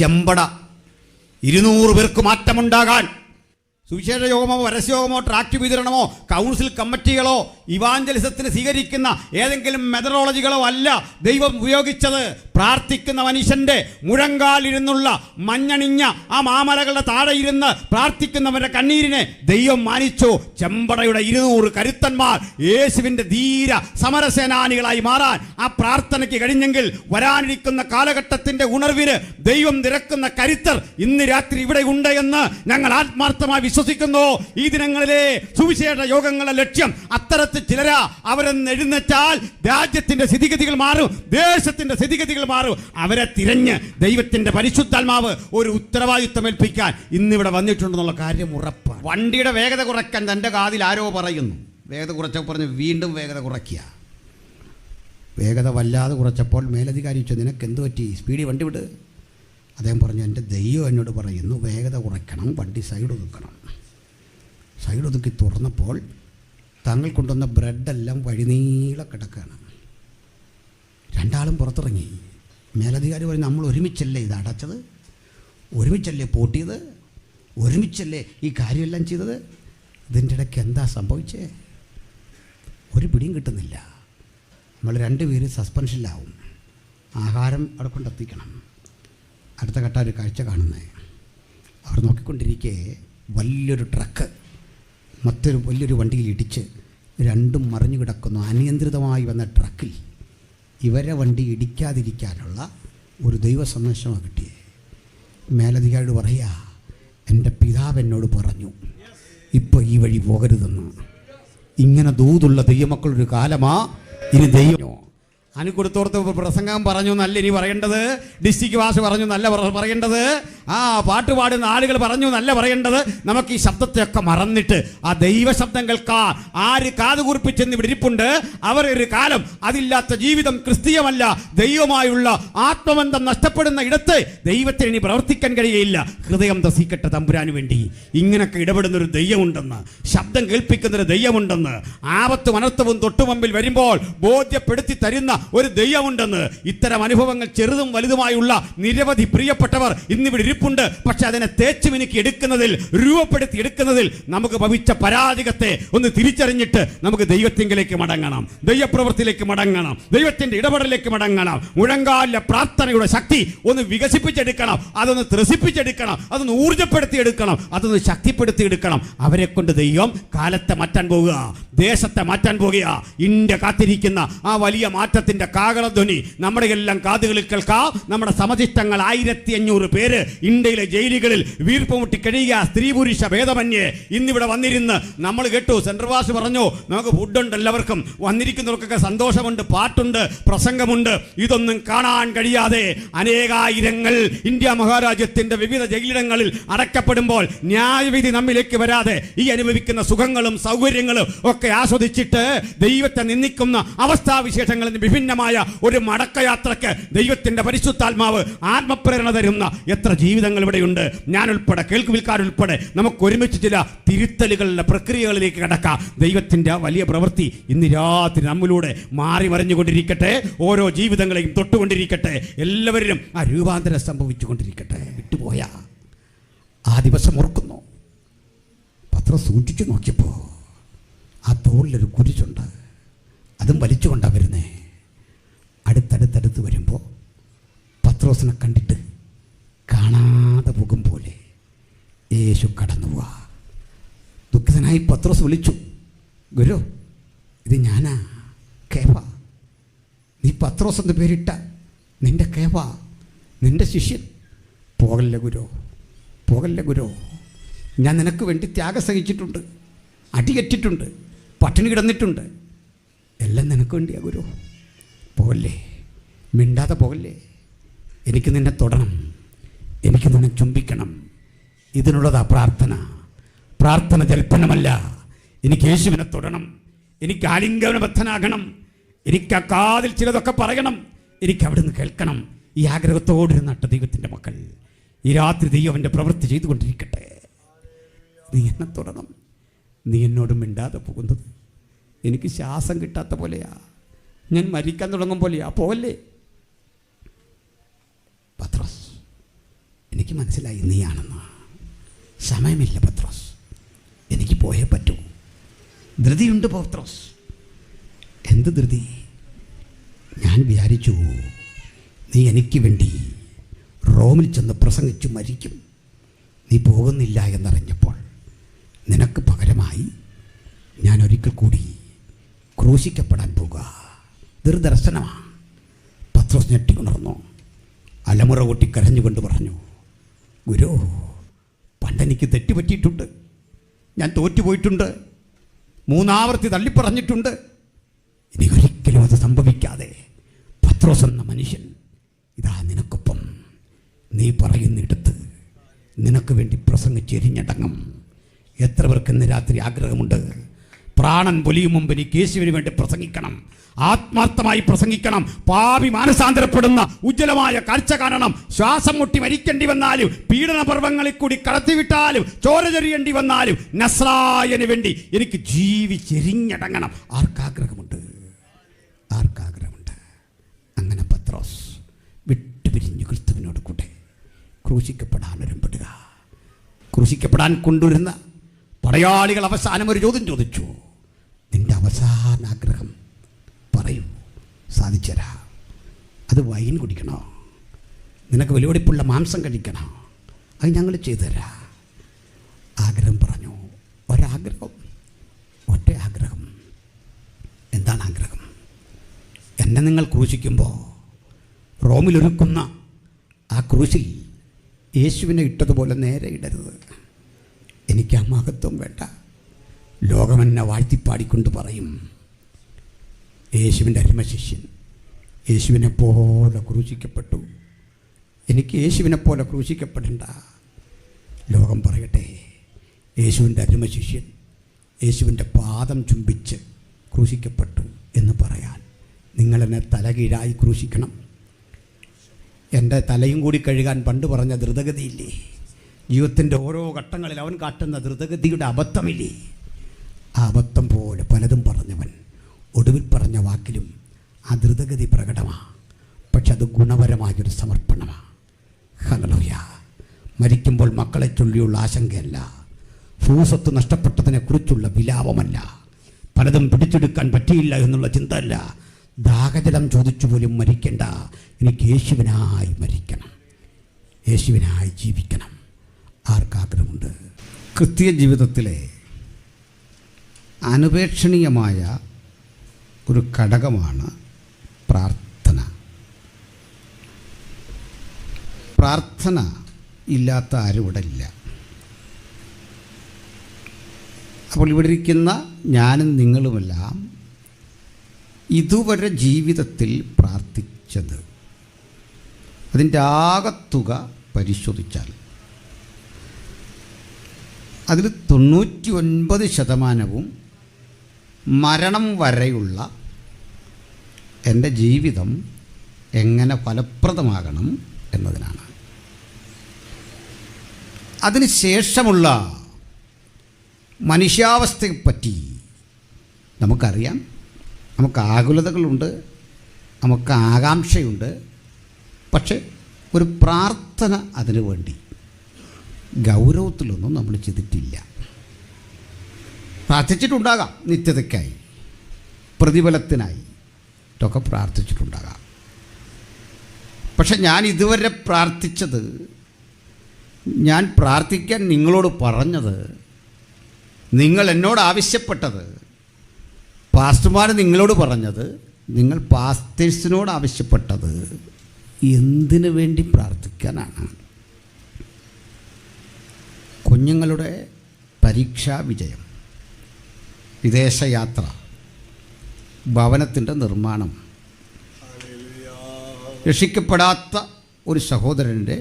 ചെമ്പട 200 പേർക്ക് മാറ്റമുണ്ടാകാൻ സുവിശേഷ യോഗമോ പരസ്യയോഗമോ tract വിതരണമോ council കമ്മിറ്റികളോ ഇവാഞ്ചലിസത്തിന് സ്വീകരിക്കുന്ന ഏതെങ്കിലും മെത്തഡോളജികളോ അല്ല ദൈവം ഉപയോഗിച്ചത്. പ്രാർത്ഥിക്കുന്ന മനുഷ്യൻ്റെ മുഴങ്കാലിരുന്നുള്ള മഞ്ഞണിഞ്ഞ ആ മാമലകളുടെ താഴെ ഇരുന്ന് പ്രാർത്ഥിക്കുന്നവരുടെ കണ്ണീരിനെ ദൈവം മാനിച്ചു. ചെമ്പടയുടെ 200 കരുത്തന്മാർ യേശുവിൻ്റെ ധീര സമരസേനാനികളായി മാറാൻ ആ പ്രാർത്ഥനയ്ക്ക് കഴിഞ്ഞെങ്കിൽ വരാനിരിക്കുന്ന കാലഘട്ടത്തിൻ്റെ ഉണർവിന് ദൈവം നിരക്കുന്ന കരുത്തർ ഇന്ന് രാത്രി ഇവിടെ ഉണ്ട് എന്ന് ഞങ്ങൾ ആത്മാർത്ഥമായി വിശ്വസിക്കുന്നു. ഈ ദിനങ്ങളിലെ സുവിശേഷ യോഗങ്ങളുടെ ലക്ഷ്യം അത്തരത്തിൽ ചിലരാ. അവരെന്ന് എഴുന്നേറ്റാൽ രാജ്യത്തിന്റെ സ്ഥിതിഗതികൾ മാറും, ദേശത്തിന്റെ സ്ഥിതിഗതികൾ മാറും. അവരെ തിരഞ്ഞ് ദൈവത്തിന്റെ പരിശുദ്ധാത്മാവ് ഒരു ഉത്തരവാദിത്വം ഏൽപ്പിക്കാൻ ഇന്നിവിടെ വന്നിട്ടുണ്ടെന്നുള്ള കാര്യം ഉറപ്പ്. വണ്ടിയുടെ വേഗത കുറയ്ക്കാൻ തൻ്റെ കാതിൽ ആരോ പറയുന്നു. വേഗത കുറച്ചപ്പോൾ പറഞ്ഞ് വീണ്ടും വേഗത കുറയ്ക്കുക. വേഗത വല്ലാതെ കുറച്ചപ്പോൾ മേലധികാരി ചോദിച്ചു, നിനക്ക് എന്ത് പറ്റി, സ്പീഡിൽ വണ്ടി വിട്. അദ്ദേഹം പറഞ്ഞു, എൻ്റെ ദൈവം എന്നോട് പറയുന്നു വേഗത കുറയ്ക്കണം, വണ്ടി സൈഡ് ഒതുക്കണം. സൈഡ് ഒതുക്കി തുറന്നപ്പോൾ താങ്കൾ കൊണ്ടുവന്ന ബ്രെഡെല്ലാം വഴിനീളെ കിടക്കുകയാണ്. രണ്ടാളും പുറത്തിറങ്ങി. മേലധികാരി പറഞ്ഞു, നമ്മൾ ഒരുമിച്ചല്ലേ ഇത് അടച്ചത്, ഒരുമിച്ചല്ലേ പൂട്ടിയത്, ഒരുമിച്ചല്ലേ ഈ കാര്യമെല്ലാം ചെയ്തത്, ഇതിൻ്റെ ഇടയ്ക്ക് എന്താ സംഭവിച്ചേ? ഒരു പിടിയും കിട്ടുന്നില്ല. നമ്മൾ 2 പേര് സസ്പെൻഷനിലാവും. ആഹാരം അവിടെ കൊണ്ടെത്തിക്കണം. അടുത്ത ഘട്ട ഒരു കാഴ്ച കാണുന്നത്, അവർ നോക്കിക്കൊണ്ടിരിക്കെ വലിയൊരു ട്രക്ക് മറ്റൊരു വലിയൊരു വണ്ടിയിൽ ഇടിച്ച് രണ്ടും മറിഞ്ഞു കിടക്കുന്നു. അനിയന്ത്രിതമായി വന്ന ട്രക്കിൽ ഇവരെ വണ്ടി ഇടിക്കാതിരിക്കാനുള്ള ഒരു ദൈവ സന്ദേശമാണ് കിട്ടിയത്. മേലധികാരിയോട് പറയുക, എൻ്റെ പിതാവ് എന്നോട് പറഞ്ഞു ഇപ്പോൾ ഈ വഴി പോകരുതെന്ന്. ഇങ്ങനെ ദൂതുള്ള ദൈവമക്കളൊരു കാലമാ ഇനി. ദൈവം അനുകൊടുത്തോർത്ത് പ്രസംഗം പറഞ്ഞു നല്ല ഇനി പറയേണ്ടത്, ഡിസ്ട്രിക്ട് വാസ് പറഞ്ഞു നല്ല പറയേണ്ടത്, ആ പാട്ട് പാടുന്ന ആളുകൾ പറഞ്ഞു നല്ല പറയേണ്ടത്. നമുക്ക് ഈ ശബ്ദത്തെയൊക്കെ മറന്നിട്ട് ആ ദൈവ ശബ്ദം കേൾക്കാൻ ആര് കാതുകൂർപ്പിച്ചെന്ന് ഇവിടെ ഇരിപ്പുണ്ട്. അവർ ഒരു കാലം അതില്ലാത്ത ജീവിതം ക്രിസ്തീയമല്ല. ദൈവമായുള്ള ആത്മബന്ധം നഷ്ടപ്പെടുന്ന ഇടത്ത് ദൈവത്തിന് ഇനി പ്രവർത്തിക്കാൻ കഴിയുകയില്ല. ഹൃദയം ദസിക്കട്ടെ തമ്പുരാന് വേണ്ടി. ഇങ്ങനൊക്കെ ഇടപെടുന്നൊരു ദൈവമുണ്ടെന്ന്, ശബ്ദം കേൾപ്പിക്കുന്നൊരു ദൈവമുണ്ടെന്ന്, ആപത്തും അനർത്ഥവും തൊട്ടുമുമ്പിൽ വരുമ്പോൾ ബോധ്യപ്പെടുത്തി തരുന്ന ഒരു ദൈവമുണ്ടെന്ന്. ഇത്തരം അനുഭവങ്ങൾ ചെറുതും വലുതുമായുള്ള നിരവധി പ്രിയപ്പെട്ടവർ ഇന്നിവിടെ ഇരിപ്പുണ്ട്. പക്ഷെ അതിനെ തേച്ചു മിനുക്കി എടുക്കുന്നതിൽ, രൂപപ്പെടുത്തി എടുക്കുന്നതിൽ നമുക്ക് ഭവിച്ച പരാജയത്തെ ഒന്ന് തിരിച്ചറിഞ്ഞിട്ട് നമുക്ക് ദൈവത്തിങ്കിലേക്ക് മടങ്ങണം, ദൈവപ്രവൃത്തിയിലേക്ക് മടങ്ങണം, ദൈവത്തിന്റെ ഇടപെടലിലേക്ക് മടങ്ങണം. മുഴങ്കാലിലെ പ്രാർത്ഥനയുടെ ശക്തി ഒന്ന് വികസിപ്പിച്ചെടുക്കണം, അതൊന്ന് ത്രസിപ്പിച്ചെടുക്കണം, അതൊന്ന് ഊർജ്ജപ്പെടുത്തിയെടുക്കണം, അതൊന്ന് ശക്തിപ്പെടുത്തിയെടുക്കണം. അവരെ കൊണ്ട് ദൈവം കാലത്തെ മാറ്റാൻ പോകുക, ദേശത്തെ മാറ്റാൻ പോകുക. ഇന്ത്യ കാത്തിരിക്കുന്ന ആ വലിയ മാറ്റത്തിന്റെ കാകളധ്വനി നമ്മുടെ എല്ലാം കാതുകളിൽ കേൾക്കാം. നമ്മുടെ സമചിത്തങ്ങൾ 1500 പേര് ഇന്ത്യയിലെ ജയിലുകളിൽ വീർപ്പുമുട്ടി കഴിയുക, സ്ത്രീ പുരുഷ ഭേദമന്യേ ഇന്നിവിടെ വന്നിരുന്ന് നമ്മൾ കേട്ടു. സെൻട്രൽ വാസ് പറഞ്ഞു, നമുക്ക് ഫുഡുണ്ട്, എല്ലാവർക്കും വന്നിരിക്കുന്നവർക്കൊക്കെ സന്തോഷമുണ്ട്, പാട്ടുണ്ട്, പ്രസംഗമുണ്ട്. ഇതൊന്നും കാണാൻ കഴിയാതെ അനേകായിരങ്ങൾ ഇന്ത്യ മഹാരാജ്യത്തിന്റെ വിവിധ ജയിലിടങ്ങളിൽ അടയ്ക്കപ്പെടുമ്പോൾ ന്യായവിധി നമ്മിലേക്ക് വരാതെ ഈ അനുഭവിക്കുന്ന സുഖങ്ങളും സൗകര്യങ്ങളും ഒക്കെ ആസ്വദിച്ചിട്ട് ദൈവത്തെ നിന്ദിക്കുന്ന അവസ്ഥാവിശേഷങ്ങളിൽ വിഭിന്നമായ ഒരു മടക്കയാത്രയ്ക്ക് ദൈവത്തിന്റെ പരിശുദ്ധാത്മാവ് ആത്മപ്രേരണ തരുന്ന എത്ര ജീവിതങ്ങൾ ഇവിടെയുണ്ട്. ഞാൻ ഉൾപ്പെടെ, കേൾക്കുവിൽക്കാരുൾപ്പെടെ നമുക്ക് ഒരുമിച്ച് ചില തിരുത്തലുകളുടെ പ്രക്രിയകളിലേക്ക് കടക്കാം. ദൈവത്തിന്റെ വലിയ പ്രവൃത്തി ഇന്ന് രാത്രി നമ്മിലൂടെ മാറി മറിഞ്ഞുകൊണ്ടിരിക്കട്ടെ. ഓരോ ജീവിതങ്ങളെയും തൊട്ടുകൊണ്ടിരിക്കട്ടെ. എല്ലാവരിലും ആ രൂപാന്തരം സംഭവിച്ചുകൊണ്ടിരിക്കട്ടെ. വിട്ടുപോയ ആ ദിവസം ഓർക്കുന്നു. പത്രോസ് സൂക്ഷിച്ചു നോക്കിയപ്പോൾ ആ തോളിലൊരു കുരിശുണ്ട്. അതും വലിച്ചുകൊണ്ടാണ് വരുന്നേ. അടുത്തടുത്തടുത്ത് വരുമ്പോൾ പത്രോസിനെ കണ്ടിട്ട് കാണാതെ പോകും പോലെ യേശു കടന്നു പോവാ. ദുഃഖിതനായി പത്രോസ് വിളിച്ചു, ഗുരു, ഇത് ഞാനാ, കേഫ. നീ പത്രോസ് എന്ന് പേരിട്ട നിന്റെ കേഫ, നിന്റെ ശിഷ്യൻ. പോകല്ല ഗുരു, പോകല്ല ഗുരു. ഞാൻ നിനക്ക് വേണ്ടി ത്യാഗം സഹിച്ചിട്ടുണ്ട്, അടികറ്റിട്ടുണ്ട്, പട്ടിണി കിടന്നിട്ടുണ്ട്. എല്ലാം നിനക്ക് വേണ്ടിയാ ഗുരു. പോകല്ലേ, മിണ്ടാതെ പോകല്ലേ. എനിക്ക് നിന്നെ തൊടണം, എനിക്ക് നിന്നെ ചുംബിക്കണം. ഇതിനുള്ളതാ പ്രാർത്ഥന. പ്രാർത്ഥന ജൽപ്പനമല്ല. എനിക്ക് യേശുവിനെ തൊടണം, എനിക്ക് ആലിംഗനബദ്ധനാകണം, എനിക്ക് ആ കാതിൽ ചിലതൊക്കെ പറയണം, എനിക്ക് അവിടെ നിന്ന് കേൾക്കണം. ഈ ആഗ്രഹത്തോടിരുന്നട്ട ദൈവത്തിൻ്റെ മക്കൾ ഈ രാത്രി ദൈവൻ്റെ പ്രവൃത്തി ചെയ്തുകൊണ്ടിരിക്കട്ടെ. നീ എന്നെ തൊടണം. നീ എന്നോട് മിണ്ടാതെ പോകുന്നത് എനിക്ക് ശ്വാസം കിട്ടാത്ത പോലെയാ, ഞാൻ മരിക്കാൻ തുടങ്ങും പോലെയാ. പോവല്ലേ. പത്രോസ് എനിക്ക് മനസ്സിലായി നീയാണെന്ന്. സമയമില്ല പത്രോസ്, എനിക്ക് പോയേ പറ്റൂ. ധൃതിയുണ്ട് പത്രോസ്. എന്ത് ധൃതി? ഞാൻ വിചാരിച്ചു നീ എനിക്ക് വേണ്ടി റോമിൽ ചെന്ന് പ്രസംഗിച്ചു മരിക്കും. നീ പോകുന്നില്ല എന്നറിഞ്ഞപ്പോൾ നിനക്ക് പകരമായി ഞാൻ ഒരിക്കൽ കൂടി ക്രൂശിക്കപ്പെടാൻ പോകുക. ദുർദർശനമാണ്. പത്രോസ് ഞെട്ടിക്കൊണ്ടിരുന്നു. അലമുറ കൂട്ടി കരഞ്ഞുകൊണ്ട് പറഞ്ഞു, ഗുരു, പണ്ടെനിക്ക് തെറ്റുപറ്റിയിട്ടുണ്ട്. ഞാൻ തോറ്റുപോയിട്ടുണ്ട്. 3 ആവർത്തി തള്ളിപ്പറഞ്ഞിട്ടുണ്ട്. ഇനി ഒരിക്കലും അത് സംഭവിക്കാതെ പത്രോസ് എന്ന മനുഷ്യൻ ഇതാ നിനക്കൊപ്പം നീ പറയുന്നിടത്ത് നിനക്ക് വേണ്ടി പ്രസംഗിച്ച് എരിഞ്ഞടങ്ങും. എത്ര പേർക്ക് ഇന്ന് രാത്രി ആഗ്രഹമുണ്ട്, പ്രാണൻ പൊലിയും മുമ്പ് എനിക്ക് യേശുവിന് വേണ്ടി പ്രസംഗിക്കണം, ആത്മാർത്ഥമായി പ്രസംഗിക്കണം, പാപി മാനസാന്തരപ്പെടുന്ന ഉജ്ജ്വലമായ കാഴ്ച കാണണം, ശ്വാസം മുട്ടി മരിക്കേണ്ടി വന്നാലും പീഡന പർവ്വങ്ങളിൽ കൂടി കടത്തിവിട്ടാലും ചോര ചൊരിയേണ്ടി വന്നാലും നസ്രായന് വേണ്ടി എനിക്ക് ജീവിച്ചെരിഞ്ഞടങ്ങണം. ആർക്കാഗ്രഹമുണ്ട്? ആർക്കാഗ്രഹമുണ്ട്? അങ്ങനെ പത്രോസ് വിട്ടുപിരിഞ്ഞ് ക്രിസ്തുവിനോട് കൂടെ ക്രൂശിക്കപ്പെടാൻ ഒരുമ്പെടുക. ക്രൂശിക്കപ്പെടാൻ കൊണ്ടുവരുന്ന പടയാളികൾ അവസാനം ഒരു ചോദ്യം ചോദിച്ചു, നിന്റെ അവസാന ആഗ്രഹം പറയൂ, സാധിച്ചരാ. അത് വൈൻ കുടിക്കണോ? നിനക്ക് വിലപിടിപ്പുള്ള മാംസം കഴിക്കണോ? അത് ഞങ്ങൾ ചെയ്തു തരാം. ആഗ്രഹം പറഞ്ഞു. ഒരാഗ്രഹം, ഒറ്റ ആഗ്രഹം. എന്താണ് ആഗ്രഹം? എന്നെ നിങ്ങൾ ക്രൂശിക്കുമ്പോൾ റോമിലൊരുക്കുന്ന ആ ക്രൂശിൽ യേശുവിനെ ഇട്ടതുപോലെ നേരെ ഇടരുത്. എനിക്ക് ആ മഹത്വം വേണ്ട. ലോകമെന്നെ വാഴ്ത്തിപ്പാടിക്കൊണ്ട് പറയും, യേശുവിൻ്റെ അരുമശിഷ്യൻ യേശുവിനെ പോലെ ക്രൂശിക്കപ്പെട്ടു. എനിക്ക് യേശുവിനെ പോലെ ക്രൂശിക്കപ്പെടേണ്ട. ലോകം പറയട്ടെ, യേശുവിൻ്റെ അരുമശിഷ്യൻ യേശുവിൻ്റെ പാദം ചുംബിച്ച് ക്രൂശിക്കപ്പെട്ടു എന്ന് പറയാൻ നിങ്ങളെന്നെ തലകീഴായി ക്രൂശിക്കണം. എൻ്റെ തലയും കൂടി കഴുകാൻ പണ്ട് പറഞ്ഞ ദ്രുതഗതിയില്ലേ? ജീവിതത്തിൻ്റെ ഓരോ ഘട്ടങ്ങളിൽ അവൻ കാട്ടുന്ന ദ്രുതഗതിയുടെ അബദ്ധമില്ലേ? ആ അബദ്ധം പോലെ പലതും പറഞ്ഞവൻ ഒടുവിൽ പറഞ്ഞ വാക്കിലും ആ ദ്രുതഗതി പ്രകടമാണ്. പക്ഷെ അത് ഗുണപരമായൊരു സമർപ്പണമാണ്. ഹല്ലേലൂയ. മരിക്കുമ്പോൾ മക്കളെ ചൊല്ലിയുള്ള ആശങ്കയല്ല, ഭൂസ്വത്ത് നഷ്ടപ്പെട്ടതിനെക്കുറിച്ചുള്ള വിലാപമല്ല, പലതും പിടിച്ചെടുക്കാൻ പറ്റിയില്ല എന്നുള്ള ചിന്തയല്ല, ദാഹജലം ചോദിച്ചു പോലും മരിക്കേണ്ട. എനിക്ക് യേശുവിനായി മരിക്കണം, യേശുവിനായി ജീവിക്കണം. ആർക്കാഗ്രഹമുണ്ട്? ക്രിസ്തീയ ജീവിതത്തിലെ അനുപേക്ഷണീയമായ ഒരു ഘടകമാണ് പ്രാർത്ഥന. പ്രാർത്ഥന ഇല്ലാത്ത ആരും ഇവിടെ ഇല്ല. അപ്പോൾ ഇവിടെ ഇരിക്കുന്ന ഞാനും നിങ്ങളുമെല്ലാം ഇതുവരെ ജീവിതത്തിൽ പ്രാർത്ഥിച്ചത്, അതിൻ്റെ ആകത്തുക പരിശോധിച്ചാൽ അതിൽ 99% മരണം വരെയുള്ള എൻ്റെ ജീവിതം എങ്ങനെ ഫലപ്രദമാകണം എന്നതിനാണ്. അതിന് ശേഷമുള്ള മനുഷ്യാവസ്ഥയെപ്പറ്റി നമുക്കറിയാം. നമുക്ക് ആകുലതകളുണ്ട്, നമുക്ക് ആകാംക്ഷയുണ്ട്. പക്ഷെ ഒരു പ്രാർത്ഥന അതിനു വേണ്ടി ഗൗരവത്തിലൊന്നും നമ്മൾ ചെയ്തിട്ടില്ല. പ്രാർത്ഥിച്ചിട്ടുണ്ടാകാം, നിത്യതയ്ക്കായി, പ്രതിഫലത്തിനായി ഒക്കെ പ്രാർത്ഥിച്ചിട്ടുണ്ടാകാം. പക്ഷെ ഞാൻ ഇതുവരെ പ്രാർത്ഥിച്ചത്, ഞാൻ പ്രാർത്ഥിക്കാൻ നിങ്ങളോട് പറഞ്ഞത്, നിങ്ങൾ എന്നോട് ആവശ്യപ്പെട്ടത്, പാസ്റ്റർമാർ നിങ്ങളോട് പറഞ്ഞത്, നിങ്ങൾ പാസ്റ്റേഴ്സിനോട് ആവശ്യപ്പെട്ടത് എന്തിനു വേണ്ടി പ്രാർത്ഥിക്കാനാണ്? കുഞ്ഞുങ്ങളുടെ പരീക്ഷാ വിജയം, വിദേശയാത്ര, ഭവനത്തിൻ്റെ നിർമ്മാണം, രക്ഷിക്കപ്പെടാത്ത ഒരു സഹോദരൻ്റെ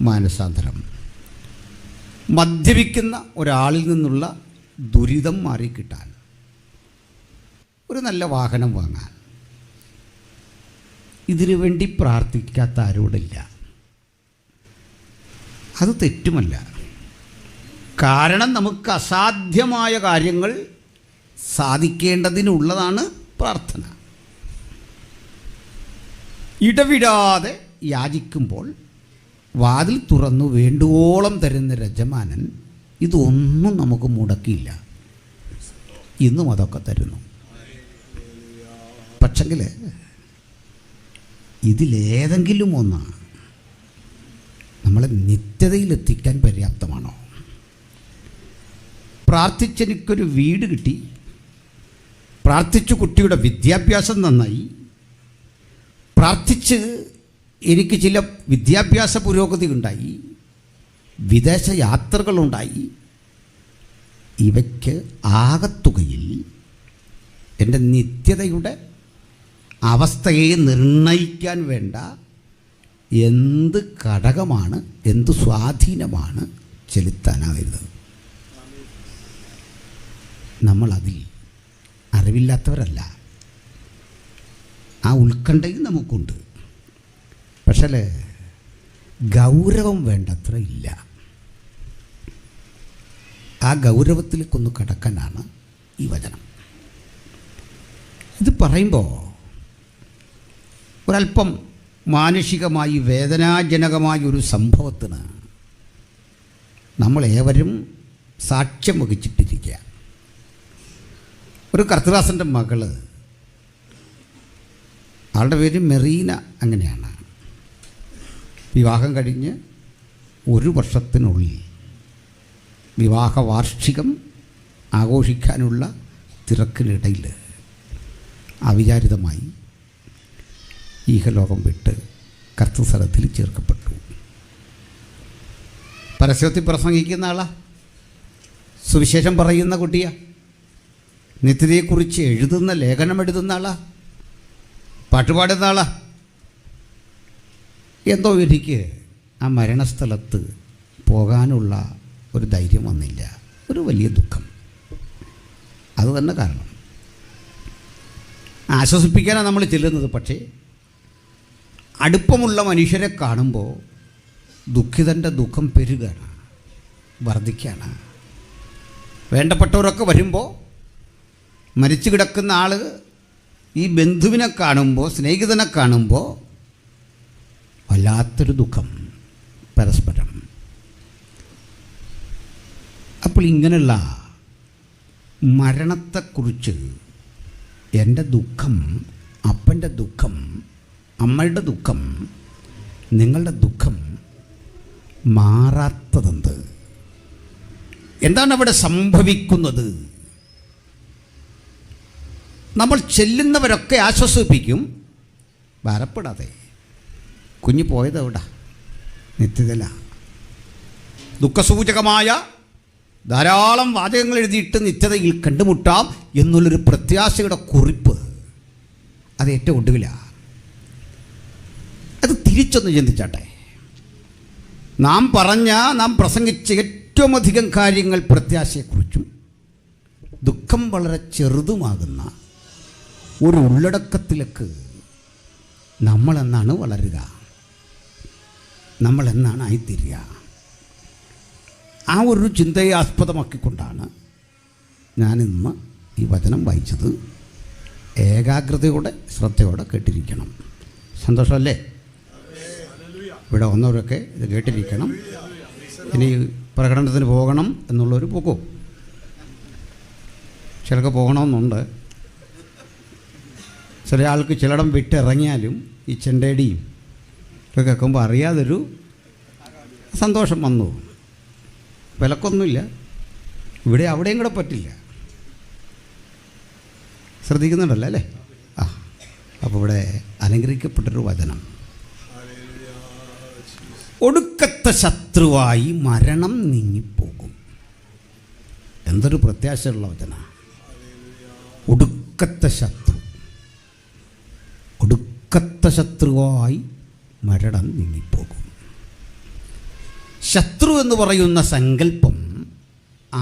മാനസാന്തരം, മദ്യപിക്കുന്ന ഒരാളിൽ നിന്നുള്ള ദുരിതം മാറിക്കിട്ടാൻ, ഒരു നല്ല വാഹനം വാങ്ങാൻ, ഇതിനു വേണ്ടി പ്രാർത്ഥിക്കാത്ത ആരോടില്ല. അത് തെറ്റുമല്ല. കാരണം നമുക്ക് അസാധ്യമായ കാര്യങ്ങൾ സാധിക്കേണ്ടതിനുള്ളതാണ് പ്രാർത്ഥന. ഇടവിടാതെ യാചിക്കുമ്പോൾ വാതിൽ തുറന്നു വേണ്ടുവോളം തരുന്ന യജമാനൻ ഇതൊന്നും നമുക്ക് മുടക്കിയില്ല. ഇന്നും അതൊക്കെ തരുന്നു. പക്ഷെങ്കിൽ ഇതിലേതെങ്കിലും ഒന്ന് നമ്മളെ നിത്യതയിലെത്തിക്കാൻ പര്യാപ്തമാണോ? പ്രാർത്ഥിച്ചെനിക്കൊരു വീട് കിട്ടി, പ്രാർത്ഥിച്ചു കുട്ടിയുടെ വിദ്യാഭ്യാസം നന്നായി, പ്രാർത്ഥിച്ച് എനിക്ക് ചില വിദ്യാഭ്യാസ പുരോഗതി ഉണ്ടായി, വിദേശ യാത്രകളുണ്ടായി. ഇവയ്ക്ക് ആകത്തുകയിൽ എൻ്റെ നിത്യതയുടെ അവസ്ഥയെ നിർണയിക്കാൻ വേണ്ട എന്ത് ഘടകമാണ്, എന്ത് സ്വാധീനമാണ് ചെലുത്താനാകുന്നത്? നമ്മളതിൽ അറിവില്ലാത്തവരല്ല. ആ ഉത്കണ്ഠയും നമുക്കുണ്ട്. പക്ഷേ ഗൗരവം വേണ്ടത്ര ഇല്ല. ആ ഗൗരവത്തിലേക്കൊന്ന് കടക്കാനാണ് ഈ വചനം. ഇത് പറയുമ്പോൾ ഒരല്പം മാനുഷികമായി വേദനാജനകമായ ഒരു സംഭവത്തിന് നമ്മളേവരും സാക്ഷ്യം വഹിച്ചിട്ടിരിക്കുക. ഒരു കർത്തദാസൻ്റെ മകള്, ആളുടെ പേര് മെറീന, അങ്ങനെയാണ്. വിവാഹം കഴിഞ്ഞ് 1 വർഷത്തിനുള്ളിൽ വിവാഹ വാർഷികം ആഘോഷിക്കാനുള്ള തിരക്കിനിടയിൽ അവിചാരിതമായി ഈഹലോകം വിട്ട് കർത്തൃസ്ഥലത്തിൽ ചേർക്കപ്പെട്ടു. പരസ്യത്തിൽ പ്രസംഗിക്കുന്ന ആളാ, സുവിശേഷം പറയുന്ന കുട്ടിയാ, നിത്യതയെക്കുറിച്ച് എഴുതുന്ന ലേഖനം എഴുതുന്ന ആളാ, പാട്ടുപാടുന്ന ആളാ. എന്തോ എനിക്ക് ആ മരണസ്ഥലത്ത് പോകാനുള്ള ഒരു ധൈര്യം വന്നില്ല. ഒരു വലിയ ദുഃഖം. അത് തന്നെ കാരണം. ആശ്വസിപ്പിക്കാനാണ് നമ്മൾ ചെല്ലുന്നത്. പക്ഷേ അടുപ്പമുള്ള മനുഷ്യരെ കാണുമ്പോൾ ദുഃഖിതൻ്റെ ദുഃഖം പെരുകയാണ്, വർദ്ധിക്കുകയാണ്. വേണ്ടപ്പെട്ടവരൊക്കെ വരുമ്പോൾ മരിച്ചു കിടക്കുന്ന ആൾ ഈ ബന്ധുവിനെ കാണുമ്പോൾ, സ്നേഹിതനെ കാണുമ്പോൾ വല്ലാത്തൊരു ദുഃഖം പരസ്പരം. അപ്പോൾ ഇങ്ങനെയുള്ള മരണത്തെക്കുറിച്ച് എൻ്റെ ദുഃഖം, അപ്പൻ്റെ ദുഃഖം, അമ്മയുടെ ദുഃഖം, നിങ്ങളുടെ ദുഃഖം മാറാത്തതെന്ത്? എന്താണ് അവിടെ സംഭവിക്കുന്നത്? നമ്മൾ ചെല്ലുന്നവരൊക്കെ ആശ്വസിപ്പിക്കും, ഭാരപ്പെടാതെ. കുഞ്ഞ് പോയത് എവിടെ? നിത്യതല. ദുഃഖസൂചകമായ ധാരാളം വാചകങ്ങൾ എഴുതിയിട്ട് നിത്യതയിൽ കണ്ടുമുട്ടാം എന്നുള്ളൊരു പ്രത്യാശയുടെ കുറിപ്പ് അത് ഏറ്റവും ഒടുവിലാണ്. അത് തിരിച്ചൊന്ന് ചിന്തിച്ചാട്ടെ. നാം പ്രസംഗിച്ച ഏറ്റവും അധികം കാര്യങ്ങൾ പ്രത്യാശയെക്കുറിച്ചും ദുഃഖം വളരെ ചെറുതുമാകുന്ന ഒരു ഉള്ളടക്കത്തിലേക്ക് നമ്മളെന്നാണ് വളരുക, നമ്മളെന്നാണ് ആയിത്തീരുക? ആ ഒരു ചിന്തയെ ആസ്പദമാക്കിക്കൊണ്ടാണ് ഞാനിന്ന് ഈ വചനം വായിച്ചത്. ഏകാഗ്രതയോടെ, ശ്രദ്ധയോടെ കേട്ടിരിക്കണം. സന്തോഷമല്ലേ? ഇവിടെ വന്നവരൊക്കെ ഇത് കേട്ടിരിക്കണം. ഇനി പ്രകടനത്തിന് പോകണം എന്നുള്ളവർ പോകും. ചിലർക്ക് പോകണമെന്നുണ്ട്. ചില ആൾക്ക് ചിലയിടം വിട്ടിറങ്ങിയാലും ഈ ചെണ്ടേടിയും ഒക്കെ കേൾക്കുമ്പോൾ അറിയാതൊരു സന്തോഷം വന്നു. വിലക്കൊന്നുമില്ല. ഇവിടെ അവിടെയും കൂടെ പറ്റില്ല. ശ്രദ്ധിക്കുന്നുണ്ടല്ലോ അല്ലേ? ആ, അപ്പോൾ ഇവിടെ അനുഗ്രഹിക്കപ്പെട്ടൊരു വചനം. ഒടുക്കത്തെ ശത്രുവായി മരണം നീങ്ങിപ്പോകും. എന്തൊരു പ്രത്യാശയുള്ള വചന! ഒടുക്കത്തെ ശത്രു, ഒടുക്കത്തെ ശത്രുവായി മരണം നീങ്ങിപ്പോകും. ശത്രു എന്ന് പറയുന്ന സങ്കല്പം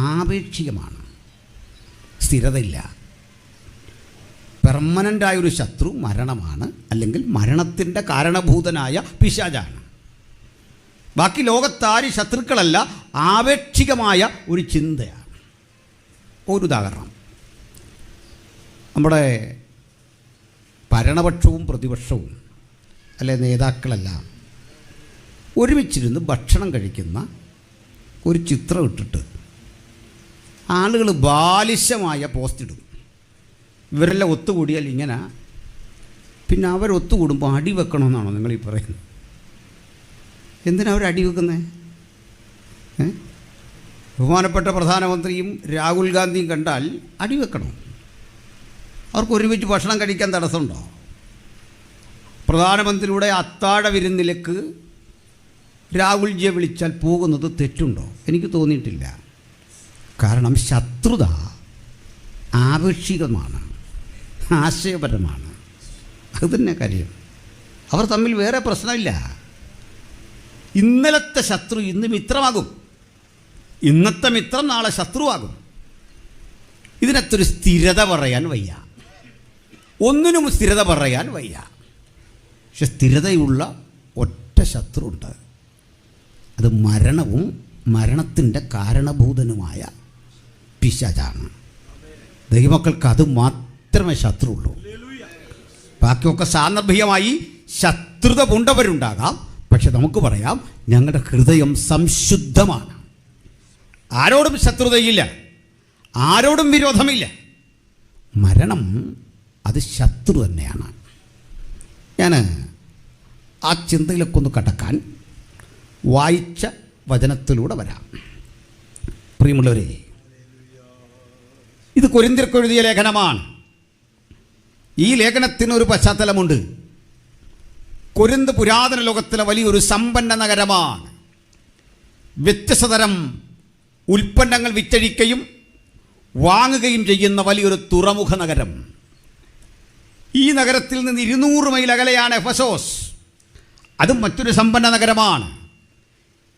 ആപേക്ഷികമാണ്, സ്ഥിരതയില്ല. പെർമനൻ്റായൊരു ശത്രു മരണമാണ്, അല്ലെങ്കിൽ മരണത്തിൻ്റെ കാരണഭൂതനായ പിശാചാണ്. ബാക്കി ലോകത്താര് ശത്രുക്കളല്ല, ആപേക്ഷികമായ ഒരു ചിന്തയാണ്. ഒരു ഉദാഹരണം, നമ്മുടെ ഭരണപക്ഷവും പ്രതിപക്ഷവും അല്ലെ നേതാക്കളെല്ലാം ഒരുമിച്ചിരുന്ന് ഭക്ഷണം കഴിക്കുന്ന ഒരു ചിത്രം ഇട്ടിട്ട് ആളുകൾ ബാലിശമായ പോസ്റ്റ് ഇടും. ഇവരെല്ലാം ഒത്തുകൂടിയാൽ ഇങ്ങനെ, പിന്നെ അവരൊത്തുകൂടുമ്പോൾ അടി വെക്കണമെന്നാണോ നിങ്ങൾ ഈ പറയുന്നത്? എന്തിനാ അവർ അടി വെക്കുന്നത്? ബഹുമാനപ്പെട്ട പ്രധാനമന്ത്രിയും രാഹുൽ ഗാന്ധിയും കണ്ടാൽ അടി വെക്കണം. അവർക്ക് ഒരുമിച്ച് ഭക്ഷണം കഴിക്കാൻ തടസ്സമുണ്ടോ? പ്രധാനമന്ത്രിയുടെ അത്താഴ വിരുന്നിലേക്ക് രാഹുൽജിയെ വിളിച്ചാൽ പോകുന്നത് തെറ്റുണ്ടോ? എനിക്ക് തോന്നിയിട്ടില്ല. കാരണം ശത്രുത ആപേക്ഷികമാണ്, ആശയപരമാണ്. അത് തന്നെ കാര്യം. അവർ തമ്മിൽ വേറെ പ്രശ്നമില്ല. ഇന്നലത്തെ ശത്രു ഇന്ന് മിത്രമാകും, ഇന്നത്തെ മിത്രം നാളെ ശത്രുവാകും. ഇതിനകത്തൊരു സ്ഥിരത പറയാൻ വയ്യ, ഒന്നിനും സ്ഥിരത പറയാൻ വയ്യ. പക്ഷെ സ്ഥിരതയുള്ള ഒറ്റ ശത്രുണ്ട്, അത് മരണവും മരണത്തിൻ്റെ കാരണഭൂതനുമായ പിശാചാണ്. ദൈവമക്കൾക്ക് അത് മാത്രമേ ശത്രുള്ളൂ. ബാക്കിയൊക്കെ സാന്ദർഭികമായി ശത്രുത പൂണ്ടവരുണ്ടാകാം. പക്ഷെ നമുക്ക് പറയാം, ഞങ്ങളുടെ ഹൃദയം സംശുദ്ധമാണ്. ആരോടും ശത്രുതയില്ല, ആരോടും വിരോധമില്ല. മരണം അത് ശത്രു തന്നെയാണ്. ഞാൻ ആ ചിന്തയിലേക്കൊന്ന് കടക്കാൻ വായിച്ച വചനത്തിലൂടെ വരാം. പ്രിയമുള്ളവരെ, ഇത് കൊരിന്ത്യർക്ക് എഴുതിയ ലേഖനമാണ്. ഈ ലേഖനത്തിനൊരു പശ്ചാത്തലമുണ്ട്. കൊരിന്ത് പുരാതന ലോകത്തിലെ വലിയൊരു സമ്പന്ന നഗരമാണ്. വ്യത്യസ്ത തരം ഉൽപ്പന്നങ്ങൾ വിറ്റഴിക്കുകയും വാങ്ങുകയും ചെയ്യുന്ന വലിയൊരു തുറമുഖ നഗരം. ഈ നഗരത്തിൽ നിന്ന് 200 മൈൽ അകലെയാണ് എഫസോസ്. അതും മറ്റൊരു സമ്പന്ന നഗരമാണ്.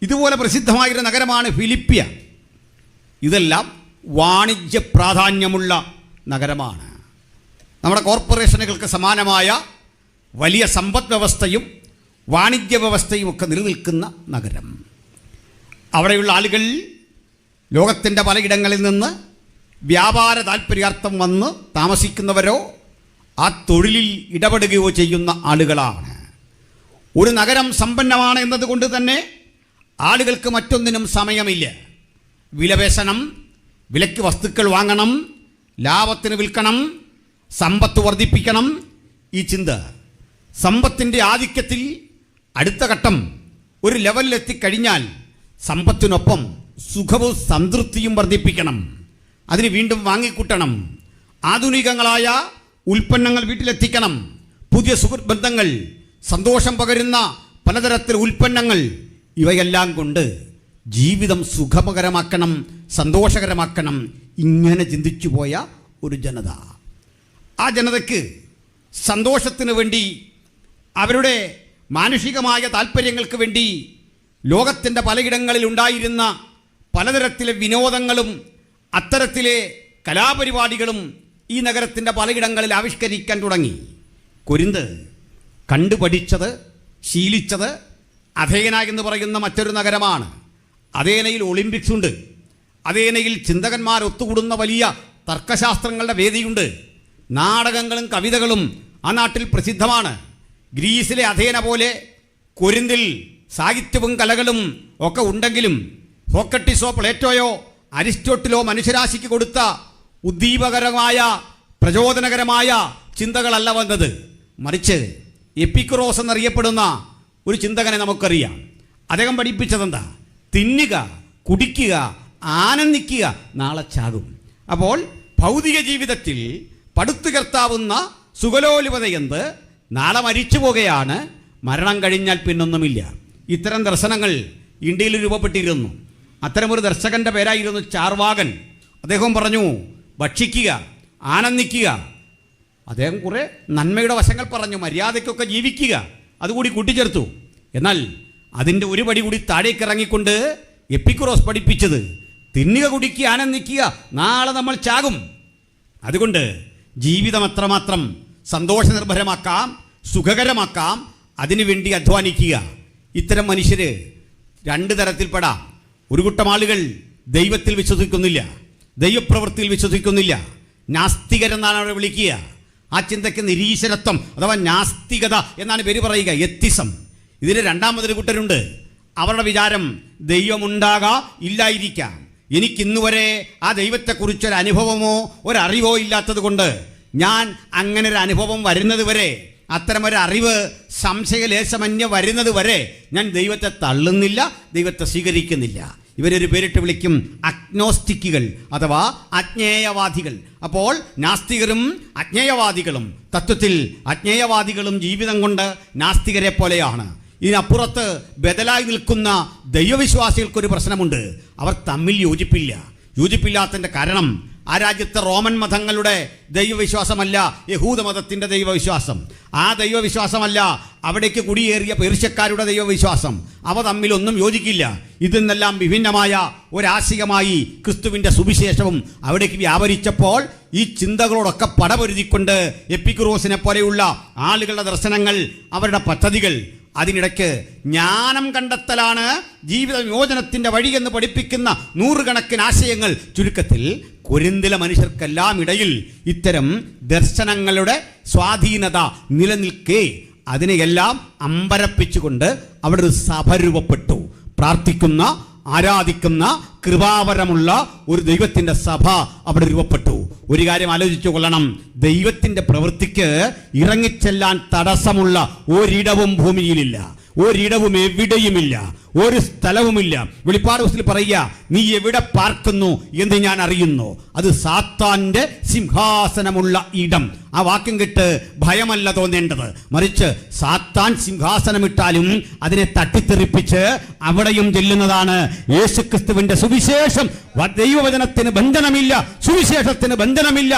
ഇതുപോലെ പ്രസിദ്ധമായൊരു നഗരമാണ് ഫിലിപ്പിയ. ഇതെല്ലാം വാണിജ്യ പ്രാധാന്യമുള്ള നഗരമാണ്. നമ്മുടെ കോർപ്പറേഷനുകൾക്ക് സമാനമായ വലിയ സമ്പദ് വ്യവസ്ഥയും വാണിജ്യ വ്യവസ്ഥയും ഒക്കെ നിലനിൽക്കുന്ന നഗരം. അവിടെയുള്ള ആളുകൾ ലോകത്തിൻ്റെ പലയിടങ്ങളിൽ നിന്ന് വ്യാപാര താൽപ്പര്യാർത്ഥം വന്ന് താമസിക്കുന്നവരോ ആ തൊഴിലിൽ ഇടപെടുകയോ ചെയ്യുന്ന ആളുകളാണ്. ഒരു നഗരം സമ്പന്നമാണ് എന്നതുകൊണ്ട് തന്നെ ആളുകൾക്ക് മറ്റൊന്നിനും സമയമില്ല. വിലപേശണം, വിലയ്ക്ക് വസ്തുക്കൾ വാങ്ങണം, ലാഭത്തിന് വിൽക്കണം, സമ്പത്ത് വർദ്ധിപ്പിക്കണം. ഈ ചിന്ത സമ്പത്തിൻ്റെ ആധിക്യത്തിൽ അടുത്ത ഘട്ടം ഒരു ലെവലിലെത്തിക്കഴിഞ്ഞാൽ സമ്പത്തിനൊപ്പം സുഖവും സംതൃപ്തിയും വർദ്ധിപ്പിക്കണം. അതിന് വീണ്ടും വാങ്ങിക്കൂട്ടണം. ആധുനികങ്ങളായ ഉൽപ്പന്നങ്ങൾ വീട്ടിലെത്തിക്കണം. പുതിയ സുഹൃത്ത് ബന്ധങ്ങൾ, സന്തോഷം പകരുന്ന പലതരത്തിൽ ഉൽപ്പന്നങ്ങൾ, ഇവയെല്ലാം കൊണ്ട് ജീവിതം സുഖകരമാക്കണം, സന്തോഷകരമാക്കണം. ഇങ്ങനെ ചിന്തിച്ചു പോയ ഒരു ജനത. ആ ജനതയ്ക്ക് സന്തോഷത്തിന് വേണ്ടി, അവരുടെ മാനുഷികമായ താല്പര്യങ്ങൾക്ക് വേണ്ടി ലോകത്തിൻ്റെ പലയിടങ്ങളിൽ ഉണ്ടായിരുന്ന പലതരത്തിലെ വിനോദങ്ങളും അത്തരത്തിലെ കലാപരിപാടികളും ഈ നഗരത്തിൻ്റെ പലയിടങ്ങളിൽ ആവിഷ്കരിക്കാൻ തുടങ്ങി. കൊരിന്ത് കണ്ടുപഠിച്ചത്, ശീലിച്ചത് അഥേന എന്ന് പറയുന്ന മറ്റൊരു നഗരമാണ്. അഥേനയിൽ ഒളിമ്പിക്സ് ഉണ്ട്. അഥേനയിൽ ചിന്തകന്മാർ ഒത്തുകൂടുന്ന വലിയ തർക്കശാസ്ത്രങ്ങളുടെ വേദിയുണ്ട്. നാടകങ്ങളും കവിതകളും ആ നാട്ടിൽ പ്രസിദ്ധമാണ്. ഗ്രീസിലെ അഥേന പോലെ കൊരിന്തിൽ സാഹിത്യവും കലകളും ഒക്കെ ഉണ്ടെങ്കിലും സോക്രട്ടീസോ പ്ലേറ്റോയോ അരിസ്റ്റോട്ടിലോ മനുഷ്യരാശിക്ക് കൊടുത്ത ഉദ്ദീപകരമായ പ്രചോദനകരമായ ചിന്തകളല്ല വന്നത്. മറിച്ച് എപ്പിക്കുറോസ് എന്നറിയപ്പെടുന്ന ഒരു ചിന്തകനെ നമുക്കറിയാം. അദ്ദേഹം പഠിപ്പിച്ചതെന്താ? തിന്നുക, കുടിക്കുക, ആനന്ദിക്കുക, നാളെ ചാകും. അപ്പോൾ ഭൗതിക ജീവിതത്തിൽ പടുത്തുയർത്താവുന്ന സുഖലോലുപതയെന്ത്? നാളെ മരിച്ചു പോകുകയാണ്, മരണം കഴിഞ്ഞാൽ പിന്നൊന്നുമില്ല. ഇത്തരം ദർശനങ്ങൾ ഇന്ത്യയിൽ രൂപപ്പെട്ടിരുന്നു. അത്തരമൊരു ദർശകൻ്റെ പേരായിരുന്നു ചാർവാകൻ. അദ്ദേഹം പറഞ്ഞു, ഭക്ഷിക്കുക, ആനന്ദിക്കുക. അദ്ദേഹം കുറേ നന്മയുടെ വശങ്ങൾ പറഞ്ഞു, മര്യാദയ്ക്കൊക്കെ ജീവിക്കുക, അതുകൂടി കൂട്ടിച്ചേർത്തു. എന്നാൽ അതിൻ്റെ ഒരു പടി കൂടി താഴേക്ക് ഇറങ്ങിക്കൊണ്ട് എപ്പിക്കുറോസ് പഠിപ്പിച്ചത് തിന്നുക, കുടിക്കുക, ആനന്ദിക്കുക, നാളെ നമ്മൾ ചാകും. അതുകൊണ്ട് ജീവിതം എത്രമാത്രം സന്തോഷനിർഭരമാക്കാം, സുഖകരമാക്കാം, അതിനുവേണ്ടി അധ്വാനിക്കുക. ഇത്തരം മനുഷ്യർ രണ്ട് തരത്തിൽപ്പെടാം. ഒരു കൂട്ടം ആളുകൾ ദൈവത്തിൽ വിശ്വസിക്കുന്നില്ല, ദൈവപ്രവൃത്തിയിൽ വിശ്വസിക്കുന്നില്ല. നാസ്തികരെന്നാണ് അവരെ വിളിക്കുക. ആ ചിന്തയ്ക്ക് നിരീശ്വരത്വം അഥവാ നാസ്തികത എന്നാണ് പേര് പറയുക, എത്തിസം. ഇതിന് രണ്ടാമതൊരു കൂട്ടരുണ്ട്, അവരുടെ വിചാരം ദൈവമുണ്ടാകാം, ഇല്ലായിരിക്കാം. എനിക്കിന്നുവരെ ആ ദൈവത്തെക്കുറിച്ചൊരു അനുഭവമോ ഒരറിവോ ഇല്ലാത്തത് കൊണ്ട് ഞാൻ അങ്ങനെ ഒരു അനുഭവം വരുന്നത് വരെ, അത്തരമൊരു അറിവ് സംശയലേശമന്യ വരുന്നത് വരെ ഞാൻ ദൈവത്തെ തള്ളുന്നില്ല, ദൈവത്തെ സ്വീകരിക്കുന്നില്ല. ഇവരൊരു പേരിട്ട് വിളിക്കും അഗ്നോസ്റ്റിക്കുകൾ അഥവാ അജ്ഞേയവാദികൾ. അപ്പോൾ നാസ്തികരും അജ്ഞേയവാദികളും, തത്വത്തിൽ അജ്ഞേയവാദികളും ജീവിതം കൊണ്ട് നാസ്തികരെ പോലെയാണ്. ഇതിനപ്പുറത്ത് ബദലായി നിൽക്കുന്ന ദൈവവിശ്വാസികൾക്കൊരു പ്രശ്നമുണ്ട്. അവർ തമ്മിൽ യോജിപ്പില്ലാത്തതിൻ്റെ കാരണം ആ രാജ്യത്തെ റോമൻ മതങ്ങളുടെ ദൈവവിശ്വാസമല്ല യഹൂദ മതത്തിൻ്റെ ദൈവവിശ്വാസം. ആ ദൈവവിശ്വാസമല്ല അവിടേക്ക് കുടിയേറിയ പേർഷ്യക്കാരുടെ ദൈവവിശ്വാസം. അവ തമ്മിലൊന്നും യോജിക്കില്ല. ഇതിൽ നിന്നെല്ലാം വിഭിന്നമായ ഒരാശയമായി ക്രിസ്തുവിൻ്റെ സുവിശേഷവും അവിടേക്ക് വ്യാപരിച്ചപ്പോൾ ഈ ചിന്തകളോടൊക്കെ പടപൊരുതിക്കൊണ്ട് എപ്പിക്കുറോസിനെ പോലെയുള്ള ആളുകളുടെ ദർശനങ്ങൾ, അവരുടെ പദ്ധതികൾ, അതിനിടയ്ക്ക് ജ്ഞാനം കണ്ടെത്തലാണ് ജീവിത വിമോചനത്തിൻ്റെ വഴിയെന്ന് പഠിപ്പിക്കുന്ന നൂറുകണക്കിന് ആശയങ്ങൾ. ചുരുക്കത്തിൽ കൊരിന്തിലെ മനുഷ്യർക്കെല്ലാം ഇടയിൽ ഇത്തരം ദർശനങ്ങളുടെ സ്വാധീനത നിലനിൽക്കെ അതിനെയെല്ലാം അമ്പരപ്പിച്ചുകൊണ്ട് അവിടെ ഒരു സഭ രൂപപ്പെട്ടു. പ്രാർത്ഥിക്കുന്ന, ആരാധിക്കുന്ന, കൃപാവരമുള്ള ഒരു ദൈവത്തിൻ്റെ സഭ അവിടെ രൂപപ്പെട്ടു. ഒരു കാര്യം ആലോചിച്ചു കൊള്ളണം, ദൈവത്തിൻ്റെ പ്രവൃത്തിക്ക് ഇറങ്ങിച്ചെല്ലാൻ തടസ്സമുള്ള ഒരിടവും ഭൂമിയിലില്ല, ഒരിടവും എവിടെയുമില്ല, ഒരു സ്ഥലവുമില്ല. വെളിപ്പാട് പുസ്തകത്തിൽ പറയുക, നീ എവിടെ പാർക്കുന്നു എന്ന് ഞാൻ അറിയുന്നു, അത് സാത്താന്റെ സിംഹാസനമുള്ള ഇടം. ആ വാക്യം കേട്ട് ഭയമല്ല തോന്നേണ്ടത്, മറിച്ച് സാത്താൻ സിംഹാസനമിട്ടാലും അതിനെ തട്ടിത്തെറിപ്പിച്ച് അവിടെയും ചെല്ലുന്നതാണ് യേശുക്രിസ്തുവിന്റെ സുവിശേഷം. ദൈവവചനത്തിന് ബന്ധനമില്ല, സുവിശേഷത്തിന് ബന്ധനമില്ല.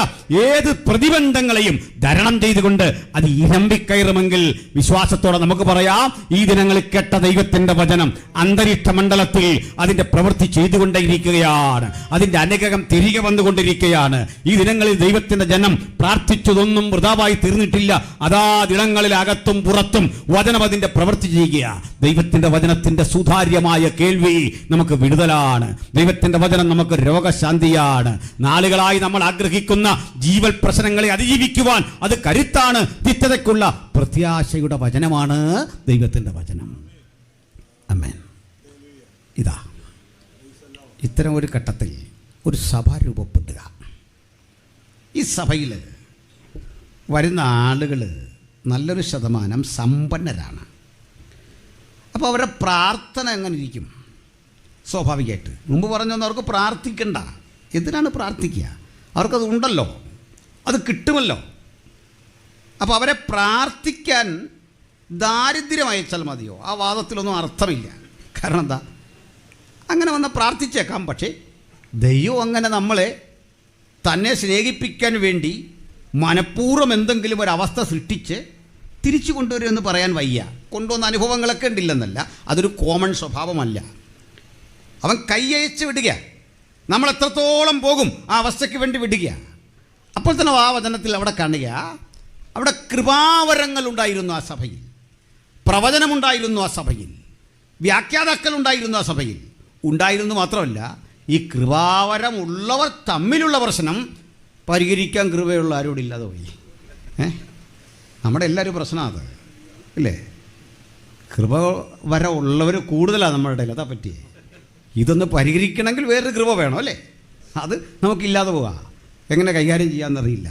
ഏത് പ്രതിബന്ധങ്ങളെയും തരണം ചെയ്തുകൊണ്ട് അത് ഇരമ്പിക്കയറുമെങ്കിൽ വിശ്വാസത്തോടെ നമുക്ക് പറയാം, ഈ ദിനങ്ങളിൽ കേട്ട ദൈവത്തിന്റെ വചനം അന്തരീക്ഷ മണ്ഡലത്തിൽ അതിന്റെ പ്രവൃത്തി ചെയ്തുകൊണ്ടേയിരിക്കുകയാണ്. അതിന്റെ അനുഗ്രഹം തിരികെ വന്നുകൊണ്ടിരിക്കുകയാണ്. ഈ ദിനങ്ങളിൽ ദൈവത്തിന്റെ ജനം പ്രാർത്ഥിച്ചതൊന്നും വൃഥാവായി തീർന്നിട്ടില്ല. അതാ ദിനങ്ങളിൽ അകത്തും പുറത്തും വചനം അതിന്റെ പ്രവൃത്തി ചെയ്യുക. ദൈവത്തിന്റെ വചനത്തിന്റെ സുതാര്യമായ കേൾവി നമുക്ക് വിടുതലാണ്. ദൈവത്തിന്റെ വചനം നമുക്ക് രോഗശാന്തിയാണ്. നാളുകളായി നമ്മൾ ആഗ്രഹിക്കുന്ന ജീവൽ പ്രശ്നങ്ങളെ അതിജീവിക്കുവാൻ അത് കരുത്താണ്. നിത്യതയ്ക്കുള്ള പ്രത്യാശയുടെ വചനമാണ് ദൈവത്തിന്റെ വചനം. ആമേൻ. ഇതാ ഇത്തരം ഒരു ഘട്ടത്തിൽ ഒരു സഭ രൂപപ്പെടുക. ഈ സഭയിൽ വരുന്ന ആളുകൾ നല്ലൊരു ശതമാനം സമ്പന്നരാണ്. അപ്പോൾ അവരുടെ പ്രാർത്ഥന എങ്ങനെ ഇരിക്കും? സ്വാഭാവികമായിട്ട് മുമ്പ് പറഞ്ഞൊന്നും അവർക്ക് പ്രാർത്ഥിക്കണ്ട. എന്തിനാണ് പ്രാർത്ഥിക്കുക? അവർക്കത് ഉണ്ടല്ലോ, അത് കിട്ടുമല്ലോ. അപ്പോൾ അവരെ പ്രാർത്ഥിക്കാൻ ദാരിദ്ര്യം അയച്ചാൽ മതിയോ? ആ വാദത്തിലൊന്നും അർത്ഥമില്ല. കാരണം എന്താ, അങ്ങനെ വന്ന് പ്രാർത്ഥിച്ചേക്കാം. പക്ഷേ ദൈവം അങ്ങനെ നമ്മളെ തന്നെ സ്നേഹിപ്പിക്കാൻ വേണ്ടി മനഃപൂർവ്വം എന്തെങ്കിലും ഒരവസ്ഥ സൃഷ്ടിച്ച് തിരിച്ചു കൊണ്ടുവരുമെന്ന് പറയാൻ വയ്യ. കൊണ്ടുവന്ന അനുഭവങ്ങളൊക്കെ ഉണ്ടില്ലെന്നല്ല, അതൊരു കോമൺ സ്വഭാവമല്ല. അവൻ കൈയയച്ച് വിടുക. നമ്മൾ എത്രത്തോളം പോകും ആ അവസ്ഥയ്ക്ക് വേണ്ടി വിടുക. അപ്പോൾ തന്നെ ആ വചനത്തിൽ അവിടെ കാണുക, അവിടെ കൃപാവരങ്ങൾ ഉണ്ടായിരുന്നു ആ സഭയിൽ, പ്രവചനമുണ്ടായിരുന്നു ആ സഭയിൽ, വ്യാഖ്യാതാക്കൾ ഉണ്ടായിരുന്നു ആ സഭയിൽ. ഉണ്ടായിരുന്നു മാത്രമല്ല, ഈ കൃപാവരമുള്ളവർ തമ്മിലുള്ള പ്രശ്നം പരിഹരിക്കാൻ കൃപയുള്ള ആരോടില്ലാതെ പോയി. നമ്മുടെ എല്ലാവരും പ്രശ്നമാണ് അത്, ഇല്ലേ? കൃപ ഉള്ളവർ കൂടുതലാണ് നമ്മുടെ ഇടയിൽ. അതാ പറ്റിയേ. ഇതൊന്ന് പരിഹരിക്കണമെങ്കിൽ വേറൊരു കൃപ വേണം, അല്ലേ? അത് നമുക്കില്ലാതെ പോകാം. എങ്ങനെ കൈകാര്യം ചെയ്യാമെന്നറിയില്ല.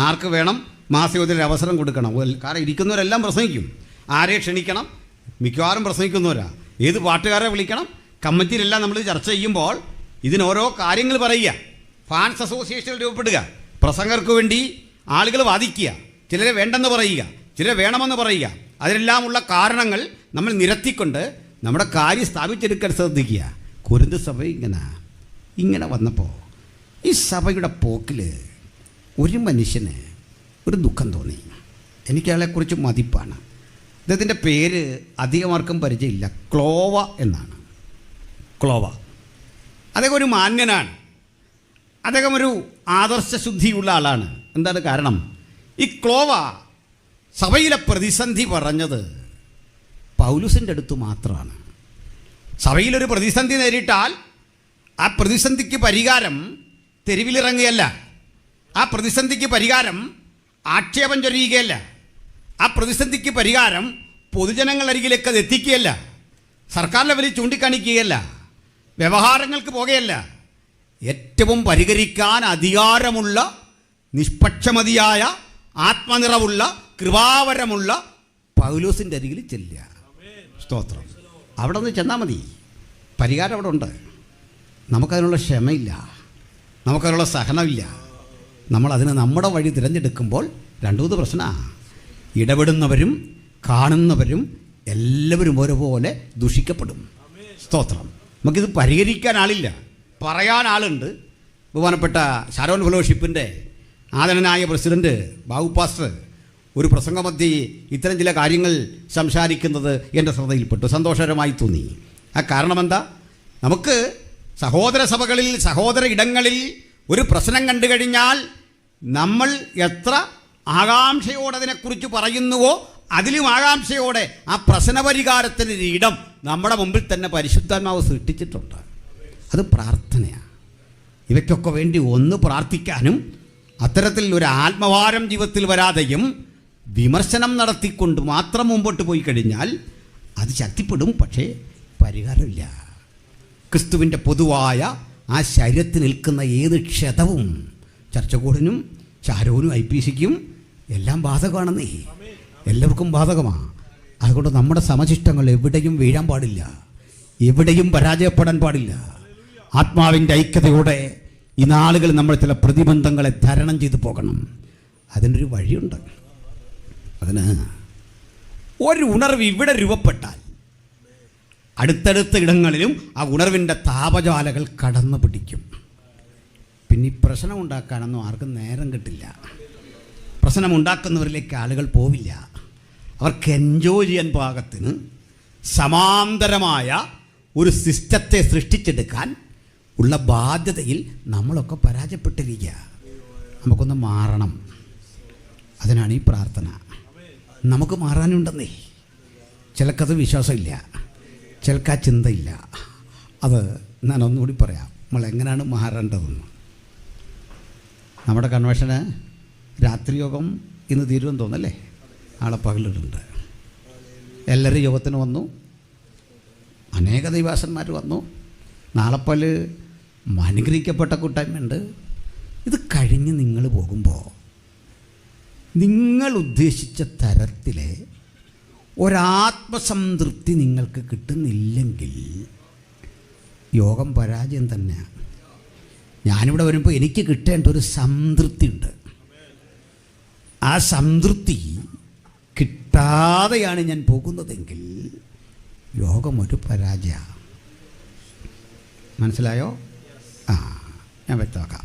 ആർക്ക് വേണം മാസയോധനൊരു അവസരം കൊടുക്കണം. കാരണം ഇരിക്കുന്നവരെല്ലാം പ്രസംഗിക്കും. ആരെ ക്ഷണിക്കണം? മിക്കവാറും പ്രസംഗിക്കുന്നവരാ. ഏത് പാട്ടുകാരെ വിളിക്കണം? കമ്മിറ്റിയിലെല്ലാം നമ്മൾ ചർച്ച ചെയ്യുമ്പോൾ ഇതിനോരോ കാര്യങ്ങൾ പറയുക. Fans association രൂപപ്പെടുക. പ്രസംഗർക്ക് വേണ്ടി ആളുകൾ വാദിക്കുക. ചിലരെ വേണ്ടെന്ന് പറയുക, ചിലരെ വേണമെന്ന് പറയുക. അതിനെല്ലാമുള്ള കാരണങ്ങൾ നമ്മൾ നിരത്തിക്കൊണ്ട് നമ്മുടെ കാര്യം സ്ഥാപിച്ചെടുക്കാൻ ശ്രദ്ധിക്കുക. കൊരിന്ത് സഭ ഇങ്ങനെ വന്നപ്പോൾ ഈ സഭയുടെ പോക്കിൽ ഒരു മനുഷ്യന് ഒരു ദുഃഖം തോന്നി. എനിക്കയാളെക്കുറിച്ച് മതിപ്പാണ്. അദ്ദേഹത്തിൻ്റെ പേര് അധികമാർക്കും പരിചയമില്ല. ക്ലോവ എന്നാണ്. ക്ലോവ. അദ്ദേഹം ഒരു മാന്യനാണ്. അദ്ദേഹം ഒരു ആദർശശുദ്ധിയുള്ള ആളാണ്. എന്താണ് കാരണം? ഈ ക്ലോവ സഭയിലെ പ്രതിസന്ധി പറഞ്ഞത് പൗലുസിൻ്റെ അടുത്ത് മാത്രമാണ്. സഭയിലൊരു പ്രതിസന്ധി നേരിട്ടാൽ ആ പ്രതിസന്ധിക്ക് പരിഹാരം തെരുവിലിറങ്ങുകയല്ല, ആ പ്രതിസന്ധിക്ക് പരിഹാരം ആക്ഷേപം ചൊരിയുകയല്ല, ആ പ്രതിസന്ധിക്ക് പരിഹാരം പൊതുജനങ്ങളരികിലേക്ക് അത് എത്തിക്കുകയല്ല. സർക്കാർ ലെവലിൽ ചൂണ്ടിക്കാണിക്കുകയല്ല, വ്യവഹാരങ്ങൾക്ക് പോകുകയല്ല. ഏറ്റവും പരിഹരിക്കാൻ അധികാരമുള്ള, നിഷ്പക്ഷമതിയായ, ആത്മനിറവുള്ള, കൃപാവരമുള്ള പൗലോസിൻ്റെ അരികിൽ ചെല്ലുക. സ്തോത്രം. അവിടെ നിന്ന് ചെന്നാൽ മതി, പരിഹാരം അവിടെ ഉണ്ട്. നമുക്കതിനുള്ള ക്ഷമയില്ല, നമുക്കതിനുള്ള സഹനമില്ല. നമ്മളതിന് നമ്മുടെ വഴി തിരഞ്ഞെടുക്കുമ്പോൾ രണ്ടൂന്ന് പ്രശ്നമാണ്. ഇടപെടുന്നവരും കാണുന്നവരും എല്ലാവരും ഒരുപോലെ ദുഷിക്കപ്പെടും. സ്തോത്രം. നമുക്കിത് പരിഹരിക്കാൻ ആളില്ല, പറയാൻ ആളുണ്ട്. ബഹുമാനപ്പെട്ട ഷാരോൺ ഫെലോഷിപ്പിൻ്റെ ആദരണീയനായ പ്രസിഡന്റ് ബാബു പാസ്റ്റർ ഒരു പ്രസംഗമധ്യേ ഇത്തരം ചില കാര്യങ്ങൾ സംസാരിക്കുന്നത് എൻ്റെ ശ്രദ്ധയിൽപ്പെട്ടു, സന്തോഷകരമായി തോന്നി. ആ കാരണം എന്താ? നമുക്ക് സഹോദര സഭകളിൽ, സഹോദര ഇടങ്ങളിൽ ഒരു പ്രശ്നം കണ്ടു കഴിഞ്ഞാൽ നമ്മൾ എത്ര ആകാംക്ഷയോടെ അതിനെക്കുറിച്ച് പറയുന്നുവോ അതിലും ആകാംക്ഷയോടെ ആ പ്രശ്നപരിഹാരത്തിനൊരു ഇടം നമ്മുടെ മുമ്പിൽ തന്നെ പരിശുദ്ധാത്മാവ് സൃഷ്ടിച്ചിട്ടുണ്ട്. അത് പ്രാർത്ഥനയാണ്. ഇവയ്ക്കൊക്കെ വേണ്ടി ഒന്ന് പ്രാർത്ഥിക്കാനും അത്തരത്തിൽ ഒരു ആത്മഭാരം ജീവിതത്തിൽ വരാതെയും വിമർശനം നടത്തിക്കൊണ്ട് മാത്രം മുമ്പോട്ട് പോയി കഴിഞ്ഞാൽ അത് ശക്തിപ്പെടും, പക്ഷേ പരിഹാരമില്ല. ക്രിസ്തുവിൻ്റെ പൊതുവായ ആ ശരീരത്തിൽ നിൽക്കുന്ന ഏത് ക്ഷതവും ചർച്ചകൂടിനും ഷാരോനും IPCക്കും എല്ലാം ബാധകമാണെന്നേ, എല്ലാവർക്കും ബാധകമാണ്. അതുകൊണ്ട് നമ്മുടെ സമശിഷ്ടങ്ങൾ എവിടെയും വീഴാൻ പാടില്ല, എവിടെയും പരാജയപ്പെടാൻ പാടില്ല. ആത്മാവിൻ്റെ ഐക്യതയോടെ ഈ നാളുകളിൽ നമ്മൾ ചില പ്രതിബന്ധങ്ങളെ തരണം ചെയ്തു പോകണം. അതിനൊരു വഴിയുണ്ട്. അതിന് ഒരു ഉണർവ് ഇവിടെ രൂപപ്പെട്ടാൽ അടുത്തടുത്ത ഇടങ്ങളിലും ആ ഉണർവിൻ്റെ താപജാലകൾ കടന്നു പിടിക്കും. പിന്നെ ഈ പ്രശ്നം ഉണ്ടാക്കാനൊന്നും ആർക്കും നേരം കിട്ടില്ല. പ്രശ്നമുണ്ടാക്കുന്നവരിലേക്ക് ആളുകൾ പോവില്ല. അവർക്ക് എൻജോയ് ചെയ്യാൻ പാകത്തിന് സമാന്തരമായ ഒരു സിസ്റ്റത്തെ സൃഷ്ടിച്ചെടുക്കാൻ ഉള്ള ബാധ്യതയിൽ നമ്മളൊക്കെ പരാജയപ്പെട്ടിരിക്കുക. നമുക്കൊന്ന് മാറണം. അതിനാണ് ഈ പ്രാർത്ഥന. നമുക്ക് മാറാനുണ്ടെന്നേ. ചിലക്കത് വിശ്വാസമില്ല, ചിലക്ക് ആ ചിന്തയില്ല. അത് ഞാൻ ഒന്നുകൂടി പറയാം, നമ്മൾ എങ്ങനെയാണ് മാറേണ്ടതെന്ന്. നമ്മുടെ കൺവെൻഷന് രാത്രി യോഗം ഇന്ന് തീരുമെന്ന് തോന്നല്ലേ? നാളെ പകലിടുണ്ട്. എല്ലാവരും യോഗത്തിന് വന്നു, അനേക ദൈവാസന്മാർ വന്നു. നാളെപ്പൽ അനുഗ്രഹിക്കപ്പെട്ട കൂട്ടായ്മയുണ്ട്. ഇത് കഴിഞ്ഞ് നിങ്ങൾ പോകുമ്പോൾ നിങ്ങൾ ഉദ്ദേശിച്ച തരത്തിലെ ഒരാത്മസംതൃപ്തി നിങ്ങൾക്ക് കിട്ടുന്നില്ലെങ്കിൽ യോഗം പരാജയം തന്നെയാണ്. ഞാനിവിടെ വരുമ്പോൾ എനിക്ക് കിട്ടേണ്ട ഒരു സംതൃപ്തി ഉണ്ട്. ആ സംതൃപ്തി കിട്ടാതെയാണ് ഞാൻ പോകുന്നതെങ്കിൽ യോഗം ഒരു പരാജയമാണ്. മനസ്സിലായോ? ഞാൻ വ്യക്തമാക്കാം.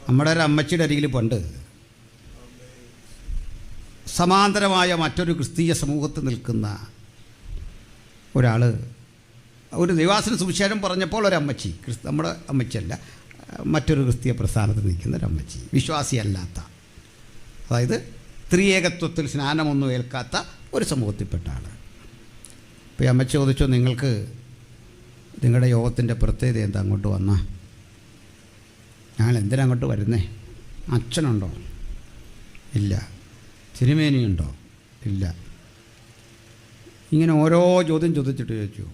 നമ്മുടെ ഒരു അമ്മച്ചിയുടെ അരികിൽ പണ്ട് സമാന്തരമായ മറ്റൊരു ക്രിസ്തീയ സമൂഹത്തിൽ നിൽക്കുന്ന ഒരാൾ ഒരു ദൈവാസന സുവിശേഷം പറഞ്ഞപ്പോൾ ഒരമ്മച്ചി, നമ്മുടെ അമ്മച്ചിയല്ല, മറ്റൊരു ക്രിസ്തീയ പ്രസ്ഥാനത്തിൽ നിൽക്കുന്ന ഒരമ്മച്ചി, വിശ്വാസിയല്ലാത്ത, അതായത് ത്രിയേകത്വത്തിൽ സ്നാനമൊന്നും ഏൽക്കാത്ത ഒരു സമൂഹത്തിൽപ്പെട്ട ആൾ. അപ്പോൾ ഈ അമ്മച്ചി ചോദിച്ചു, നിങ്ങൾക്ക് നിങ്ങളുടെ യോഗത്തിൻ്റെ പ്രത്യേകത എന്താ? അങ്ങോട്ട് വന്നാൽ ഞങ്ങൾ എന്തിനാ അങ്ങോട്ട് വരുന്നേ? അച്ഛനുണ്ടോ? ഇല്ല. സിനിമേനിയുണ്ടോ? ഇല്ല. ഇങ്ങനെ ഓരോ ചോദ്യം ചോദിച്ചിട്ട് ചോദിച്ചു,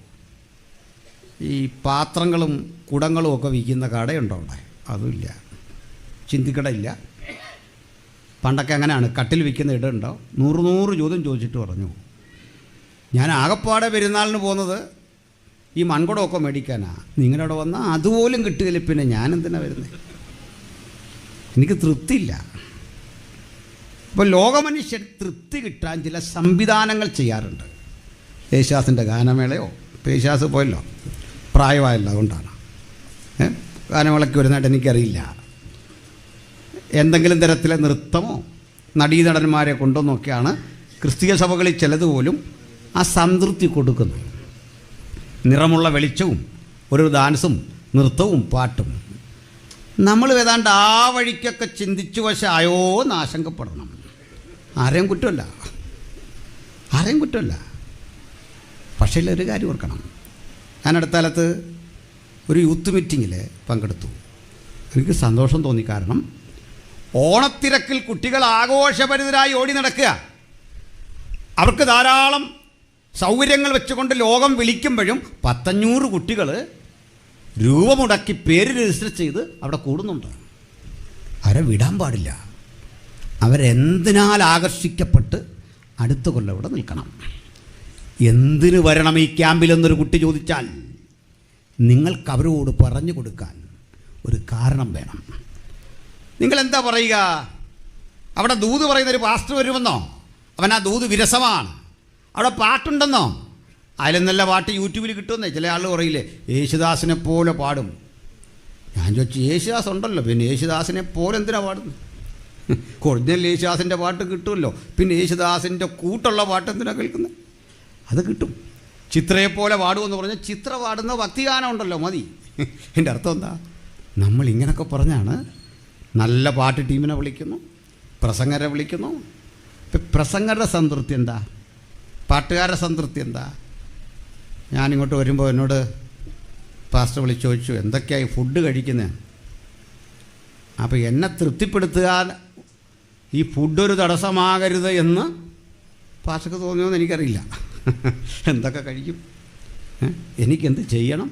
ഈ പാത്രങ്ങളും കുടങ്ങളും ഒക്കെ വിൽക്കുന്ന കടയുണ്ടോ അവിടെ? അതുമില്ല. ചിന്തിക്കടയില്ല. പണ്ടൊക്കെ അങ്ങനെയാണ്, കട്ടിൽ വിൽക്കുന്ന ഇടമുണ്ടോ? 100 ചോദ്യം ചോദിച്ചിട്ട് പറഞ്ഞു, ഞാൻ ആകപ്പാടെ പെരുന്നാളിന് പോകുന്നത് ഈ മൺകുടമൊക്കെ മേടിക്കാനാണ്. നിങ്ങളവിടെ വന്നാൽ അതുപോലും കിട്ടുകയില്ല, പിന്നെ ഞാനെന്തിനാണ് വരുന്നത്? എനിക്ക് തൃപ്തിയില്ല. അപ്പോൾ ലോകമനുഷ്യർ തൃപ്തി കിട്ടാൻ ചില സംവിധാനങ്ങൾ ചെയ്യാറുണ്ട്. യേശുദാസിൻ്റെ ഗാനമേളയോ, യേശുദാസ് പോയല്ലോ, പ്രായമായല്ലോ, അതുകൊണ്ടാണ്. ഗാനമേളയ്ക്ക് വരുന്നതായിട്ട് എനിക്കറിയില്ല. എന്തെങ്കിലും തരത്തിലെ നൃത്തമോ നടീനടന്മാരെ കൊണ്ടുവന്നൊക്കെയാണ് ക്രിസ്തീയ സഭകളിൽ ചിലത് പോലും ആ സംതൃപ്തി കൊടുക്കുന്നത്. നിറമുള്ള വെളിച്ചവും ഒരു ഡാൻസും നൃത്തവും പാട്ടും. നമ്മൾ ഏതാണ്ട് ആ വഴിക്കൊക്കെ ചിന്തിച്ചു വശമായോ എന്ന് ആശങ്കപ്പെടണം. ആരെയും കുറ്റമല്ല, ആരെയും കുറ്റമല്ല. പക്ഷേ ഒരു കാര്യം ഓർക്കണം. ഞാൻ അടുത്ത കാലത്ത് ഒരു യൂത്ത് മീറ്റിങ്ങിൽ പങ്കെടുത്തു. എനിക്ക് സന്തോഷം തോന്നി. കാരണം ഓണത്തിരക്കിൽ കുട്ടികൾ ആഘോഷഭരിതരായി ഓടി നടക്കുക. അവർക്ക് ധാരാളം സൗകര്യങ്ങൾ വെച്ചുകൊണ്ട് ലോകം വിളിക്കുമ്പോഴും 500 കുട്ടികൾ രൂപ മുടക്കി പേര് രജിസ്റ്റർ ചെയ്ത് അവിടെ കൂടുന്നുണ്ട്. അവരെ വിടാൻ പാടില്ല. അവരെന്തിനാൽ ആകർഷിക്കപ്പെട്ട് അടുത്ത കൊല്ലം ഇവിടെ നിൽക്കണം. എന്തിനു വരണം ഈ ക്യാമ്പിലെന്നൊരു കുട്ടി ചോദിച്ചാൽ നിങ്ങൾക്ക് അവരോട് പറഞ്ഞു കൊടുക്കാൻ ഒരു കാരണം വേണം. നിങ്ങളെന്താ പറയുക? അവിടെ ദൂത് പറയുന്നൊരു പാസ്റ്റർ വരുമെന്നോ? അവൻ ആ ദൂത് വിരസമാണ്. അവിടെ പാട്ടുണ്ടെന്നോ? അതിലും നല്ല പാട്ട് യൂട്യൂബിൽ കിട്ടുമെന്നേ. ചില ആൾ പറയില്ലേ യേശുദാസിനെ പോലെ പാടും. ഞാൻ ചോദിച്ചു, യേശുദാസ് ഉണ്ടല്ലോ, പിന്നെ യേശുദാസിനെ പോലെ എന്തിനാ പാടുന്നത്? ഒറിജിനൽ യേശുദാസിൻ്റെ പാട്ട് കിട്ടുമല്ലോ, പിന്നെ യേശുദാസിൻ്റെ കൂട്ടുള്ള പാട്ട് എന്തിനാ കേൾക്കുന്നത്? അത് കിട്ടും. ചിത്രയെപ്പോലെ പാടുമെന്ന് പറഞ്ഞാൽ ചിത്ര പാടുന്ന ഭക്തിഗാനം ഉണ്ടല്ലോ, മതി. എൻ്റെ അർത്ഥം എന്താ? നമ്മൾ ഇങ്ങനെയൊക്കെ പറഞ്ഞാണ് നല്ല പാട്ട് ടീമിനെ വിളിക്കുന്നു, പ്രസംഗരെ വിളിക്കുന്നു. ഇപ്പം പ്രസംഗരുടെ സംതൃപ്തി എന്താ? പാട്ടുകാരുടെ സംതൃപ്തി എന്താ? ഞാനിങ്ങോട്ട് വരുമ്പോൾ എന്നോട് പാസ്റ്റർ വിളിച്ച് ചോദിച്ചു, എന്തൊക്കെയായി ഫുഡ് കഴിക്കുന്നത്? അപ്പോൾ എന്നെ തൃപ്തിപ്പെടുത്തുക ഈ ഫുഡൊരു തടസ്സമാകരുത് എന്ന് പാസ്റ്റർക്ക് തോന്നിയോന്ന് എനിക്കറിയില്ല. എന്തൊക്കെ കഴിക്കും? എനിക്കെന്ത് ചെയ്യണം?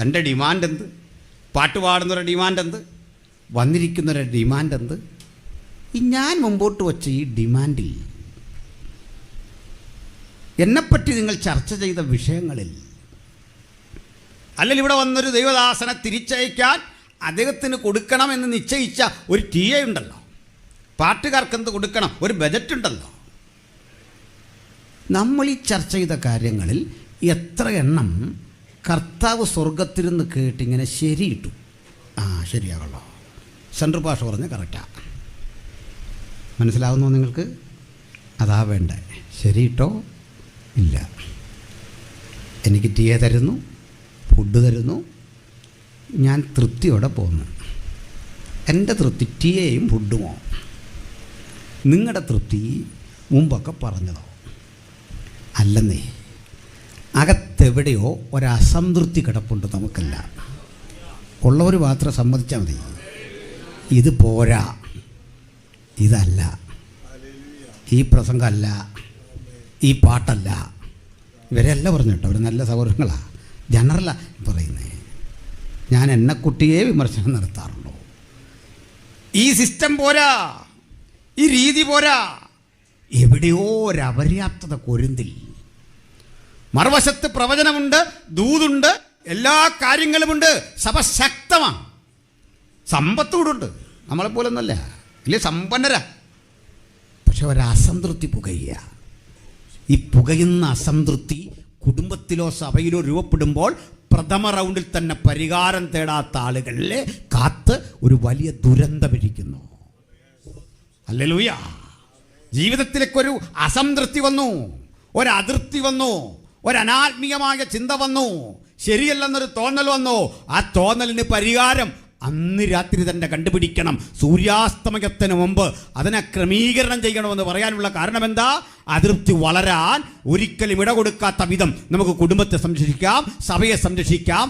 എൻ്റെ ഡിമാൻഡ് എന്ത്? പാട്ട് പാടുന്നവരുടെ ഡിമാൻഡ് എന്ത്? വന്നിരിക്കുന്നവരുടെ ഡിമാൻഡ് എന്ത്? ഈ ഞാൻ മുമ്പോട്ട് വച്ച ഈ ഡിമാൻഡിൽ എന്നെപ്പറ്റി നിങ്ങൾ ചർച്ച ചെയ്ത വിഷയങ്ങളിൽ, അല്ലെങ്കിൽ ഇവിടെ വന്നൊരു ദൈവദാസനെ തിരിച്ചയക്കാൻ അദ്ദേഹത്തിന് കൊടുക്കണമെന്ന് നിശ്ചയിച്ച ഒരു TA ഉണ്ടല്ലോ, പാട്ടുകാർക്ക് എന്ത് കൊടുക്കണം, ഒരു ബജറ്റ് ഉണ്ടല്ലോ. നമ്മൾ ഈ ചർച്ച ചെയ്ത കാര്യങ്ങളിൽ എത്ര എണ്ണം കർത്താവ് സ്വർഗത്തിരുന്ന് കേട്ടിങ്ങനെ ശരിയിട്ടു? ശരിയാകല്ലോ, സെൻട്രൽ ഭാഷ പറഞ്ഞ് കറക്റ്റാ. മനസ്സിലാവുന്നോ നിങ്ങൾക്ക്? അതാ വേണ്ടേ. ശരിയിട്ടോ? ഇല്ല. എനിക്ക് TA തരുന്നു, ഫുഡ് തരുന്നു, ഞാൻ തൃപ്തിയോടെ പോകുന്നു. എൻ്റെ തൃപ്തി ടിയയും ഫുഡുമോ? നിങ്ങളുടെ തൃപ്തി മുമ്പൊക്കെ പറഞ്ഞതോ? അല്ലെന്നേ, അകത്തെവിടെയോ ഒരസംതൃപ്തി കിടപ്പുണ്ട്. നമുക്കല്ല, ഉള്ളവർ മാത്രം സമ്മതിച്ചാൽ മതി. ഇത് പോരാ, ഇതല്ല, ഈ പ്രസംഗമല്ല, ഈ പാട്ടല്ല. ഇവരെല്ല പറഞ്ഞു കേട്ടോ, അവർ നല്ല സൗകര്യങ്ങളാണ്, ജനറലാണ് പറയുന്നത്. ഞാൻ എന്നെക്കുട്ടിയെ വിമർശനം നടത്താറുള്ളൂ. ഈ സിസ്റ്റം പോരാ, ഈ രീതി പോരാ. എവിടെയോ ഒരപര്യാപ്തത കൊരുന്തിൽ. മറുവശത്ത് പ്രവചനമുണ്ട്, ദൂതുണ്ട്, എല്ലാ കാര്യങ്ങളുമുണ്ട്, സഭ ശക്തമാണ്, സമ്പത്തോടുണ്ട്. നമ്മളെപ്പോലൊന്നല്ല, ഇല്ലേ, സമ്പന്നരാ. പക്ഷെ ഒരസംതൃപ്തി പുകയുക. ഈ പുകയുന്ന അസംതൃപ്തി കുടുംബത്തിലോ സഭയിലോ രൂപപ്പെടുമ്പോൾ പ്രഥമ റൗണ്ടിൽ തന്നെ പരിഹാരം തേടാത്ത ആളുകളിലെ കാത്ത് ഒരു വലിയ ദുരന്തമിരിക്കുന്നു. ഹല്ലേലൂയ. ജീവിതത്തിലേക്കൊരു അസംതൃപ്തി വന്നു, ഒരതൃപ്തി വന്നു, ഒരനാത്മീയമായ ചിന്ത വന്നു, ശരിയല്ലെന്നൊരു തോന്നൽ വന്നു. ആ തോന്നലിന് പരിഹാരം അന്ന് രാത്രി തന്നെ കണ്ടുപിടിക്കണം. സൂര്യാസ്തമയത്തിന് മുമ്പ് അതിനെ ക്രമീകരണം ചെയ്യണമെന്ന് പറയാനുള്ള കാരണം എന്താ? അതൃപ്തി വളരാൻ ഒരിക്കലും ഇട കൊടുക്കാത്ത വിധം നമുക്ക് കുടുംബത്തെ സംരക്ഷിക്കാം, സഭയെ സംരക്ഷിക്കാം.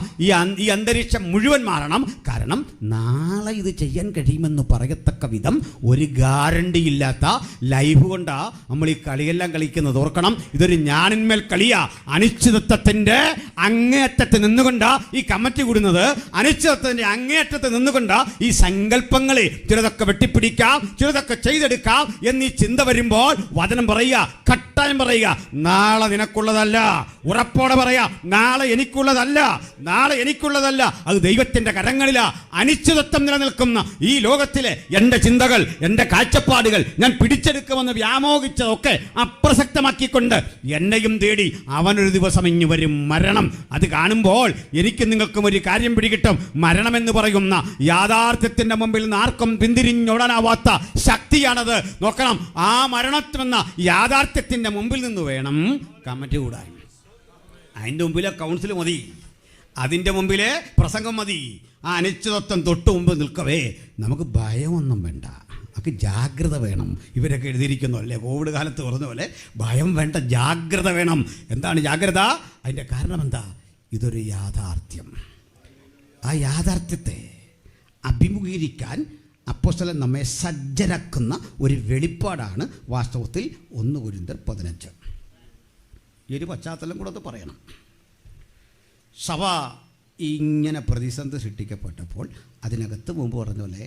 ഈ അന്തരീക്ഷം മുഴുവൻ മാറണം. കാരണം നാളെ ഇത് ചെയ്യാൻ കഴിയുമെന്ന് പറയത്തക്ക വിധം ഒരു ഗ്യാരണ്ടി ഇല്ലാത്ത ലൈഫ് കൊണ്ടാ നമ്മൾ ഈ കളിയെല്ലാം കളിക്കുന്നത്. ഓർക്കണം, ഇതൊരു ഞാനിന്മേൽ കളിയാ. അനിശ്ചിതത്വത്തിൻ്റെ അങ്ങേയറ്റത്ത് നിന്നുകൊണ്ടാ ഈ കമ്മിറ്റി കൂടുന്നത്. അനിശ്ചിതത്വത്തിൻ്റെ അങ്ങേയറ്റത്ത് നിന്നുകൊണ്ടാ ഈ സങ്കല്പങ്ങളെ ചിലതൊക്കെ വെട്ടിപ്പിടിക്കാം, ചിലതൊക്കെ ചെയ്തെടുക്കാം എന്നീ ചിന്ത വരുമ്പോൾ വചനം പറയുക, കട്ടായം പറയുക, നാളെ നിനക്കുള്ളതല്ല. ഉറപ്പോടെ പറയാ, നാളെ എനിക്കുള്ളതല്ല, നാളെ എനിക്കുള്ളതല്ല. അത് ദൈവത്തിന്റെ കരങ്ങളിലാ. അനിശ്ചിതത്വം നിലനിൽക്കുന്ന ഈ ലോകത്തിലെ എൻ്റെ ചിന്തകൾ, എൻ്റെ കാഴ്ചപ്പാടുകൾ ഞാൻ പിടിച്ചെടുക്കുമെന്ന് വ്യാമോഹിച്ചതൊക്കെ അപ്രസക്തമാക്കിക്കൊണ്ട് എന്നെയും തേടി അവനൊരു ദിവസം ഇങ്ങ് വരും, മരണം. അത് കാണുമ്പോൾ എനിക്ക് നിങ്ങൾക്കും ഒരു കാര്യം പിടികിട്ടും. മരണമെന്ന് പറയുന്ന യാഥാർത്ഥ്യത്തിന്റെ മുമ്പിൽ നിന്ന് ആർക്കും പിന്തിരിഞ്ഞോടാനാവാത്ത ശക്തിയാണത്. നോക്കണം, ആ മരണത്തെന്ന യാഥാർത്ഥ്യത്തിന്റെ മുമ്പിൽ നിന്ന് വേണം കമ്മിറ്റി കൂടാൻ. അതിൻ്റെ മുമ്പിലെ കൗൺസിൽ മതി, അതിൻ്റെ മുമ്പിലെ പ്രസംഗം മതി. ആ അനിശ്ചിതത്വം തൊട്ട് മുമ്പ് നിൽക്കവേ നമുക്ക് ഭയമൊന്നും വേണ്ട, നമുക്ക് ജാഗ്രത വേണം. ഇവരൊക്കെ എഴുതിയിരിക്കുന്നു അല്ലേ, കോവിഡ് കാലത്ത് പറഞ്ഞ പോലെ ഭയം വേണ്ട, ജാഗ്രത വേണം. എന്താണ് ജാഗ്രത? അതിൻ്റെ കാരണം എന്താ? ഇതൊരു യാഥാർത്ഥ്യം. ആ യാഥാർത്ഥ്യത്തെ അഭിമുഖീകരിക്കാൻ അപ്പോസ്തലൻ നമ്മെ സജ്ജരാക്കുന്ന ഒരു വെളിപ്പാടാണ് വാസ്തവത്തിൽ 1 കൊരിന്ത്യർ 15. ഈ ഒരു പശ്ചാത്തലം കൂടെ ഒന്ന് പറയണം. സഭ ഇങ്ങനെ പ്രതിസന്ധി സൃഷ്ടിക്കപ്പെട്ടപ്പോൾ അതിനകത്ത് മുമ്പ് പറഞ്ഞ പോലെ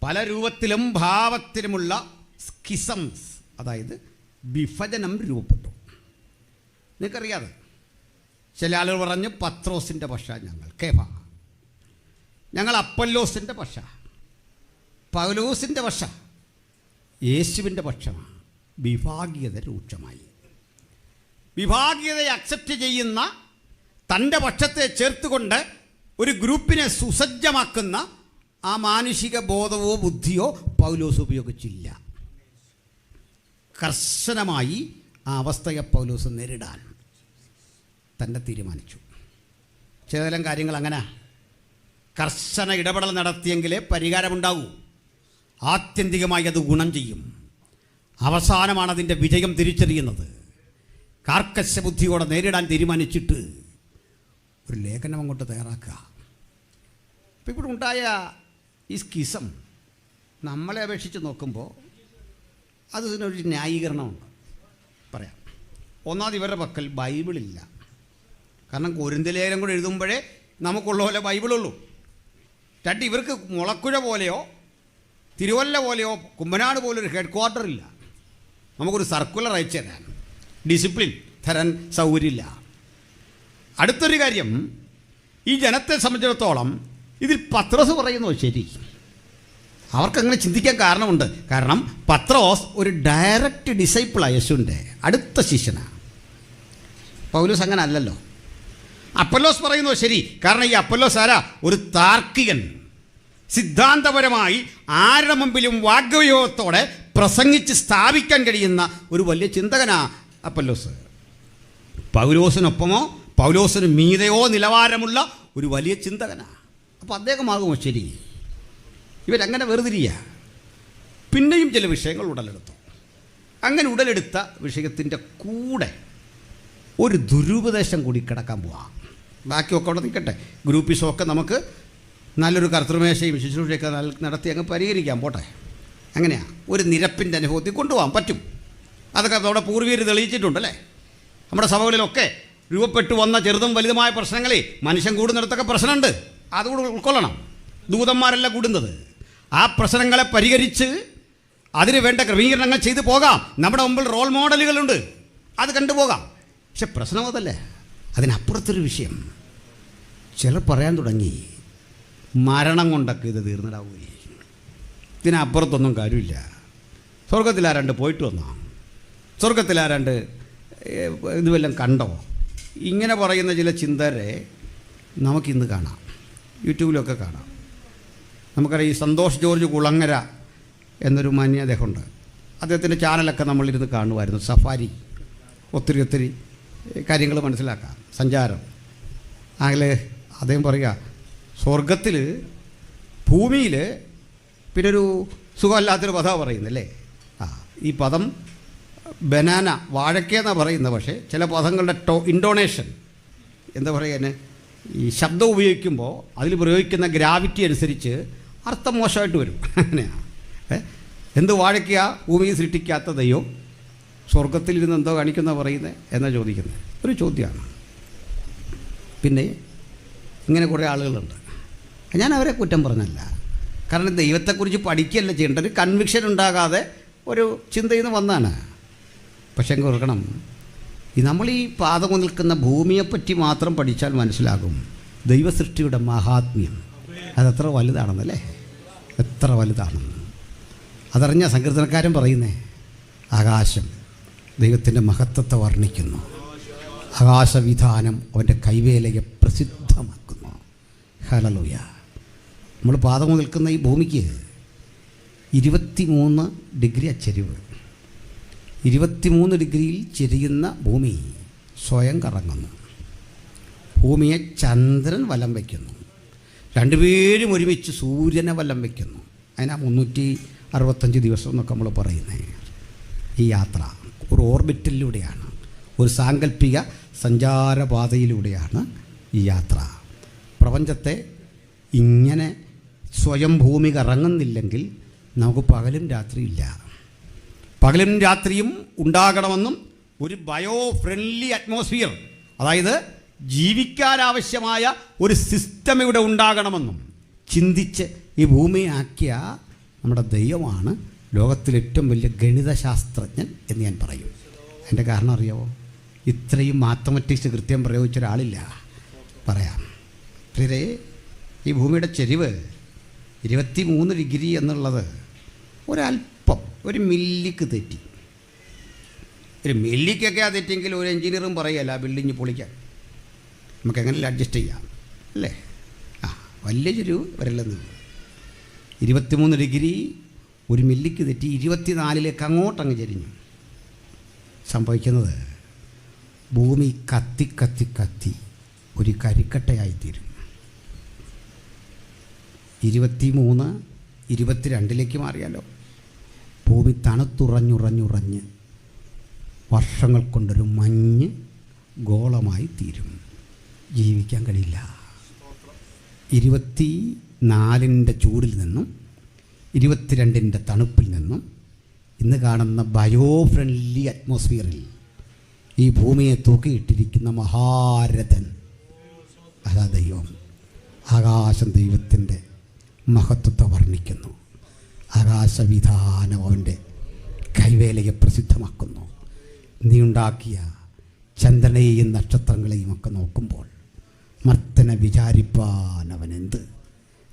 പല രൂപത്തിലും ഭാവത്തിലുമുള്ള സ്കിസംസ്, അതായത് വിഭജനം രൂപപ്പെട്ടു. നിങ്ങൾക്കറിയാതെ ചില ആളുകൾ പറഞ്ഞു പത്രോസിൻ്റെ പക്ഷ, ഞങ്ങൾ കേഫ, ഞങ്ങൾ അപ്പല്ലോസിൻ്റെ പക്ഷ, പൗലോസിൻ്റെ പക്ഷ, യേശുവിൻ്റെ പക്ഷമാണ്. വിഭാഗീയത രൂക്ഷമായി. വിഭാഗീയതയെ അക്സെപ്റ്റ് ചെയ്യുന്ന, തൻ്റെ പക്ഷത്തെ ചേർത്തുകൊണ്ട് ഒരു ഗ്രൂപ്പിനെ സുസജ്ജമാക്കുന്ന ആ മാനുഷിക ബോധവോ ബുദ്ധിയോ പൗലോസ് ഉപയോഗിച്ചില്ല. കർശനമായി ആ അവസ്ഥയെ പൗലോസ് നേരിടാൻ തന്നെ തീരുമാനിച്ചു. ചിലതരം കാര്യങ്ങൾ അങ്ങനെ കർശന ഇടപെടൽ നടത്തിയെങ്കിലേ പരിഹാരമുണ്ടാകൂ. ആത്യന്തികമായി അത് ഗുണം ചെയ്യും. അവസാനമാണ് അതിൻ്റെ വിജയം തിരിച്ചറിയുന്നത്. കാർക്കശ ബുദ്ധിയോടെ നേരിടാൻ തീരുമാനിച്ചിട്ട് ഒരു ലേഖനം അങ്ങോട്ട് തയ്യാറാക്കുക. അപ്പോൾ ഇവിടെ ഉണ്ടായ ഈ സ്കിസം നമ്മളെ അപേക്ഷിച്ച് നോക്കുമ്പോൾ അതിനൊരു ന്യായീകരണമുണ്ട്. പറയാം. ഒന്നാമത് ഇവരുടെ പക്കൽ ബൈബിളില്ല. കാരണം കൊരിന്ത്യർ ലേഖനം കൂടെ എഴുതുമ്പോഴേ നമുക്കുള്ള പോലെ ബൈബിളുള്ളൂ. രണ്ട്, ഇവർക്ക് മുളക്കുഴ പോലെയോ തിരുവല്ല പോലെയോ കുമ്പനാട് പോലൊരു ഹെഡ് ക്വാർട്ടർ ഇല്ല. നമുക്കൊരു സർക്കുലർ അയച്ചു തരാൻ, ഡിസിപ്ലിൻ തരാൻ സൗകര്യമില്ല. അടുത്തൊരു കാര്യം, ഈ ജനത്തെ സംബന്ധിച്ചിടത്തോളം ഇതിൽ പത്രോസ് പറയുന്നു ശരി, അവർക്കങ്ങനെ ചിന്തിക്കാൻ കാരണമുണ്ട്. കാരണം പത്രോസ് ഒരു ഡയറക്റ്റ് ഡിസൈപ്പിളാണ്, യേശുവിൻ്റെ അടുത്ത ശിഷ്യനാണ്. പൗലോസ് അങ്ങനെ അല്ലല്ലോ. അപ്പല്ലോസ് പറയുന്നു ശരി, കാരണം ഈ അപ്പല്ലോസ് ആരാ? ഒരു താർക്കികൻ, സിദ്ധാന്തപരമായി ആരുടെ മുമ്പിലും വാഗ്വ്യൂഹത്തോടെ പ്രസംഗിച്ച് സ്ഥാപിക്കാൻ കഴിയുന്ന ഒരു വലിയ ചിന്തകനാ അപ്പല്ലോസ്. പൗലോസിനൊപ്പമോ പൗലോസിന് മീതെയോ നിലവാരമുള്ള ഒരു വലിയ ചിന്തകനാ. അപ്പോൾ അദ്ദേഹമാകുമോ ശരി? ഇവരങ്ങനെ വെറുതിരിയ. പിന്നെയും ചില വിഷയങ്ങൾ ഉടലെടുത്തു. അങ്ങനെ ഉടലെടുത്ത വിഷയത്തിൻ്റെ കൂടെ ഒരു ദുരുപദേശം കൂടി കിടക്കാൻ പോവാം. ബാക്കിയൊക്കെ അവിടെ നിൽക്കട്ടെ. ഗ്രൂപ്പിസമൊക്കെ നമുക്ക് നല്ലൊരു കർത്തൃമേശയും ശുശ്രൂഷയൊക്കെ നടത്തി അങ്ങ് പരിഹരിക്കാം, പോട്ടെ. അങ്ങനെയാണ് ഒരു നിരപ്പിൻ്റെ അനുഭവത്തിൽ കൊണ്ടുപോകാൻ പറ്റും. അതൊക്കെ നമ്മുടെ പൂർവീകർ തെളിയിച്ചിട്ടുണ്ടല്ലേ. നമ്മുടെ സഭകളിലൊക്കെ രൂപപ്പെട്ടു വന്ന ചെറുതും വലുതുമായ പ്രശ്നങ്ങളെ, മനുഷ്യൻ കൂടുന്നിടത്തൊക്കെ പ്രശ്നമുണ്ട്, അതുകൂടെ ഉൾക്കൊള്ളണം. ദൂതന്മാരല്ല കൂടുന്നത്. ആ പ്രശ്നങ്ങളെ പരിഹരിച്ച് അതിന് വേണ്ട ക്രമീകരണങ്ങൾ ചെയ്തു പോകാം. നമ്മുടെ മുമ്പിൽ റോൾ മോഡലുകളുണ്ട്, അത് കണ്ടുപോകാം. പക്ഷെ പ്രശ്നം അതല്ലേ, അതിനപ്പുറത്തൊരു വിഷയം. ചിലർ പറയാൻ തുടങ്ങി മരണം കൊണ്ടൊക്കെ ഇത് തീർന്നിടാവുകയും, ഇതിനപ്പുറത്തൊന്നും കാര്യമില്ല. സ്വർഗത്തിലാരാണ്ട് പോയിട്ട് വന്നോ? സ്വർഗത്തിലാരാണ്ട് ഇത് വല്ലതും കണ്ടോ? ഇങ്ങനെ പറയുന്ന ചില ചിന്തരെ നമുക്കിന്ന് കാണാം, യൂട്യൂബിലൊക്കെ കാണാം. നമുക്കറിയാം, ഈ സന്തോഷ് ജോർജ് കുളങ്ങര എന്നൊരു മാന്യ അദ്ദേഹമുണ്ട്. അദ്ദേഹത്തിൻ്റെ ചാനലൊക്കെ നമ്മളിരുന്ന് കാണുമായിരുന്നു. സഫാരി, ഒത്തിരി കാര്യങ്ങൾ മനസ്സിലാക്കാം, സഞ്ചാരം. അങ്ങനെ അദ്ദേഹം പറയുക, സ്വർഗത്തിൽ ഭൂമിയിൽ പിന്നൊരു സുഖമല്ലാത്തൊരു പദമാണ് പറയുന്നല്ലേ. ഈ പദം ബനാന, വാഴക്കെന്നാണ് പറയുന്നത്. പക്ഷേ ചില പദങ്ങളുടെ ഇൻഡോണേഷൻ എന്താ പറയുക, ഈ ശബ്ദം ഉപയോഗിക്കുമ്പോൾ അതിൽ പ്രയോഗിക്കുന്ന ഗ്രാവിറ്റി അനുസരിച്ച് അർത്ഥം മോശമായിട്ട് വരും. അങ്ങനെയാണ്. എന്ത് വാഴയ്ക്കുക ഭൂമിയിൽ സൃഷ്ടിക്കാത്ത ദൈവം സ്വർഗത്തിലിരുന്ന് എന്തോ കാണിക്കുന്ന പറയുന്നത് എന്നാ ചോദിക്കുന്നത് ഒരു ചോദ്യമാണ്. പിന്നെ ഇങ്ങനെ കുറേ ആളുകളുണ്ട്. ഞാൻ അവരെ കുറ്റം പറഞ്ഞല്ല. കാരണം ദൈവത്തെക്കുറിച്ച് പഠിക്കുകയല്ല ചെയ്യേണ്ട, ഒരു കൺവിക്ഷൻ ഉണ്ടാകാതെ ഒരു ചിന്തയിൽ നിന്ന് വന്നാണ്. പക്ഷേ ഓർക്കണം, നമ്മൾ ഈ പാദം നിൽക്കുന്ന ഭൂമിയെപ്പറ്റി മാത്രം പഠിച്ചാൽ മനസ്സിലാകും ദൈവസൃഷ്ടിയുടെ മഹാത്മ്യം അതെത്ര വലുതാണെന്നല്ലേ, എത്ര വലുതാണെന്ന്. അതറിഞ്ഞ സങ്കീർത്തനക്കാരൻ പറയുന്നേ, ആകാശം ദൈവത്തിൻ്റെ മഹത്വത്തെ വർണ്ണിക്കുന്നു, ആകാശവിധാനം അവൻ്റെ കൈവേലയെ പ്രസിദ്ധമാക്കുന്നു. ഹല്ലേലൂയ. നമ്മൾ പാദം നിൽക്കുന്ന ഈ ഭൂമിക്ക് 23 ഡിഗ്രി ചെരിവ്. 23 ഡിഗ്രിയിൽ ചെരിയുന്ന ഭൂമി സ്വയം കറങ്ങുന്നു. ഭൂമിയെ ചന്ദ്രൻ വലം വയ്ക്കുന്നു. രണ്ടുപേരും ഒരുമിച്ച് സൂര്യനെ വലം വയ്ക്കുന്നു. അതിനാ 365 ദിവസം എന്നൊക്കെ നമ്മൾ പറയുന്നത്. ഈ യാത്ര ഒരു ഓർബിറ്റിലൂടെയാണ്, ഒരു സാങ്കല്പിക സഞ്ചാരപാതയിലൂടെയാണ് ഈ യാത്ര. പ്രപഞ്ചത്തെ ഇങ്ങനെ സ്വയം ഭൂമി കറങ്ങുന്നില്ലെങ്കിൽ നമുക്ക് പകലും രാത്രിയില്ല. പകലും രാത്രിയും ഉണ്ടാകണമെന്നും ഒരു ബയോ ഫ്രണ്ട്ലി അറ്റ്മോസ്ഫിയർ, അതായത് ജീവിക്കാനാവശ്യമായ ഒരു സിസ്റ്റം ഇവിടെ ഉണ്ടാകണമെന്നും ചിന്തിച്ച് ഈ ഭൂമിയെ ആക്കിയ നമ്മുടെ ദൈവമാണ് ലോകത്തിലെ ഏറ്റവും വലിയ ഗണിതശാസ്ത്രജ്ഞൻ എന്ന് ഞാൻ പറയും. അതിൻ്റെ കാരണം അറിയാമോ? ഇത്രയും മാത്തമാറ്റിക്സ് കൃത്യം പ്രയോഗിച്ച ഒരാളില്ല. പറയാം. പ്രിയരേ, ഈ ഭൂമിയുടെ ചെരിവ് 23 ഡിഗ്രി എന്നുള്ളത് ഒരല്പം, ഒരു മില്ലിക്ക് തെറ്റി. ഒരു മില്ലിക്കൊക്കെ ആ തെറ്റിയെങ്കിൽ ഒരു എഞ്ചിനീയറും പറയുകയല്ല ആ ബിൽഡിങ് പൊളിക്കാൻ. നമുക്ക് എങ്ങനെയല്ല അഡ്ജസ്റ്റ് ചെയ്യാം അല്ലേ? വലിയ ചെരിവ് വരല്ലെന്ന്. 23 ഡിഗ്രി ഒരു മില്ലിക്ക് തെറ്റി 24ലേക്ക് അങ്ങോട്ടങ്ങ് ചെരിഞ്ഞു. സംഭവിക്കുന്നത് ഭൂമി കത്തി കത്തി കത്തി ഒരു കരിക്കട്ടയായിത്തീരും. 23, 22ലേക്ക് മാറിയാലോ ഭൂമി തണുത്തുറഞ്ഞുറഞ്ഞുറഞ്ഞ് വർഷങ്ങൾ കൊണ്ടൊരു മഞ്ഞ് ഗോളമായി തീരും. ജീവിക്കാൻ കഴിയില്ല. 24ൻ്റെ ചൂടിൽ നിന്നും 22ൻ്റെ തണുപ്പിൽ നിന്നും ഇന്ന് കാണുന്ന ബയോ ഫ്രണ്ട്ലി അറ്റ്മോസ്ഫിയറിൽ ഈ ഭൂമിയെ തൂക്കിയിട്ടിരിക്കുന്ന മഹാരഥൻ അതാ ദൈവം. ആകാശം ദൈവത്തിൻ്റെ മഹത്വത്തെ വർണ്ണിക്കുന്നു. ആകാശവിധാനം അവൻ്റെ കൈവേലയെ പ്രസിദ്ധമാക്കുന്നു. നീ ഉണ്ടാക്കിയ ചന്ദ്രനെയും നക്ഷത്രങ്ങളെയും ഒക്കെ നോക്കുമ്പോൾ മർത്തനെ വിചാരിപ്പാൻ അവനെന്ത്.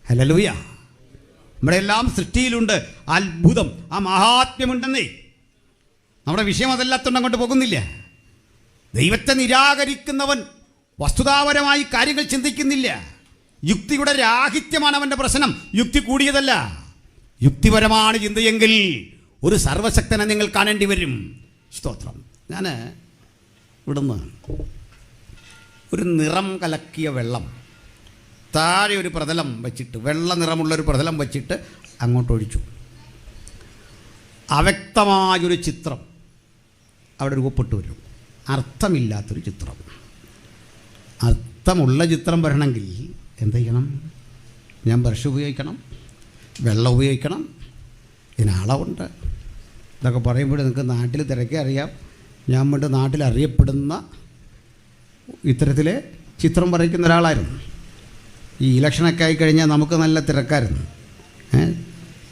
ഹല്ലേലൂയ. നമ്മുടെ എല്ലാം സൃഷ്ടിയിലുണ്ട് അത്ഭുതം, ആ മഹാത്മ്യമുണ്ടെന്നേ. നമ്മുടെ വിഷയം അതല്ലാത്തോണ്ട് അങ്ങോട്ട് പോകുന്നില്ല. ദൈവത്തെ നിരാകരിക്കുന്നവൻ വസ്തുതാപരമായി കാര്യങ്ങൾ ചിന്തിക്കുന്നില്ല. യുക്തിയുടെ രാഹിത്യമാണ് അവൻ്റെ പ്രശ്നം. യുക്തി കൂടിയതല്ല, യുക്തിപരമാണ് ചിന്തയെങ്കിൽ ഒരു സർവശക്തനെ നിങ്ങൾ കാണേണ്ടി വരും. സ്തോത്രം. ഞാൻ ഇവിടുന്ന് ഒരു നിറം കലക്കിയ വെള്ളം താഴെ ഒരു പ്രതലം വച്ചിട്ട്, വെള്ള നിറമുള്ളൊരു പ്രതലം വച്ചിട്ട് അങ്ങോട്ടൊഴിച്ചു. അവ്യക്തമായൊരു ചിത്രം അവിടെ രൂപപ്പെട്ടു വരും. അർത്ഥമില്ലാത്തൊരു ചിത്രം. അർത്ഥമുള്ള ചിത്രം വരണമെങ്കിൽ എന്ത് ചെയ്യണം? ഞാൻ ബ്രഷ് ഉപയോഗിക്കണം, വെള്ളം ഉപയോഗിക്കണം, ഇതിന് അളവുണ്ട്. ഇതൊക്കെ പറയുമ്പോൾ നിങ്ങൾക്ക് നാട്ടിൽ തിരക്കേ അറിയാം. ഞാൻ പണ്ട് നാട്ടിൽ അറിയപ്പെടുന്ന ഇത്തരത്തിൽ ചിത്രം വരയ്ക്കുന്ന ഒരാളായിരുന്നു. ഈ ഇലക്ഷനൊക്കെ ആയിക്കഴിഞ്ഞാൽ നമുക്ക് നല്ല തിരക്കായിരുന്നു.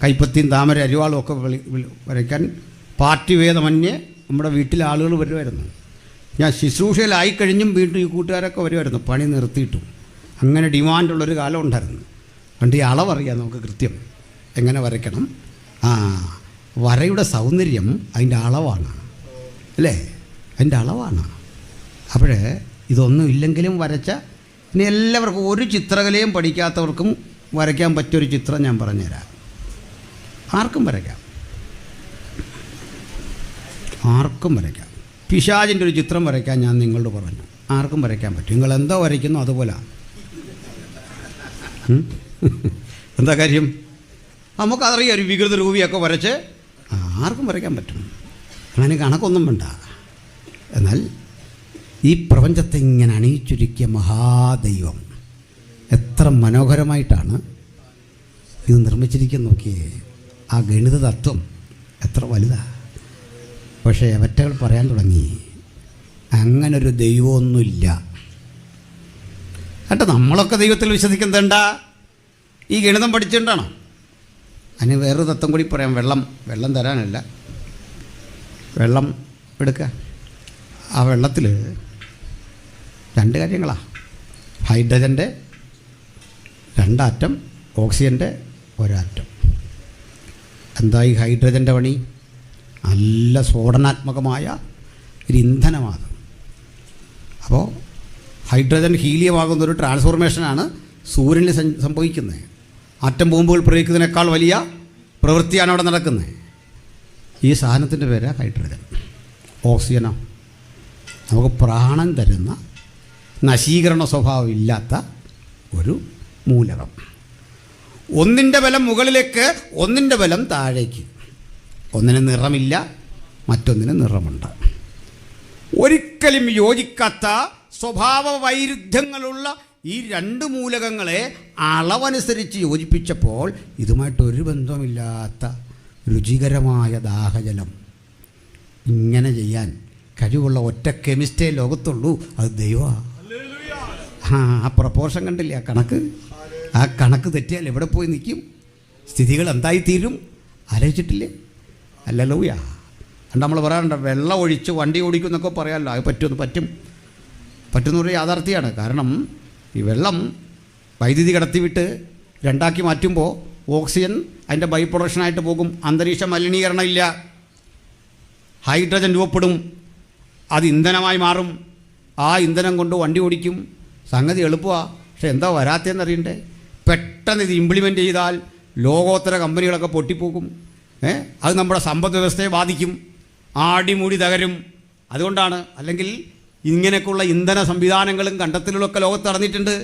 കൈപ്പത്തിയും താമര അരിവാളും ഒക്കെ വരയ്ക്കാൻ പാർട്ടി ഭേദമന്യേ നമ്മുടെ വീട്ടിലെ ആളുകൾ വരുമായിരുന്നു. ഞാൻ ശുശ്രൂഷയിലായിക്കഴിഞ്ഞും വീണ്ടും ഈ കൂട്ടുകാരൊക്കെ വരുമായിരുന്നു, പണി നിർത്തിയിട്ടും. അങ്ങനെ ഡിമാൻഡുള്ളൊരു കാലം ഉണ്ടായിരുന്നു. പണ്ട് ഈ അളവറിയാം നമുക്ക് കൃത്യം എങ്ങനെ വരയ്ക്കണം. വരയുടെ സൗന്ദര്യം അതിൻ്റെ അളവാണ് അല്ലേ? അതിൻ്റെ അളവാണ്. അപ്പോൾ ഇതൊന്നും ഇല്ലെങ്കിലും വരച്ച ഇനി എല്ലാവർക്കും, ഒരു ചിത്രകലയും പഠിക്കാത്തവർക്കും വരയ്ക്കാൻ പറ്റിയൊരു ചിത്രം ഞാൻ പറഞ്ഞുതരാം. ആർക്കും വരയ്ക്കാം, ആർക്കും വരയ്ക്കാം. പിശാചിൻ്റെ ഒരു ചിത്രം വരയ്ക്കാൻ ഞാൻ നിങ്ങളോട് പറഞ്ഞു. ആർക്കും വരയ്ക്കാൻ പറ്റും. നിങ്ങൾ എന്തോ വരയ്ക്കുന്നു അതുപോലെ. എന്താ കാര്യം? നമുക്കതറിയാം. ഒരു വികൃത രൂപിയൊക്കെ വരച്ച് ആർക്കും വരയ്ക്കാൻ പറ്റും. അങ്ങനെ കണക്കൊന്നും വേണ്ട. എന്നാൽ ഈ പ്രപഞ്ചത്തെ ഇങ്ങനെ അണിയിച്ചൊരുക്കിയ മഹാദൈവം എത്ര മനോഹരമായിട്ടാണ് ഇത് നിർമ്മിച്ചിരിക്കുന്നത് നോക്കിയേ. ആ ഗണിത തത്വം എത്ര വലുതാണ്. പക്ഷേ അവറ്റകൾ പറയാൻ തുടങ്ങി അങ്ങനൊരു ദൈവമൊന്നുമില്ല. കേട്ടോ, നമ്മളൊക്കെ ദൈവത്തിൽ വിശ്വസിക്കുന്നതുണ്ട ഈ ഗണിതം പഠിച്ചിട്ടുണ്ടാണോ? അതിന് വേറൊരു തത്വം കൂടി പറയാം. വെള്ളം തരാനല്ല, വെള്ളം എടുക്കുക. ആ വെള്ളത്തിൽ 2 കാര്യങ്ങളാണ്. ഹൈഡ്രജൻ്റെ 2 ആറ്റം, ഓക്സിജൻ്റെ 1 ആറ്റം. എന്താ ഈ ഹൈഡ്രജൻ്റെ പണി? നല്ല സ്ഫോടനാത്മകമായ ഒരു ഇന്ധനമാണ്. അപ്പോൾ ഹൈഡ്രജൻ ഹീലിയമാകുന്നൊരു ട്രാൻസ്ഫോർമേഷനാണ് സൂര്യനിൽ സംഭവിക്കുന്നത്. ആറ്റം ബോംബുകൾ പ്രയോഗിക്കുന്നതിനേക്കാൾ വലിയ പ്രവൃത്തിയാണ് അവിടെ നടക്കുന്നത്. ഈ സാധനത്തിൻ്റെ പേര് ഹൈഡ്രജൻ. ഓക്സിജനോ നമുക്ക് പ്രാണൻ തരുന്ന നശീകരണ സ്വഭാവം ഇല്ലാത്ത ഒരു മൂലകം. ഒന്നിൻ്റെ ബലം മുകളിലേക്ക്, ഒന്നിൻ്റെ ബലം താഴേക്ക്. ഒന്നിന് നിറമില്ല, മറ്റൊന്നിന് നിറമുണ്ട്. ഒരിക്കലും യോജിക്കാത്ത സ്വഭാവ വൈരുദ്ധ്യങ്ങളുള്ള ഈ 2 മൂലകങ്ങളെ അളവനുസരിച്ച് യോജിപ്പിച്ചപ്പോൾ ഇതുമായിട്ടൊരു ബന്ധമില്ലാത്ത രുചികരമായ ദാഹജലം. ഇങ്ങനെ ചെയ്യാൻ കഴിവുള്ള ഒറ്റ കെമിസ്റ്റേ ലോകത്തുള്ളൂ, അത് ദൈവമാണ്. ആ പ്രപ്പോർഷൻ കണ്ടില്ലേ? ആ കണക്ക് തെറ്റിയാൽ എവിടെ പോയി നിൽക്കും? സ്ഥിതികൾ എന്തായിത്തീരും ആലോചിച്ചിട്ടില്ലേ? ഹല്ലേലൂയ. അതുകൊണ്ട് നമ്മൾ പറയാറുണ്ട്, വെള്ളം ഒഴിച്ച് വണ്ടി ഓടിക്കും എന്നൊക്കെ പറയാമല്ലോ. അത് പറ്റുന്നൊരു യാഥാർത്ഥ്യമാണ്. കാരണം ഈ വെള്ളം വൈദ്യുതി കടത്തിവിട്ട് രണ്ടാക്കി മാറ്റുമ്പോൾ ഓക്സിജൻ അതിൻ്റെ ബൈ പ്രൊഡക്ഷനായിട്ട് പോകും. അന്തരീക്ഷ മലിനീകരണം ഇല്ല. ഹൈഡ്രജൻ രൂപപ്പെടും, അത് ഇന്ധനമായി മാറും. ആ ഇന്ധനം കൊണ്ട് വണ്ടി ഓടിക്കും. സംഗതി എളുപ്പമാണ്. പക്ഷെ എന്താ വരാത്തതെന്ന് അറിയണ്ടേ? പെട്ടെന്ന് ഇത് ഇംപ്ലിമെൻ്റ് ചെയ്താൽ ലോകോത്തര കമ്പനികളൊക്കെ പൊട്ടിപ്പോകും. അത് നമ്മുടെ സമ്പദ് വ്യവസ്ഥയെ ബാധിക്കും, ആടിമൂടി തകരും. അതുകൊണ്ടാണ്, അല്ലെങ്കിൽ ഇങ്ങനെയൊക്കെയുള്ള ഇന്ധന സംവിധാനങ്ങളും കണ്ടെത്തലുകളൊക്കെ ലോകത്ത് നടന്നിട്ടുണ്ട്.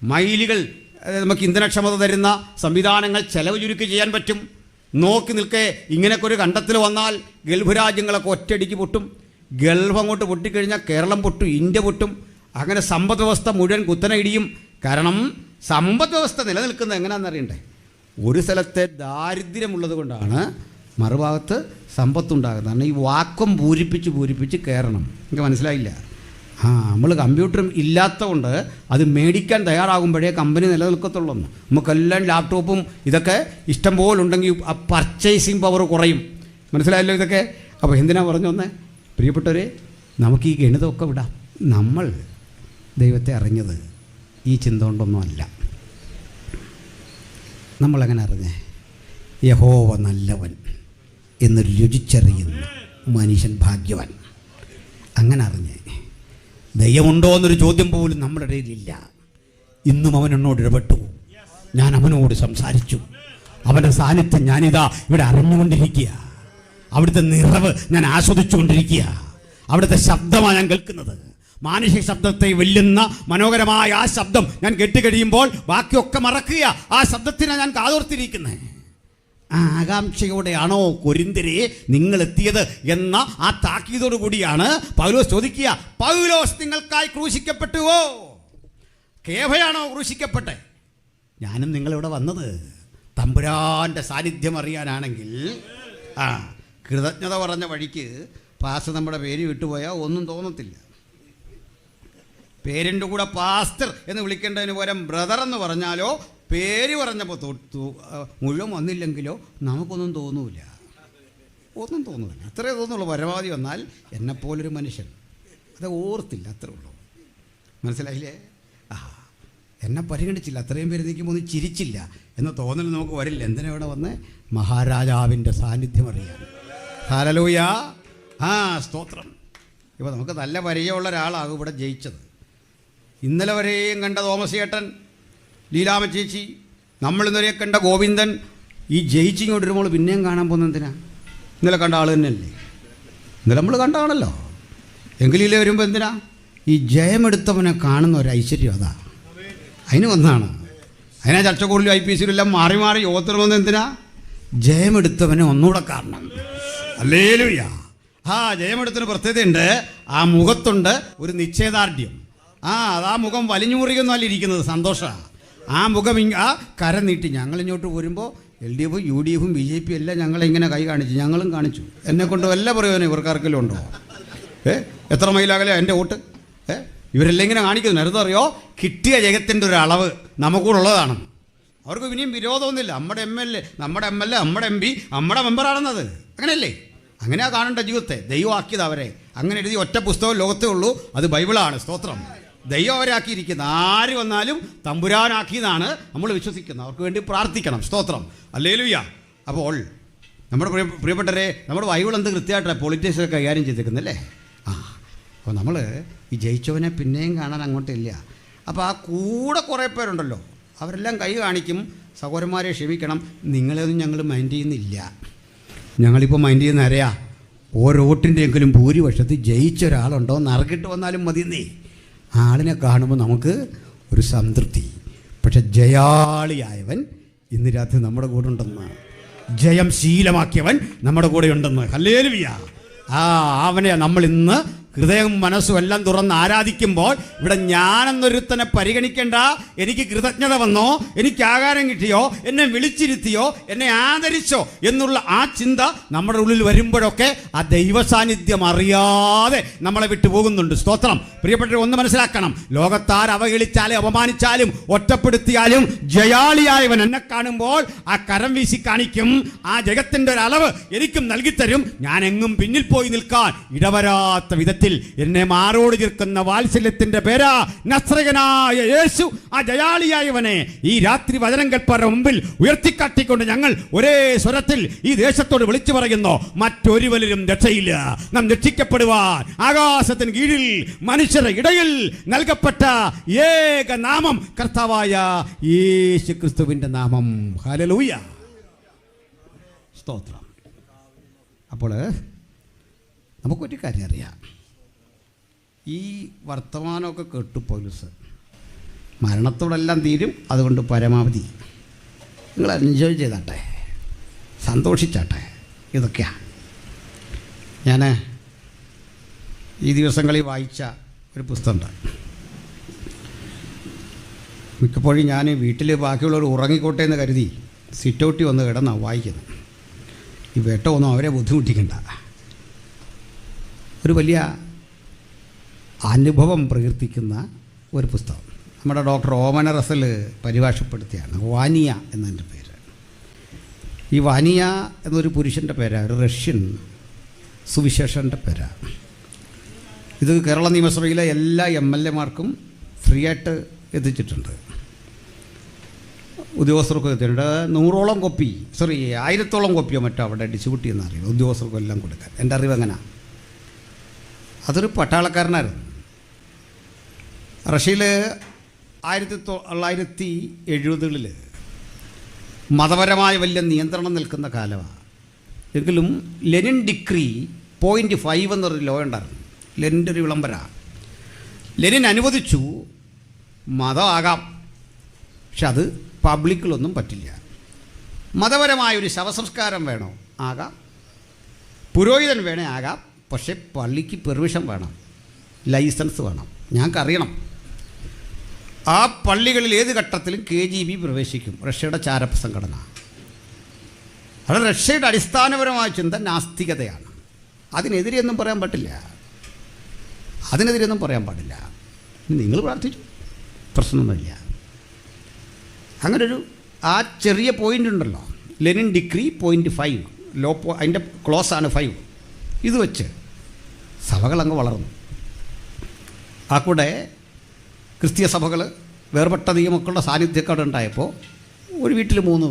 മൈലുകൾ നമുക്ക് ഇന്ധനക്ഷമത തരുന്ന സംവിധാനങ്ങൾ ചെലവ് ചുരുക്കി ചെയ്യാൻ പറ്റും. നോക്കി നിൽക്കെ ഇങ്ങനെയൊക്കെ ഒരു കണ്ടെത്തൽ വന്നാൽ ഗൾഫ് രാജ്യങ്ങളൊക്കെ ഒറ്റയടിക്ക് പൊട്ടും. ഗൾഫ് അങ്ങോട്ട് പൊട്ടിക്കഴിഞ്ഞാൽ കേരളം പൊട്ടും, ഇന്ത്യ പൊട്ടും. അങ്ങനെ സമ്പദ് വ്യവസ്ഥ മുഴുവൻ കുത്തനെ ഇടിയും. കാരണം സമ്പദ് വ്യവസ്ഥ നിലനിൽക്കുന്നത് എങ്ങനെയാണെന്ന് അറിയണ്ടേ? ഒരു സ്ഥലത്തെ ദാരിദ്ര്യമുള്ളത് കൊണ്ടാണ് മറുഭാഗത്ത് സമ്പത്തുണ്ടാകുന്നത്. കാരണം ഈ വാക്വം പൂരിപ്പിച്ച് കയറണം. എനിക്ക് മനസ്സിലായില്ല. നമ്മൾ കമ്പ്യൂട്ടറും ഇല്ലാത്ത കൊണ്ട് അത് മേടിക്കാൻ തയ്യാറാകുമ്പോഴേ കമ്പനി നിലനിൽക്കത്തുള്ളൂ. നമുക്കെല്ലാം ലാപ്ടോപ്പും ഇതൊക്കെ ഇഷ്ടം പോലെ ഉണ്ടെങ്കിൽ ആ പർച്ചേസിങ് പവർ കുറയും. മനസ്സിലായല്ലോ ഇതൊക്കെ? അപ്പോൾ എന്തിനാ പറഞ്ഞു വന്നേ? പ്രിയപ്പെട്ടവരെ, നമുക്ക് ഈ ഗണിതമൊക്കെ വിടാം. നമ്മൾ ദൈവത്തെ അറിഞ്ഞത് ഈ ചിന്ത കൊണ്ടൊന്നുമല്ല. നമ്മളെങ്ങനെ അറിഞ്ഞേ? യഹോവ നല്ലവൻ എന്ന് രുചിച്ചറിയുന്ന മനുഷ്യൻ ഭാഗ്യവാൻ. അങ്ങനെ അറിഞ്ഞേ. ദൈവമുണ്ടോ എന്നൊരു ചോദ്യം പോലും നമ്മുടെ ഇടയിലില്ല. ഇന്നും അവൻ എന്നോട് ഇടപെട്ടു, ഞാൻ അവനോട് സംസാരിച്ചു. അവൻ്റെ സാന്നിധ്യം ഞാനിതാ ഇവിടെ അറിഞ്ഞുകൊണ്ടിരിക്കുക. അവിടുത്തെ നിറവ് ഞാൻ ആസ്വദിച്ചുകൊണ്ടിരിക്കുക. അവിടുത്തെ ശബ്ദമാണ് ഞാൻ കേൾക്കുന്നത്. മാനുഷിക ശബ്ദത്തെ വെല്ലുന്ന മനോഹരമായ ആ ശബ്ദം ഞാൻ കേട്ടുകഴിയുമ്പോൾ ബാക്കിയൊക്കെ മറക്കുക. ആ ശബ്ദത്തിനാണ് ഞാൻ കാതോർത്തിരിക്കുന്നത്. ആ ആകാംക്ഷയോടെയാണോ കൊരിന്ത്യരെ നിങ്ങൾ എത്തിയത് എന്ന ആ താക്കീതോടു കൂടിയാണ് പൗലോസ് ചോദിക്കുക, പൗലോസ് നിങ്ങൾക്കായി ക്രൂശിക്കപ്പെട്ടുവോ? കേഫയാണോ ക്രൂശിക്കപ്പെട്ടെ? ഞാനും നിങ്ങളിവിടെ വന്നത് തമ്പുരാൻ്റെ സാന്നിധ്യം അറിയാനാണെങ്കിൽ കൃതജ്ഞത പറഞ്ഞ വഴിക്ക് പാസ്റ്റർ നമ്മുടെ പേര് വിട്ടുപോയാൽ ഒന്നും തോന്നത്തില്ല. പേരിൻ്റെ കൂടെ പാസ്റ്റർ എന്ന് വിളിക്കേണ്ടതിന് പകരം ബ്രദർ എന്ന് പറഞ്ഞാലോ, പേര് പറഞ്ഞപ്പോൾ മുഴുവൻ വന്നില്ലെങ്കിലോ നമുക്കൊന്നും തോന്നൂല. അത്രേ തോന്നുള്ളൂ. പരമാവധി വന്നാൽ എന്നെപ്പോലൊരു മനുഷ്യൻ അത് ഓർത്തില്ല, അത്രേ ഉള്ളൂ. മനസ്സിലായില്ലേ? എന്നെ പരിഗണിച്ചില്ല, അത്രയും പേര് നിൽക്കുമ്പോൾ ഒന്നും ചിരിച്ചില്ല എന്ന തോന്നൽ നമുക്ക് വരില്ല. എന്തിനാ ഇവിടെ വന്ന്? മഹാരാജാവിൻ്റെ സാന്നിധ്യം അറിയാൻ. ഹല്ലേലൂയ. സ്തോത്രം. ഇപ്പോൾ നമുക്ക് നല്ല പരിചയമുള്ള ഒരാളാകും ഇവിടെ ജയിച്ചത്. ഇന്നലെ വരെയും കണ്ട തോമസ് ചേട്ടൻ, ലീലാമ ചേച്ചി, നമ്മളിന്നലെ കണ്ട ഗോവിന്ദൻ, ഈ ജയിച്ചിങ്ങോട്ട് വരുമ്പോൾ പിന്നെയും കാണാൻ പോകുന്നത് എന്തിനാ? ഇന്നലെ കണ്ട ആൾ തന്നെയല്ലേ? ഇന്നലെ നമ്മൾ കണ്ട ആണല്ലോ. എങ്കിലേ വരുമ്പോൾ എന്തിനാ? ഈ ജയമെടുത്തവനെ കാണുന്ന ഒരു ഐശ്വര്യം, അതാ അതിന് വന്നാണ്. അതിനാ ചർച്ചക്കൂടിലും IPCയിലും എല്ലാം മാറി മാറി യോഗത്തിന് വന്നത് എന്തിനാ? ജയമെടുത്തവനെ ഒന്നുകൂടെ കാണണം. ഹല്ലേലൂയ. ജയമെടുത്തതിന് പ്രത്യേകതയുണ്ട്. ആ മുഖത്തുണ്ട് ഒരു നിശ്ചയദാർഢ്യം. അതാ മുഖം വലിഞ്ഞുമുറിയൊന്നുമല്ല ഇരിക്കുന്നത്, സന്തോഷമാണ്. ആ മുഖം ആ കരം നീട്ടി. ഞങ്ങളിങ്ങോട്ട് പോരുമ്പോൾ LDF, UDF, BJP എല്ലാം ഞങ്ങളിങ്ങനെ കൈ കാണിച്ചു, ഞങ്ങളും കാണിച്ചു. എന്നെക്കൊണ്ട് വല്ല പ്രയോജനം ഇവർക്കാർക്കെല്ലാം ഉണ്ടോ? എത്ര മൈലാകലോ എൻ്റെ വോട്ട്? ഇവരെല്ലാം ഇങ്ങനെ കാണിക്കുന്നു. നേരത്തെ കിട്ടിയ ജയത്തിൻ്റെ ഒരു അളവ് നമുക്കൂടുള്ളതാണ്. അവർക്ക് ഇനിയും വിരോധമൊന്നുമില്ല. നമ്മുടെ MLA, നമ്മുടെ MLA, നമ്മുടെ MP, നമ്മുടെ മെമ്പറാണെന്നത്. അങ്ങനെയല്ലേ? അങ്ങനെയാണ് കാണേണ്ട ജീവിതത്തെ. ദൈവം ആക്കിയത് അവരെ. അങ്ങനെ എഴുതി ഒറ്റ പുസ്തകം ലോകത്തേ ഉള്ളൂ, അത് ബൈബിളാണ്. സ്തോത്രം. ദൈവം അവരാക്കിയിരിക്കുന്നത്. ആര് വന്നാലും തമ്പുരാനാക്കിയതാണ് നമ്മൾ വിശ്വസിക്കുന്നത്. അവർക്ക് വേണ്ടി പ്രാർത്ഥിക്കണം. സ്തോത്രം. ഹല്ലേലൂയ. അപ്പോൾ നമ്മുടെ പ്രിയപ്പെട്ടവരെ, നമ്മുടെ ബൈബിൾ എന്ത് കൃത്യമായിട്ടാണ് പൊളിറ്റിക്സൊക്കെ കൈകാര്യം ചെയ്തേക്കുന്നല്ലേ? അപ്പോൾ നമ്മൾ ഈ ജയിച്ചവനെ പിന്നെയും കാണാൻ അങ്ങോട്ടില്ല. അപ്പോൾ ആ കൂടെ കുറേ പേരുണ്ടല്ലോ, അവരെല്ലാം കൈ കാണിക്കും. സഹോദരന്മാരെ ക്ഷമിക്കണം, നിങ്ങളെയൊന്നും ഞങ്ങൾ മൈൻഡ് ചെയ്യുന്നില്ല. ഞങ്ങളിപ്പോൾ മൈൻഡ് ചെയ്യുന്ന ആരെയാ? ഓരോ വോട്ടിൻ്റെയെങ്കിലും ഭൂരിപക്ഷത്തിൽ ജയിച്ച ഒരാളുണ്ടോ നറുക്കിട്ട് വന്നാലും മതിയെന്നേ. ആളിനെ കാണുമ്പോൾ നമുക്ക് ഒരു സംതൃപ്തി. പക്ഷെ ജയാളിയായവൻ ഇന്ന് രാത്രി നമ്മുടെ കൂടെ ഉണ്ടെന്ന്, ജയം ശീലമാക്കിയവൻ നമ്മുടെ കൂടെ ഉണ്ടെന്ന്. ഹല്ലേലൂയ. അവനെ നമ്മൾ ഇന്ന് ഹൃദയവും മനസ്സും എല്ലാം തുറന്ന് ആരാധിക്കുമ്പോൾ ഇവിടെ ഞാനെന്നൊരുത്തനെ പരിഗണിക്കേണ്ട, എനിക്ക് കൃതജ്ഞത വന്നോ, എനിക്ക് ആഹാരം കിട്ടിയോ, എന്നെ വിളിച്ചിരുത്തിയോ, എന്നെ ആദരിച്ചോ എന്നുള്ള ആ ചിന്ത നമ്മുടെ ഉള്ളിൽ വരുമ്പോഴൊക്കെ ആ ദൈവ സാന്നിധ്യം അറിയാതെ നമ്മളെ വിട്ടു പോകുന്നുണ്ട്. സ്തോത്രം. പ്രിയപ്പെട്ടവർ, ഒന്ന് മനസ്സിലാക്കണം, ലോകത്താർ അവഹേളിച്ചാലും അപമാനിച്ചാലും ഒറ്റപ്പെടുത്തിയാലും ജയാളിയായവൻ എന്നെ കാണുമ്പോൾ ആ കരം വീശി കാണിക്കും, ആ ജഗത്തിൻ്റെ ഒരു അളവ് എനിക്കും നൽകിത്തരും. ഞാൻ എങ്ങും പിന്നിൽ പോയി നിൽക്കാൻ ഇടവരാത്ത വിധത്തിൽ എന്നെ മാറോട് ചേർക്കുന്ന വാത്സല്യത്തിന്റെ പേരാ നസ്രയനായ യേശു. ആ ജയാളിയായവനെ ഈ രാത്രി വചനം കേൾപ്പാരുടെ മുമ്പിൽ ഉയർത്തിക്കാട്ടിക്കൊണ്ട് ഞങ്ങൾ ഒരേ സ്വരത്തിൽ ഈ ദേശത്തോട് വിളിച്ചു പറയുന്നു, മറ്റൊരുവരിലും രക്ഷയില്ല. നാം രക്ഷിക്കപ്പെടുവാൻ ആകാശത്തിന് കീഴിൽ മനുഷ്യരുടെ ഇടയിൽ നൽകപ്പെട്ട ഏക നാമം കർത്താവായ യേശു ക്രിസ്തുവിന്റെ നാമം. ഹല്ലേലൂയ, സ്തോത്രം. അപ്പോൾ നമുക്കൊരു കാര്യം അറിയാം, ഈ വർത്തമാനമൊക്കെ കേട്ടു പൗലോസ്, മരണത്തോടെല്ലാം തീരും, അതുകൊണ്ട് പരമാവധി നിങ്ങൾ എൻജോയ് ചെയ്താട്ടെ, സന്തോഷിച്ചാട്ടെ. ഇതൊക്കെയാണ് ഞാൻ ഈ ദിവസങ്ങളിൽ വായിച്ച ഒരു പുസ്തകമുണ്ട്. മിക്കപ്പോഴും ഞാൻ വീട്ടിൽ ബാക്കിയുള്ളവർ ഉറങ്ങിക്കോട്ടെ എന്ന് കരുതി സിറ്റൗട്ടി വന്ന് കിടന്നാണ് വായിക്കുന്നത്. ഈ വെട്ടമൊന്നും അവരെ ബുദ്ധിമുട്ടിക്കണ്ട. ഒരു വലിയ അനുഭവം പ്രകീർത്തിക്കുന്ന ഒരു പുസ്തകം നമ്മുടെ ഡോക്ടർ ഓമന റസൽ പരിഭാഷപ്പെടുത്തിയാണ്. വാനിയ എന്നതിൻ്റെ പേര്. ഈ വാനിയ എന്നൊരു പുരുഷൻ്റെ പേരാണ്, ഒരു റഷ്യൻ സുവിശേഷൻ്റെ പേരാണ്. ഇത് കേരള നിയമസഭയിലെ എല്ലാ MLA മാർക്കും ഫ്രീ ആയിട്ട് എത്തിച്ചിട്ടുണ്ട്, ഉദ്യോഗസ്ഥർക്കും എത്തിയിട്ടുണ്ട്. 100ഓളം കോപ്പി 1000ഓളം കോപ്പിയോ മറ്റോ അവിടെ ഡിസ്ട്രിബ്യൂട്ട് ചെയ്യുന്ന അറിയില്ല, ഉദ്യോഗസ്ഥർക്കും എല്ലാം കൊടുക്കാൻ. എൻ്റെ അറിവ് അങ്ങനെ. അതൊരു പട്ടാളക്കാരനായിരുന്നു. റഷ്യയിൽ 1970-കളിൽ മതപരമായ വലിയ നിയന്ത്രണം നിൽക്കുന്ന കാലമാണ്. എങ്കിലും ലെനിൻ ഡിക്രി .5 എന്നൊരു ലോ ഉണ്ടായിരുന്നു. ലെനിൻ്റെ ഒരു വിളംബര. ലെനിൻ അനുവദിച്ചു മതമാകാം, പക്ഷെ അത് പബ്ലിക്കിലൊന്നും പറ്റില്ല. മതപരമായൊരു ശവസംസ്കാരം വേണോ ആകാം, പുരോഹിതൻ വേണേ ആകാം, പക്ഷേ പള്ളിക്ക് പെർമിഷൻ വേണം, ലൈസൻസ് വേണം. ഞങ്ങൾക്കറിയണം ആ പള്ളികളിൽ ഏത് ഘട്ടത്തിലും KGB പ്രവേശിക്കും, റഷ്യയുടെ ചാരപ്പ സംഘടന. അത് റഷ്യയുടെ അടിസ്ഥാനപരമായ ചിന്ത നാസ്തികതയാണ്. അതിനെതിരെയൊന്നും പറയാൻ പറ്റില്ല, നിങ്ങൾ പ്രാർത്ഥിച്ചു, പ്രശ്നമൊന്നുമില്ല. അങ്ങനൊരു ആ ചെറിയ പോയിൻ്റ് ഉണ്ടല്ലോ, ലെനിൻ ഡിക്രി .5 ലോ, അതിൻ്റെ ക്ലോസാണ് 5. ഇത് വെച്ച് സഭകളങ്ങ് വളർന്നു. ആ കൂടെ ക്രിസ്തീയ സഭകൾ വേർപെട്ട ദൈവമക്കളുടെ സാന്നിധ്യക്കാട് ഉണ്ടായപ്പോൾ ഒരു വീട്ടിൽ 3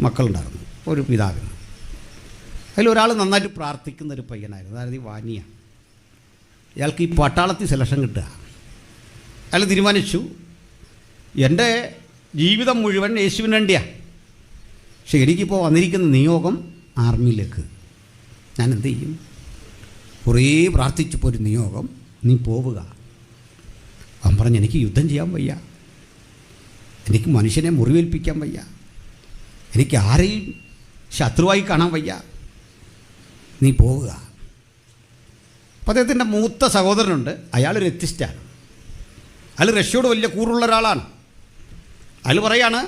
മക്കളുണ്ടായിരുന്നു, ഒരു പിതാവിന്. അതിലൊരാൾ നന്നായിട്ട് പ്രാർത്ഥിക്കുന്നൊരു പയ്യനായിരുന്നു, അതായത് ഈ വാനിയ. അയാൾക്ക് ഈ പട്ടാളത്തിൽ സെലക്ഷൻ കിട്ടുക. അയാൾ തീരുമാനിച്ചു, എൻ്റെ ജീവിതം മുഴുവൻ യേശുവിന് വേണ്ടിയാണ്, പക്ഷെ എനിക്കിപ്പോൾ വന്നിരിക്കുന്ന നിയോഗം ആർമിയിലേക്ക്. ഞാൻ എന്ത് ചെയ്യും? കുറേ പ്രാർത്ഥിച്ചപ്പോൾ ഒരു നിയോഗം, നീ പോവുക. അവൻ പറഞ്ഞു, എനിക്ക് യുദ്ധം ചെയ്യാൻ വയ്യ, എനിക്ക് മനുഷ്യനെ മുറിവേൽപ്പിക്കാൻ വയ്യ, എനിക്ക് ആരെയും ശത്രുവായി കാണാൻ വയ്യ, നീ പോവുക. അപ്പോൾ അദ്ദേഹത്തിൻ്റെ മൂത്ത സഹോദരനുണ്ട്, അയാളൊരു എത്തിസ്റ്റാണ്. അയാൾ റഷ്യയോട് വലിയ കൂറുള്ള ഒരാളാണ്. അയാൾ പറയാണ്,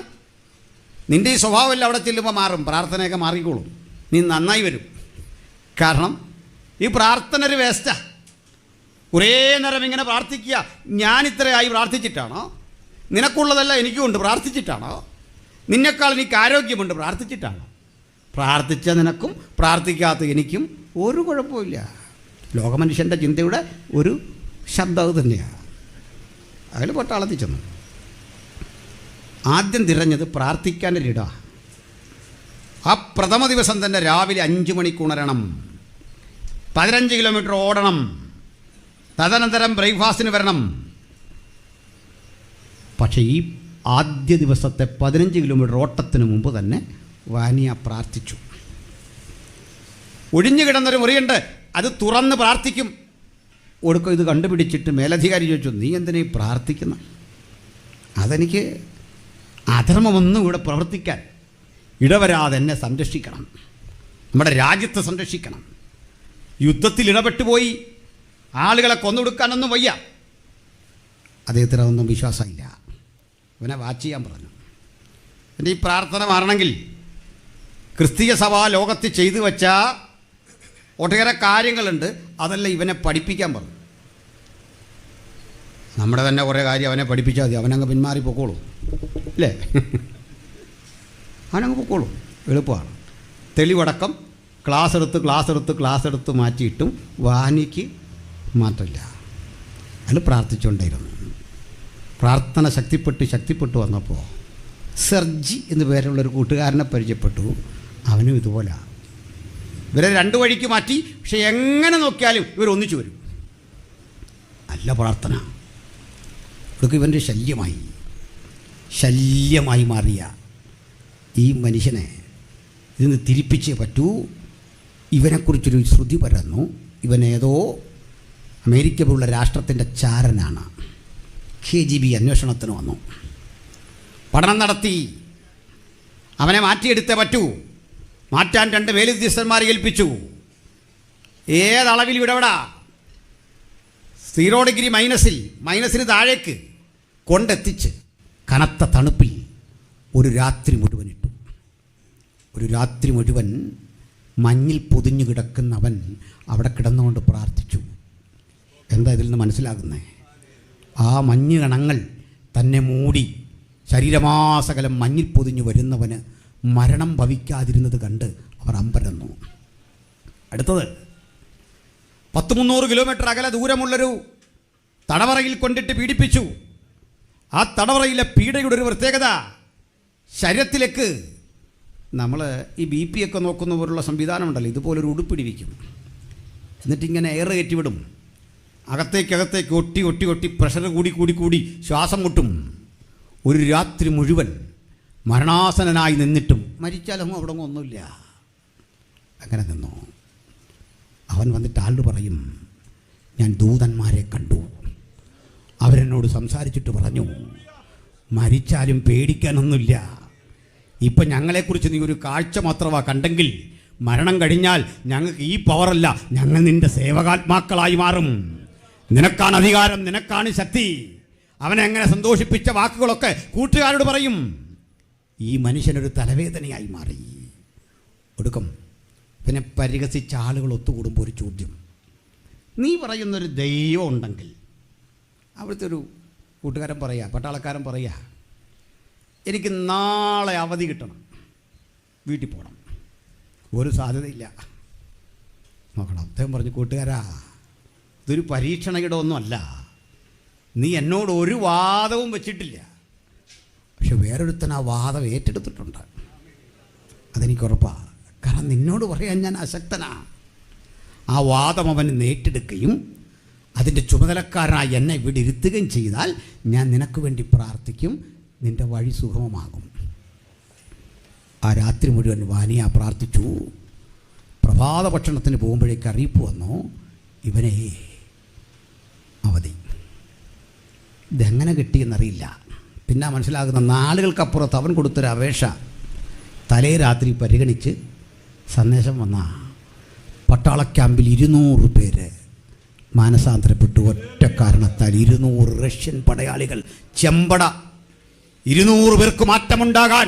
നിൻ്റെ ഈ സ്വഭാവമല്ല അവിടെ ചെല്ലുമ്പോൾ മാറും, പ്രാർത്ഥനയൊക്കെ മാറിക്കോളും, നീ നന്നായി വരും. കാരണം ഈ പ്രാർത്ഥന ഒരു വേസ്റ്റാണ്. കുറേ നേരം ഇങ്ങനെ പ്രാർത്ഥിക്കുക. ഞാൻ ഇത്രയായി പ്രാർത്ഥിച്ചിട്ടാണോ? നിനക്കുള്ളതല്ല എനിക്കുമുണ്ട്, പ്രാർത്ഥിച്ചിട്ടാണോ? നിന്നെക്കാൾ എനിക്ക് ആരോഗ്യമുണ്ട്, പ്രാർത്ഥിച്ചിട്ടാണോ? പ്രാർത്ഥിച്ച നിനക്കും പ്രാർത്ഥിക്കാത്ത എനിക്കും ഒരു കുഴപ്പമില്ല. ലോകമനുഷ്യൻ്റെ ചിന്തയുടെ ഒരു ശബ്ദം അത് തന്നെയാണ്. അയാൾ പട്ടാളത്തിൽ ചെന്നു. ആദ്യം തിരഞ്ഞത് പ്രാർത്ഥിക്കാനൊരിടമാണ്. ആ പ്രഥമ ദിവസം തന്നെ രാവിലെ 5 മണിക്ക് ഉണരണം, 15 കിലോമീറ്റർ ഓടണം, തദനന്തരം ബ്രേക്ക്ഫാസ്റ്റിന് വരണം. പക്ഷേ ഈ ആദ്യ ദിവസത്തെ 15 കിലോമീറ്റർ ഓട്ടത്തിന് മുമ്പ് തന്നെ വാനിയ പ്രാർത്ഥിച്ചു. ഒഴിഞ്ഞു കിടന്നൊരു മുറിയുണ്ട്, അത് തുറന്ന് പ്രാർത്ഥിക്കും. ഒടുക്കം ഇത് കണ്ടുപിടിച്ചിട്ട് മേലധികാരി ചോദിച്ചു, നീ എന്തിനാ പ്രാർത്ഥിക്കുന്ന? അതെനിക്ക് അധർമ്മമൊന്നും ഇവിടെ പ്രവർത്തിക്കാൻ ഇടവരാതെ എന്നെ സംരക്ഷിക്കണം, നമ്മുടെ രാജ്യത്തെ സംരക്ഷിക്കണം. യുദ്ധത്തിൽ ഇടപെട്ടുപോയി ആളുകളെ കൊന്നൊടുക്കാനൊന്നും വയ്യ. അദ്ദേഹത്തിന് അതൊന്നും വിശ്വാസമില്ല. ഇവനെ വാച്ച് ചെയ്യാൻ പറഞ്ഞു. എൻ്റെ ഈ പ്രാർത്ഥന മാറണമെങ്കിൽ ക്രിസ്തീയ സഭ ലോകത്ത് ചെയ്തു വെച്ച ഒട്ടേറെ കാര്യങ്ങളുണ്ട്, അതെല്ലാം ഇവനെ പഠിപ്പിക്കാൻ പറഞ്ഞു. നമ്മുടെ തന്നെ കുറേ കാര്യം അവനെ പഠിപ്പിച്ചാൽ മതി, അവനങ്ങ് പിന്മാറി പൊക്കോളൂ അല്ലേ? അവനങ്ങ് പൊക്കോളൂ, എളുപ്പമാണ്. തെളിവടക്കം ക്ലാസ് എടുത്ത് മാറ്റിയിട്ടും വാനിക്ക് മാറ്റമില്ല. അയാൾ പ്രാർത്ഥിച്ചുകൊണ്ടേയിരുന്നു. പ്രാർത്ഥന ശക്തിപ്പെട്ടു വന്നപ്പോൾ സെർജി എന്ന് പേരുള്ളൊരു കൂട്ടുകാരനെ പരിചയപ്പെട്ടു. അവനും ഇതുപോലെ ഇവരെ രണ്ടു വഴിക്ക് മാറ്റി. പക്ഷെ എങ്ങനെ നോക്കിയാലും ഇവർ ഒന്നിച്ചു വരും. നല്ല പ്രാർത്ഥന. ഇതൊക്കെ ഇവൻ്റെ ശല്യമായി മാറിയ ഈ മനുഷ്യനെ ഇതിന് തിരിപ്പിച്ചേ പറ്റൂ. ഇവനെക്കുറിച്ചൊരു ശ്രുതി പരന്നു. ഇവനേതോ അമേരിക്ക പോലുള്ള രാഷ്ട്രത്തിൻ്റെ ചാരനാണ്. KGB അന്വേഷണത്തിന് വന്നു, പഠനം നടത്തി. അവനെ മാറ്റിയെടുത്തേ പറ്റൂ. മാറ്റാൻ 2 മേലുദ്യോഗസ്ഥന്മാരെ ഏൽപ്പിച്ചു. ഏതളവിൽ വിടവിടാ 0 ഡിഗ്രി മൈനസിന് താഴേക്ക് കൊണ്ടെത്തിച്ച് കനത്ത തണുപ്പിൽ ഒരു രാത്രി മുഴുവൻ ഇട്ടു. ഒരു രാത്രി മുഴുവൻ മഞ്ഞിൽ പൊതിഞ്ഞു കിടക്കുന്നവൻ അവിടെ കിടന്നുകൊണ്ട് പ്രാർത്ഥിച്ചു. എന്താ ഇതിൽ നിന്ന് മനസ്സിലാകുന്നത്? ആ മഞ്ഞ് കണങ്ങൾ തന്നെ മൂടി ശരീരമാസകലം മഞ്ഞിൽ പൊതിഞ്ഞു വരുന്നവന് മരണം ഭവിക്കാതിരുന്നത് കണ്ട് അവർ അമ്പരന്നു. അടുത്തത് 300 കിലോമീറ്റർ അകലെ ദൂരമുള്ളൊരു തടവറയിൽ കൊണ്ടിട്ട് പീഡിപ്പിച്ചു. ആ തടവറയിലെ പീഡയുടെ ഒരു പ്രത്യേകത, ശരീരത്തിലേക്ക് നമ്മൾ ഈ BP ഒക്കെ നോക്കുന്ന പോലുള്ള സംവിധാനം ഉണ്ടല്ലോ, ഇതുപോലൊരു ഉടുപ്പിടിവിക്കും. എന്നിട്ടിങ്ങനെ എയർ കയറ്റിവിടും. അകത്തേക്ക് ഒട്ടി പ്രഷർ കൂടി ശ്വാസം മുട്ടും. ഒരു രാത്രി മുഴുവൻ മരണാസനായി നിന്നിട്ടും മരിച്ചാലൊന്നും അവിടെ ഒന്നുമില്ല. അങ്ങനെ നിന്നു. അവൻ വന്നിട്ട് ആളോട് പറയും, ഞാൻ ദൂതന്മാരെ കണ്ടു. അവരെന്നോട് സംസാരിച്ചിട്ട് പറഞ്ഞു, മരിച്ചാലും പേടിക്കാനൊന്നുമില്ല. ഇപ്പം ഞങ്ങളെക്കുറിച്ച് നീ ഒരു കാഴ്ച മാത്രമാ കണ്ടെങ്കിൽ മരണം കഴിഞ്ഞാൽ ഞങ്ങൾക്ക് ഈ പവറല്ല, ഞങ്ങൾ നിൻ്റെ സേവകാത്മാക്കളായി മാറും. നിനക്കാണ് അധികാരം, നിനക്കാണ് ശക്തി. അവനെ അങ്ങനെ സന്തോഷിപ്പിച്ച വാക്കുകളൊക്കെ കൂട്ടുകാരോട് പറയും. ഈ മനുഷ്യനൊരു തലവേദനയായി മാറി. ഒടുക്കം പിന്നെ പരിഹസിച്ച ആളുകൾ ഒത്തുകൂടുമ്പോൾ ഒരു ചോദ്യം, നീ പറയുന്നൊരു ദൈവം ഉണ്ടെങ്കിൽ, അവിടുത്തെ ഒരു കൂട്ടുകാരൻ പറയുക, പട്ടാളക്കാരൻ പറയുക, എനിക്ക് നാളെ അവധി കിട്ടണം, വീട്ടിൽ പോകണം. ഒരു സാധ്യതയില്ല. നോക്കണം. അദ്ദേഹം പറഞ്ഞു, കൂട്ടുകാരാ, ഇതൊരു പരീക്ഷണയിടമൊന്നുമല്ല. നീ എന്നോട് ഒരു വാദവും വെച്ചിട്ടില്ല. പക്ഷെ വേറൊരുത്തൻ ആ വാദം ഏറ്റെടുത്തിട്ടുണ്ട്. അതെനിക്ക് ഉറപ്പാണ്. കാരണം നിന്നോട് പറയാൻ ഞാൻ അശക്തനാ. ആ വാദം അവൻ ഏറ്റെടുക്കുകയും അതിൻ്റെ ചുമതലക്കാരനായി എന്നെ ഇവിടെ ഇരുത്തുകയും ചെയ്താൽ ഞാൻ നിനക്ക് വേണ്ടി പ്രാർത്ഥിക്കും, നിൻ്റെ വഴി സുഗമമാകും. ആ രാത്രി മുഴുവൻ വാനിയ പ്രാർത്ഥിച്ചു. പ്രഭാത ഭക്ഷണത്തിന് പോകുമ്പോഴേക്ക് അറിയിപ്പ് വന്നു, ഇവനെ അവധി. ഇതെങ്ങനെ കിട്ടിയെന്നറിയില്ല. പിന്നെ മനസ്സിലാകുന്ന നാളുകൾക്കപ്പുറത്ത് അവൻ കൊടുത്തൊരു അപേക്ഷ തലേ രാത്രി പരിഗണിച്ച് സന്ദേശം വന്ന പട്ടാള ക്യാമ്പിൽ 200 പേര് മാനസാന്തരപ്പെട്ടു. ഒറ്റ കാരണത്താൽ 200 റഷ്യൻ പടയാളികൾ ചെമ്പട 200 പേർക്ക് മാറ്റമുണ്ടാകാൻ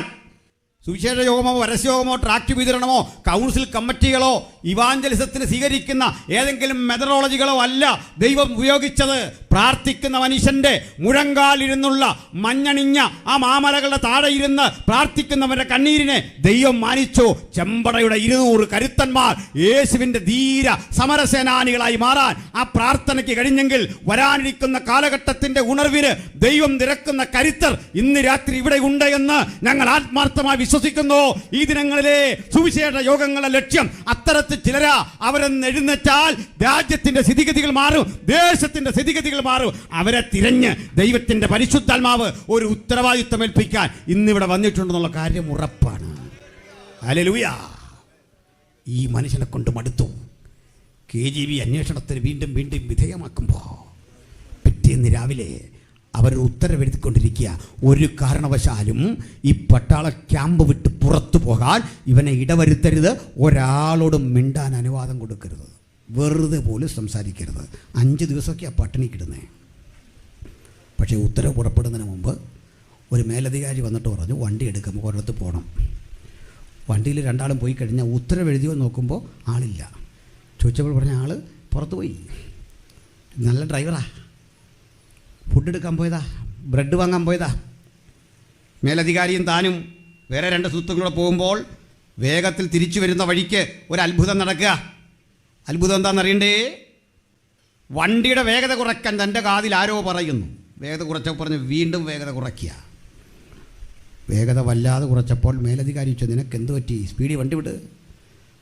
സുവിശേഷ യോഗമോ പരസ്യയോഗമോ ട്രാക്ട് വിതരണമോ കൗൺസിൽ കമ്മിറ്റികളോ ഇവാഞ്ചലിസത്തിന് സ്വീകരിക്കുന്ന ഏതെങ്കിലും മെത്തഡോളജികളോ അല്ല ദൈവം ഉപയോഗിച്ചത്. പ്രാർത്ഥിക്കുന്ന മനുഷ്യൻ്റെ മുഴങ്കാലിരുന്നുള്ള മഞ്ഞണിഞ്ഞ ആ മാമലകളുടെ താഴെ ഇരുന്ന് പ്രാർത്ഥിക്കുന്നവരുടെ കണ്ണീരിനെ ദൈവം മാനിച്ചു. ചെമ്പടയുടെ 200 കരുത്തന്മാർ യേശുവിൻ്റെ ധീര സമരസേനാനികളായി മാറാൻ ആ പ്രാർത്ഥനയ്ക്ക് കഴിഞ്ഞെങ്കിൽ വരാനിരിക്കുന്ന കാലഘട്ടത്തിൻ്റെ ഉണർവിന് ദൈവം നിരക്കുന്ന കരുത്തർ ഇന്ന് രാത്രി ഇവിടെ ഉണ്ട് എന്ന് ഞങ്ങൾ ആത്മാർത്ഥമായി വിശ്വസിക്കുന്നു. ഈ ദിനങ്ങളിലെ സുവിശേഷ യോഗങ്ങളുടെ ലക്ഷ്യം അത്തരത്തിൽ ചിലരാ. അവരെന്ന് എഴുന്നേറ്റാൽ രാജ്യത്തിന്റെ സ്ഥിതിഗതികൾ മാറും, ദേശത്തിന്റെ സ്ഥിതിഗതികൾ മാറും. അവരെ തിരഞ്ഞ് ദൈവത്തിന്റെ പരിശുദ്ധാത്മാവ് ഒരു ഉത്തരവാദിത്വം ഏൽപ്പിക്കാൻ ഇന്നിവിടെ വന്നിട്ടുണ്ടെന്നുള്ള കാര്യം ഉറപ്പാണ്. ഹല്ലേലൂയ. ഈ മനുഷ്യനെ കൊണ്ട് മടുത്തു. KGB അന്വേഷണത്തിന് വീണ്ടും വിധേയമാക്കുമ്പോൾ പിറ്റേന്ന് രാവിലെ അവർ ഉത്തരവെടുത്തിക്കൊണ്ടിരിക്കുക, ഒരു കാരണവശാലും ഈ പട്ടാള ക്യാമ്പ് വിട്ട് പുറത്തു പോകാൻ ഇവനെ ഇടവരുത്തരുത്, ഒരാളോടും മിണ്ടാൻ അനുവാദം കൊടുക്കരുത്. വെറുതെ പോലും സംസാരിക്കരുത്. 5 ദിവസമൊക്കെയാണ് പട്ടിണി കിടുന്നത്. പക്ഷേ ഉത്തരവ് പുറപ്പെടുന്നതിന് മുമ്പ് ഒരു മേലധികാരി വന്നിട്ട് പറഞ്ഞു, വണ്ടി എടുക്കുമ്പോൾ ഒരിടത്ത് പോകണം. വണ്ടിയിൽ 2 ആളും പോയി കഴിഞ്ഞാൽ ഉത്തരവ് എഴുതിയോ നോക്കുമ്പോൾ ആളില്ല. ചോദിച്ചപ്പോൾ പറഞ്ഞ ആൾ പുറത്ത് പോയി. നല്ല ഡ്രൈവറാ, ഫുഡ് എടുക്കാൻ പോയതാ, ബ്രെഡ് വാങ്ങാൻ പോയതാ. മേലധികാരിയും താനും വേറെ 2 സുഹൃത്തുക്കളൂടെ പോകുമ്പോൾ വേഗത്തിൽ തിരിച്ചു വരുന്ന വഴിക്ക് ഒരു അത്ഭുതം നടക്കുക. അത്ഭുതം എന്താണെന്നറിയണ്ടേ? വണ്ടിയുടെ വേഗത കുറയ്ക്കാൻ തൻ്റെ കാതിൽ ആരോ പറയുന്നു. വേഗത കുറച്ചപ്പോൾ പറഞ്ഞ് വീണ്ടും വേഗത കുറയ്ക്കുക. വേഗത വല്ലാതെ കുറച്ചപ്പോൾ മേലധികാരി ചോദിച്ചു, നിനക്ക് എന്ത് പറ്റി, സ്പീഡിൽ വണ്ടി വിട്.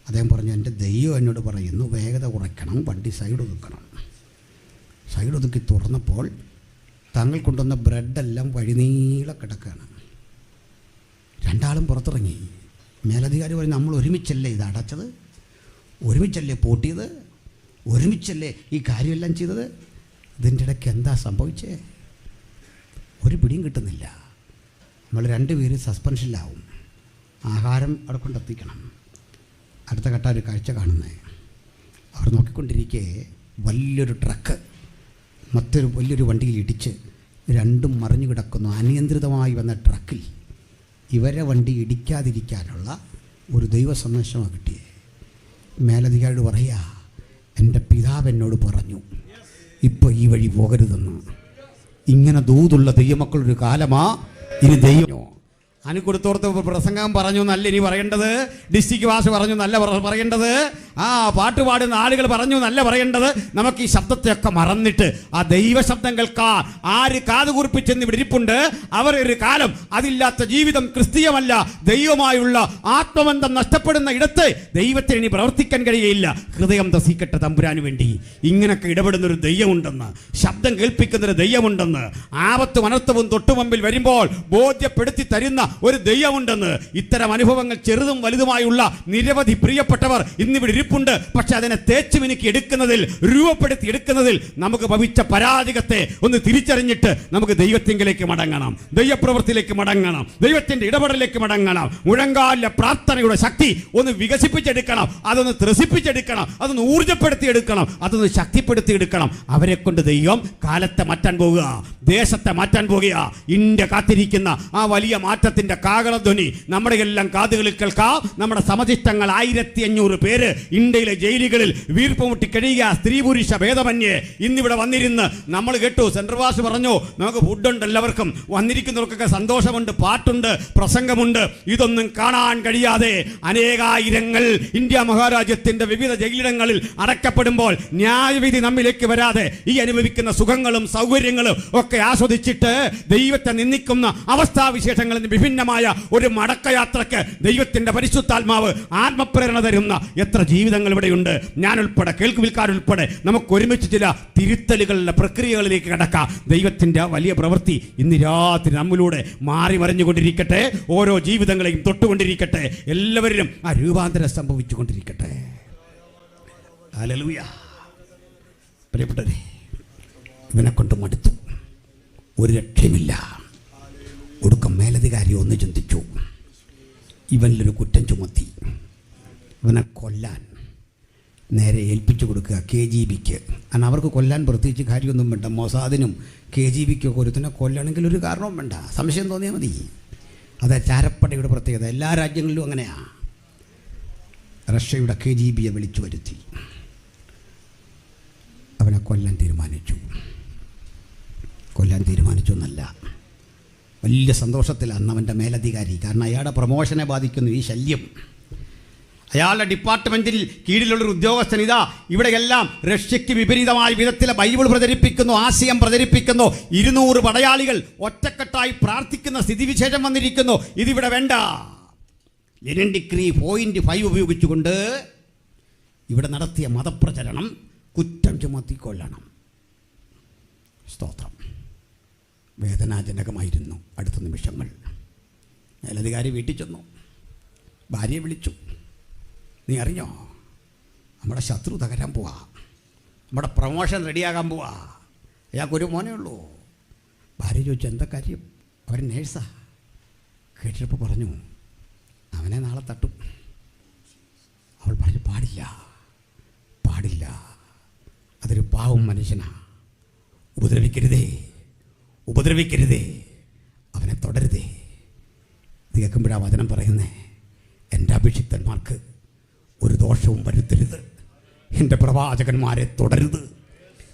അദ്ദേഹം പറഞ്ഞു, എൻ്റെ ദൈവം എന്നോട് പറയുന്നു വേഗത കുറയ്ക്കണം, വണ്ടി സൈഡ് ഒതുക്കണം. സൈഡ് ഒതുക്കി തുറന്നപ്പോൾ തങ്ങൾ കൊണ്ടുവന്ന ബ്രെഡെല്ലാം വഴിനീളെ കിടക്കുകയാണ്. 2 ആളും പുറത്തിറങ്ങി. മേലധികാരി പറഞ്ഞു, നമ്മൾ ഒരുമിച്ചല്ലേ ഇത് അടച്ചത്, ഒരുമിച്ചല്ലേ പൂട്ടിയത്, ഒരുമിച്ചല്ലേ ഈ കാര്യമെല്ലാം ചെയ്തത്, ഇതിൻ്റെ ഇടയ്ക്ക് എന്താ സംഭവിച്ചേ? ഒരു പിടിയും കിട്ടുന്നില്ല. നമ്മൾ 2 പേര് സസ്പെൻഷനിലാവും. ആഹാരം അവിടെ കൊണ്ടെത്തിക്കണം. അടുത്ത ഘട്ടം ഒരു കാഴ്ച കാണുന്നത്, അവർ നോക്കിക്കൊണ്ടിരിക്കെ വലിയൊരു ട്രക്ക് മറ്റൊരു വലിയൊരു വണ്ടിയിൽ ഇടിച്ച് 2ഉം മറിഞ്ഞു കിടക്കുന്നു. അനിയന്ത്രിതമായി വന്ന ട്രക്കിൽ ഇവരെ വണ്ടി ഇടിക്കാതിരിക്കാനുള്ള ഒരു ദൈവ സന്ദേശമാണ് കിട്ടിയത്. മേലധികാരിയോട് പറയുക, എൻ്റെ പിതാവ് എന്നോട് പറഞ്ഞു ഇപ്പോൾ ഈ വഴി പോകരുതെന്ന്. ഇങ്ങനെ ദൂതുള്ള ദൈവമക്കളൊരു കാലമാ ഇനി. ദൈവം അനുകൊടുത്തോർത്ത് പ്രസംഗം പറഞ്ഞു നല്ല ഇനി പറയേണ്ടത്, ഡിസ്ട്രിക്ട് വാസ് പറഞ്ഞു നല്ല പറയേണ്ടത്, പാട്ട് പാടുന്ന ആളുകൾ പറഞ്ഞു നല്ല പറയേണ്ടത്. നമുക്ക് ഈ ശബ്ദത്തെയൊക്കെ മറന്നിട്ട് ആ ദൈവശബ്ദം കേൾക്കാൻ ആര് കാതുകുറിപ്പിച്ചെന്ന് ഇവിടെ ഇരിപ്പുണ്ട്. അവരൊരു കാലം അതില്ലാത്ത ജീവിതം ക്രിസ്തീയമല്ല. ദൈവമായുള്ള ആത്മബന്ധം നഷ്ടപ്പെടുന്ന ഇടത്ത് ദൈവത്തിന് ഇനി പ്രവർത്തിക്കാൻ കഴിയുകയില്ല. ഹൃദയം ദസിക്കട്ടെ തമ്പുരാന് വേണ്ടി. ഇങ്ങനൊക്കെ ഇടപെടുന്നൊരു ദൈവമുണ്ടെന്ന്, ശബ്ദം കേൾപ്പിക്കുന്നൊരു ദൈവമുണ്ടെന്ന്, ആപത്തും അനർത്ഥവും തൊട്ടുമുമ്പിൽ വരുമ്പോൾ ബോധ്യപ്പെടുത്തി തരുന്ന ഒരു ദൈവമുണ്ടെന്ന്. ഇത്തരം അനുഭവങ്ങൾ ചെറുതും വലുതുമായുള്ള നിരവധി പ്രിയപ്പെട്ടവർ ഇന്നിവിടെ ഇരിപ്പുണ്ട്. പക്ഷെ അതിനെ തേച്ചു മിനുക്കി എടുക്കുന്നതിൽ, രൂപപ്പെടുത്തി എടുക്കുന്നതിൽ നമുക്ക് ഭവിച്ച പരാജയത്തെ ഒന്ന് തിരിച്ചറിഞ്ഞിട്ട് നമുക്ക് ദൈവത്തിങ്കിലേക്ക് മടങ്ങണം, ദൈവപ്രവൃത്തിയിലേക്ക് മടങ്ങണം, ദൈവത്തിന്റെ ഇടപെടലിലേക്ക് മടങ്ങണം. മുഴങ്കാലിലെ പ്രാർത്ഥനയുടെ ശക്തി ഒന്ന് വികസിപ്പിച്ചെടുക്കണം, അതൊന്ന് ത്രസിപ്പിച്ചെടുക്കണം, അതൊന്ന് ഊർജ്ജപ്പെടുത്തിയെടുക്കണം, അതൊന്ന് ശക്തിപ്പെടുത്തിയെടുക്കണം. അവരെ കൊണ്ട് ദൈവം കാലത്തെ മാറ്റാൻ പോകുക, ദേശത്തെ മാറ്റാൻ പോകുക. ഇന്ത്യ കാത്തിരിക്കുന്ന ആ വലിയ മാറ്റത്തിന്റെ കാകളധ്വനി നമ്മുടെ എല്ലാം കാതുകളിൽ കേൾക്കാം. നമ്മുടെ സമചിഷ്ടങ്ങൾ 1500 പേര് ഇന്ത്യയിലെ ജയിലുകളിൽ വീർപ്പുമുട്ടി കഴിയുക, സ്ത്രീ പുരുഷ ഭേദമന്യേ ഇന്നിവിടെ വന്നിരുന്ന് നമ്മൾ കേട്ടു. സെൻട്രൽ വാസ് പറഞ്ഞു, നമുക്ക് ഫുഡുണ്ട്, എല്ലാവർക്കും വന്നിരിക്കുന്നവർക്കൊക്കെ സന്തോഷമുണ്ട്, പാട്ടുണ്ട്, പ്രസംഗമുണ്ട്. ഇതൊന്നും കാണാൻ കഴിയാതെ അനേകായിരങ്ങൾ ഇന്ത്യ മഹാരാജ്യത്തിന്റെ വിവിധ ജയിലിടങ്ങളിൽ അടക്കപ്പെടുമ്പോൾ ന്യായവിധി നമ്മിലേക്ക് വരാതെ ഈ അനുഭവിക്കുന്ന സുഖങ്ങളും സൗകര്യങ്ങളും ഒക്കെ ആസ്വദിച്ചിട്ട് ദൈവത്തെ നിന്ദിക്കുന്ന അവസ്ഥാവിശേഷങ്ങളിൽ വിഭിന്നമായ ഒരു മടക്കയാത്രക്ക് ദൈവത്തിന്റെ പരിശുദ്ധാത്മാവ് ആത്മപ്രേരണ തരുന്ന എത്ര ജീവിതങ്ങൾ ഇവിടെയുണ്ട്. ഞാനുൾപ്പെടെ, കേൾക്കുവിൽക്കാരുൾപ്പെടെ നമുക്ക് ഒരുമിച്ച് ചില തിരുത്തലുകളുടെ പ്രക്രിയകളിലേക്ക് കടക്കാം. ദൈവത്തിന്റെ വലിയ പ്രവൃത്തി ഇന്ന് രാത്രി നമ്മിലൂടെ മാറി മറിഞ്ഞുകൊണ്ടിരിക്കട്ടെ. ഓരോ ജീവിതങ്ങളെയും തൊട്ടുകൊണ്ടിരിക്കട്ടെ. എല്ലാവരിലും ആ രൂപാന്തരം സംഭവിച്ചുകൊണ്ടിരിക്കട്ടെ. ഹല്ലേലൂയ. പ്രിയപ്പെട്ടവരെ, ഇവനെ കൊണ്ട് മടുത്തു, ഒരു രക്ഷയുമില്ല. ഒടുക്കം മേലധികാരി ഒന്ന് ചിന്തിച്ചു, ഇവനിലൊരു കുറ്റം ചുമത്തി ഇവനെ കൊല്ലാൻ നേരെ ഏൽപ്പിച്ചു കൊടുക്കുക KGBക്ക്. കാരണം അവർക്ക് കൊല്ലാൻ പ്രത്യേകിച്ച് കാര്യമൊന്നും വേണ്ട. മൊസാദിനും KGBക്കൊക്കെ ഒരുത്തിനെ കൊല്ലണമെങ്കിൽ ഒരു കാരണവും വേണ്ട, സംശയം തോന്നിയാൽ മതി. അത് ചാരപ്പടയുടെ പ്രത്യേകത. എല്ലാ രാജ്യങ്ങളിലും അങ്ങനെയാണ്. റഷ്യയുടെ KGBയെ വിളിച്ചു വരുത്തി അവനെ കൊല്ലാൻ തീരുമാനിച്ചു. കൊല്ലാൻ തീരുമാനിച്ചു എന്നല്ല, വലിയ സന്തോഷത്തിലാണ് അവൻ്റെ മേലധികാരി. കാരണം അയാളുടെ പ്രമോഷനെ ബാധിക്കുന്നു ഈ ശല്യം. അയാളുടെ ഡിപ്പാർട്ട്മെൻറ്റിൽ കീഴിലുള്ളൊരു ഉദ്യോഗസ്ഥൻ ഇതാ ഇവിടെയെല്ലാം റഷ്യയ്ക്ക് വിപരീതമായ വിധത്തിൽ ബൈബിൾ പ്രചരിപ്പിക്കുന്നു, ആശയം പ്രചരിപ്പിക്കുന്നു. 200 പടയാളികൾ ഒറ്റക്കെട്ടായി പ്രാർത്ഥിക്കുന്ന സ്ഥിതിവിശേഷം വന്നിരിക്കുന്നു. ഇതിവിടെ വേണ്ട. ലെനിൻ ഡിഗ്രി 0.5 ഉപയോഗിച്ചുകൊണ്ട് ഇവിടെ നടത്തിയ മതപ്രചരണം കുറ്റം ചുമത്തിക്കൊള്ളണം. സ്തോത്രം. വേദനാജനകമായിരുന്നു. അടുത്ത നിമിഷങ്ങൾ മേലധികാരി വീട്ടിൽ ചെന്നു, ഭാര്യയെ വിളിച്ചു. നീ അറിഞ്ഞോ, നമ്മുടെ ശത്രു തകരാൻ പോവാ, നമ്മുടെ പ്രൊമോഷൻ റെഡിയാകാൻ പോവാ. അയാൾക്കൊരു മോനേ ഉള്ളൂ. ഭാര്യ ചോദിച്ചു, എന്താ കാര്യം? അവർ നേഴ്സാ. കേട്ടപ്പോൾ പറഞ്ഞു, അവനെ നാളെ തട്ടും. അവൾ പറഞ്ഞു, പാടില്ല പാടില്ല. അതൊരു പാവം മനുഷ്യനാ. ഉപദ്രവിക്കരുതേ, ഉപദ്രവിക്കരുതേ, അവനെ തുടരുതേ. ഇത് കേൾക്കുമ്പോഴാണ് വചനം പറയുന്നേ, എൻ്റെ അഭിഷിക്തന്മാർക്ക് ഒരു ദോഷവും വരുത്തരുത്, എൻ്റെ പ്രവാചകന്മാരെ തുടരുത്.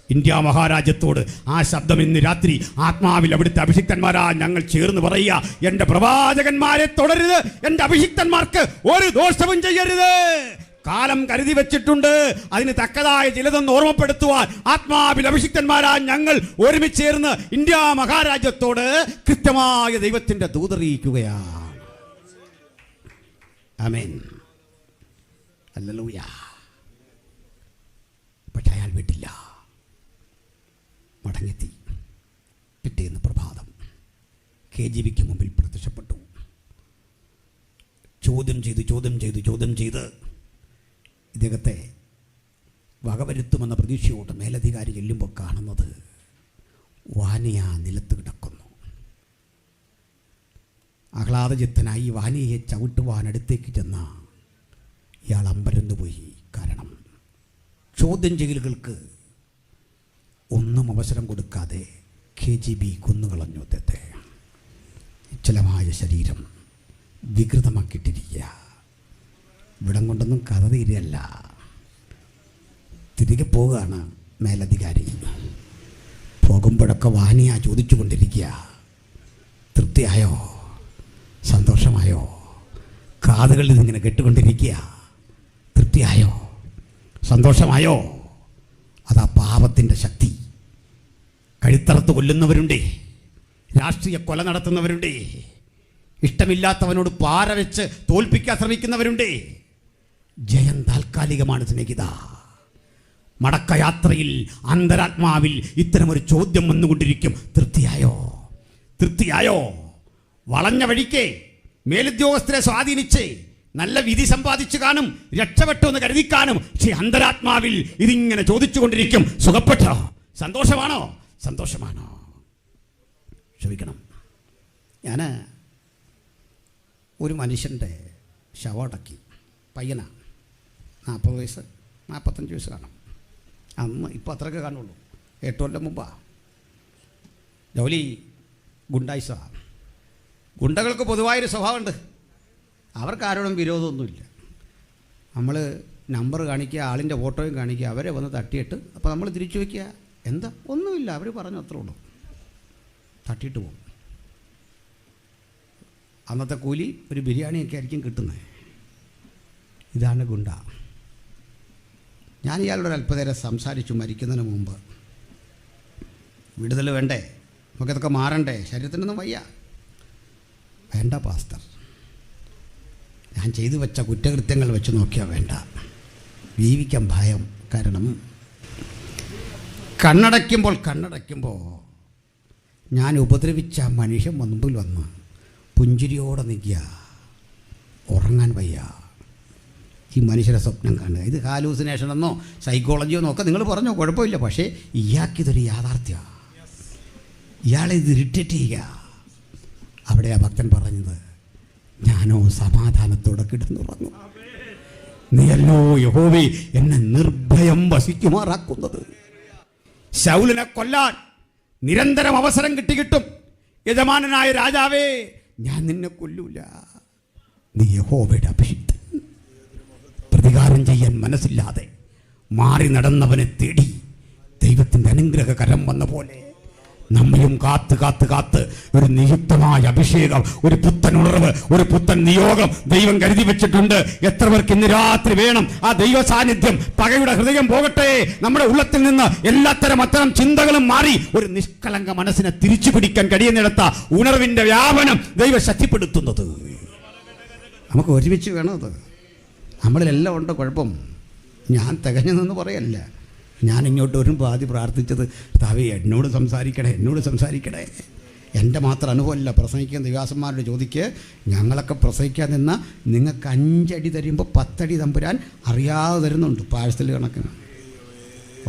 ഇന്ത്യ മഹാരാജ്യത്തോട് ആ ശബ്ദം ഇന്ന് രാത്രി ആത്മാവിൽ അവിടുത്തെ അഭിഷിക്തന്മാരാ ഞങ്ങൾ ചേർന്ന് പറയുക, എൻ്റെ പ്രവാചകന്മാരെ തുടരുത്, എൻ്റെ അഭിഷിക്തന്മാർക്ക് ഒരു ദോഷവും ചെയ്യരുത്. കാലം കരുതി വെച്ചിട്ടുണ്ട്, അതിന് തക്കതായ ചിലതൊന്ന് ഓർമ്മപ്പെടുത്തുവാൻ ആത്മാവിൽ അഭിഷിക്തന്മാരാ ഞങ്ങൾ ഒരുമിച്ച് ചേർന്ന് ഇന്ത്യ മഹാരാജ്യത്തോട് കൃത്യമായ ദൈവത്തിൻ്റെ ദൂതറിയിക്കുകയാണ്. ആമേൻ, ഹല്ലേലൂയ. പക്ഷെ അയാൾ വിട്ടില്ല, മടങ്ങെത്തി. പിറ്റേന്ന് പ്രഭാതം KGBക്ക് മുമ്പിൽ പ്രത്യക്ഷപ്പെട്ടു. ചോദ്യം ചെയ്ത് ഇദ്ദേഹത്തെ വകവരുത്തുമെന്ന പ്രതീക്ഷയോട് മേലധികാരി ചെല്ലുമ്പോൾ കാണുന്നത് വാനിയ നിലത്ത് കിടക്കുന്നു. ആഹ്ലാദചിത്തനായി വാനിയെ ചവിട്ടുവാൻ അടുത്തേക്ക് ചെന്ന ഇയാൾ അമ്പരന്നുപോയി. കാരണം ചോദ്യം ചെയ്യലുകൾക്ക് ഒന്നും അവസരം കൊടുക്കാതെ KGB കൊന്നുകളഞ്ഞു അദ്ദേഹത്തെ. നിശ്ചലമായ ശരീരം വികൃതമാക്കിയിട്ടിരിക്കുക. ഇവിടം കൊണ്ടൊന്നും കഥ തീരെയല്ല. തിരികെ പോവുകയാണ് മേലധികാരി. പോകുമ്പോഴൊക്കെ വാനിയ ചോദിച്ചു കൊണ്ടിരിക്കുക, തൃപ്തിയായോ, സന്തോഷമായോ? കാതുകളിൽ ഇതിങ്ങനെ കേട്ടുകൊണ്ടിരിക്കുക, തൃപ്തിയായോ, സന്തോഷമായോ? അതാ പാപത്തിൻ്റെ ശക്തി. കഴുത്തറത്ത് കൊല്ലുന്നവരുണ്ടേ, രാഷ്ട്രീയ കൊല നടത്തുന്നവരുണ്ടേ, ഇഷ്ടമില്ലാത്തവനോട് പാര വെച്ച് തോൽപ്പിക്കാൻ ശ്രമിക്കുന്നവരുണ്ടേ. ജയം താൽക്കാലികമാണ് സ്നേഹിത. മടക്കയാത്രയിൽ അന്തരാത്മാവിൽ ഇത്തരമൊരു ചോദ്യം വന്നുകൊണ്ടിരിക്കും, തൃപ്തിയായോ, തൃപ്തിയായോ? വളഞ്ഞ വഴിക്ക് മേലുദ്യോഗസ്ഥരെ സ്വാധീനിച്ച് നല്ല വിധി സമ്പാദിച്ചു കാണും, രക്ഷപ്പെട്ടു എന്ന് കരുതിക്കാനും. പക്ഷേ അന്തരാത്മാവിൽ ഇതിങ്ങനെ ചോദിച്ചു കൊണ്ടിരിക്കും, സുഖപ്പെട്ടോ, സന്തോഷമാണോ, സന്തോഷമാണോ? ക്ഷമിക്കണം, ഞാൻ ഒരു മനുഷ്യൻ്റെ ശവടക്കി, പയ്യനാ, 40 വയസ്സ് 45 വയസ്സ് കാണും. അന്ന് ഇപ്പോൾ അത്രയൊക്കെ കാണുള്ളൂ. 8 കൊല്ലം മുമ്പാ. ജോലി ഗുണ്ടായിസാണ്. ഗുണ്ടകൾക്ക് പൊതുവായൊരു സ്വഭാവമുണ്ട്, അവർക്ക് ആരോടും വിരോധമൊന്നുമില്ല. നമ്മൾ നമ്പർ കാണിക്കുക, ആളിൻ്റെ ഫോട്ടോയും കാണിക്കുക, അവരെ വന്ന് തട്ടിയിട്ട് അപ്പോൾ നമ്മൾ തിരിച്ചു വയ്ക്കുക, എന്താ ഒന്നുമില്ല, അവർ പറഞ്ഞു അത്രേ ഉള്ളൂ, തട്ടിയിട്ട് പോകും. അന്നത്തെ കൂലി ഒരു ബിരിയാണിയൊക്കെ ആയിരിക്കും കിട്ടുന്നത്. ഇതാണ് ഗുണ്ട. ഞാൻ ഇയാളോട് അല്പനേരം സംസാരിച്ചു മരിക്കുന്നതിന് മുമ്പ്. വിടുതൽ വേണ്ടേ, നമുക്കിതൊക്കെ മാറണ്ടേ, ശരീരത്തിനൊന്നും വയ്യ. വേണ്ട പാസ്റ്റർ, ഞാൻ ചെയ്തു വെച്ച കുറ്റകൃത്യങ്ങൾ വെച്ച് നോക്കിയാൽ വേണ്ട, ജീവിക്കാൻ ഭയം. കാരണം കണ്ണടയ്ക്കുമ്പോൾ ഞാൻ ഉപദ്രവിച്ച മനുഷ്യൻ മുൻപിൽ വന്ന് പുഞ്ചിരിയോടെ നിൽക്കുക, ഉറങ്ങാൻ വയ്യ. ഈ മനുഷ്യരെ സ്വപ്നം കാണുക, ഇത് ഹാലൂസിനേഷൻ എന്നോ സൈക്കോളജിയോ എന്നൊക്കെ നിങ്ങൾ പറഞ്ഞോ, കുഴപ്പമില്ല. പക്ഷേ ഇയാൾക്കിതൊരു യാഥാർത്ഥ്യമാണ്. ഇയാളെ ഇത് ഇറിറ്റേറ്റ് ചെയ്യുക. അവിടെ ആ ഭക്തൻ പറഞ്ഞത്, ഞാനോ സമാധാനത്തോടെ കിടന്നുറങ്ങും, നീയല്ലോ യഹോവേ എന്നെ നിർഭയം വസിക്കുമാറാക്കുന്നത്. ശൗലിനെ കൊല്ലാൻ നിരന്തരം അവസരം കിട്ടും. യജമാനനായ രാജാവേ, ഞാൻ നിന്നെ കൊല്ലൂല, നീ യഹോവയുടെ അഭിഷിക്തൻ. പ്രതികാരം ചെയ്യാൻ മനസ്സില്ലാതെ മാറി നടന്നവനെ തേടി ദൈവത്തിൻ്റെ അനുഗ്രഹ കരം വന്ന പോലെ നമ്മയും കാത്ത് ഒരു നിയുക്തമായ അഭിഷേകം, ഒരു പുത്തൻ ഉണർവ്, ഒരു പുത്തൻ നിയോഗം ദൈവം കരുതി വെച്ചിട്ടുണ്ട്. എത്ര പേർക്ക് ഇന്ന് രാത്രി വേണം ആ ദൈവ സാന്നിധ്യം? പകയുടെ ഹൃദയം പോകട്ടെ, നമ്മുടെ ഉള്ളത്തിൽ നിന്ന് അത്തരം ചിന്തകളും മാറി ഒരു നിഷ്കളങ്ക മനസ്സിനെ തിരിച്ചു പിടിക്കാൻ കഴിയുന്നിടത്ത ഉണർവിന്റെ വ്യാപനം ദൈവം ശക്തിപ്പെടുത്തുന്നത്. നമുക്ക് ഒരുമിച്ച് വേണം അത്. നമ്മളിലെല്ലാം ഉണ്ട് കുഴപ്പം. ഞാൻ തികഞ്ഞു നിന്ന് പറയല്ല, ഞാൻ ഇങ്ങോട്ട് ഒരു പാതി പ്രാർത്ഥിച്ചത്, താവേ എന്നോട് സംസാരിക്കണേ. എൻ്റെ മാത്രം അനുഭവമല്ല, പ്രസംഗിക്കുന്ന ദിവ്യാസന്മാരോട് ചോദിക്ക്. ഞങ്ങളൊക്കെ പ്രസംഗിക്കാൻ നിന്നാൽ നിങ്ങൾക്ക് 5 അടി തരുമ്പോൾ 10 അടി തമ്പുരാൻ അറിയാതെ തരുന്നുണ്ട്, പാഴ്സൽ കണക്കിന്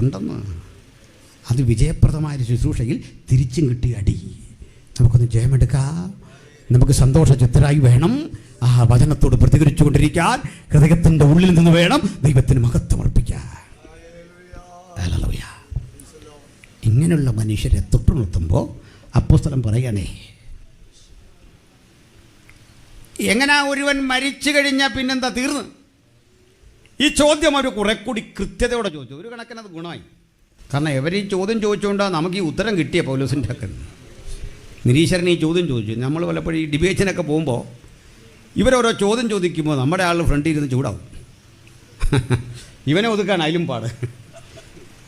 ഉണ്ടെന്ന്. അത് വിജയപ്രദമായ ശുശ്രൂഷയിൽ തിരിച്ചും കിട്ടിയ അടി. നമുക്കൊന്ന് ജയമെടുക്കാം. നമുക്ക് സന്തോഷചിത്തരായി വേണം ആ വചനത്തോട് പ്രതികരിച്ചു കൊണ്ടിരിക്കാൻ. ഹൃദയത്തിൻ്റെ ഉള്ളിൽ നിന്ന് വേണം ദൈവത്തിന് മഹത്വം അർപ്പിക്കാൻ. ഹല്ലേലൂയ. ഇങ്ങനെയുള്ള മനുഷ്യരെ തൊട്ടുനിർത്തുമ്പോൾ അപ്പോസ്തലൻ പറയണേ, എങ്ങനാ ഒരുവൻ മരിച്ചു കഴിഞ്ഞാൽ പിന്നെന്താ തീർന്ന്? ഈ ചോദ്യം അവർ കുറെ കൂടി കൃത്യതയോടെ ചോദിച്ചു. ഒരു കണക്കിനത് ഗുണമായി. കാരണം എവരീ ചോദ്യം ചോദിച്ചുകൊണ്ടാണ് നമുക്ക് ഈ ഉത്തരം കിട്ടിയ പൗലോസിൻ്റെ ഒക്കെ. നിരീശ്വരൻ ഈ ചോദ്യം ചോദിച്ചു. നമ്മൾ പലപ്പോഴും ഈ ഡിബേറ്റിനൊക്കെ പോകുമ്പോൾ ഇവരോരോ ചോദ്യം ചോദിക്കുമ്പോൾ നമ്മുടെ ആൾ ഫ്രണ്ടിൽ ഇരുന്ന് ചൂടാവും. ഇവനെ ഒതുക്കാൻ അതിലും പാട്.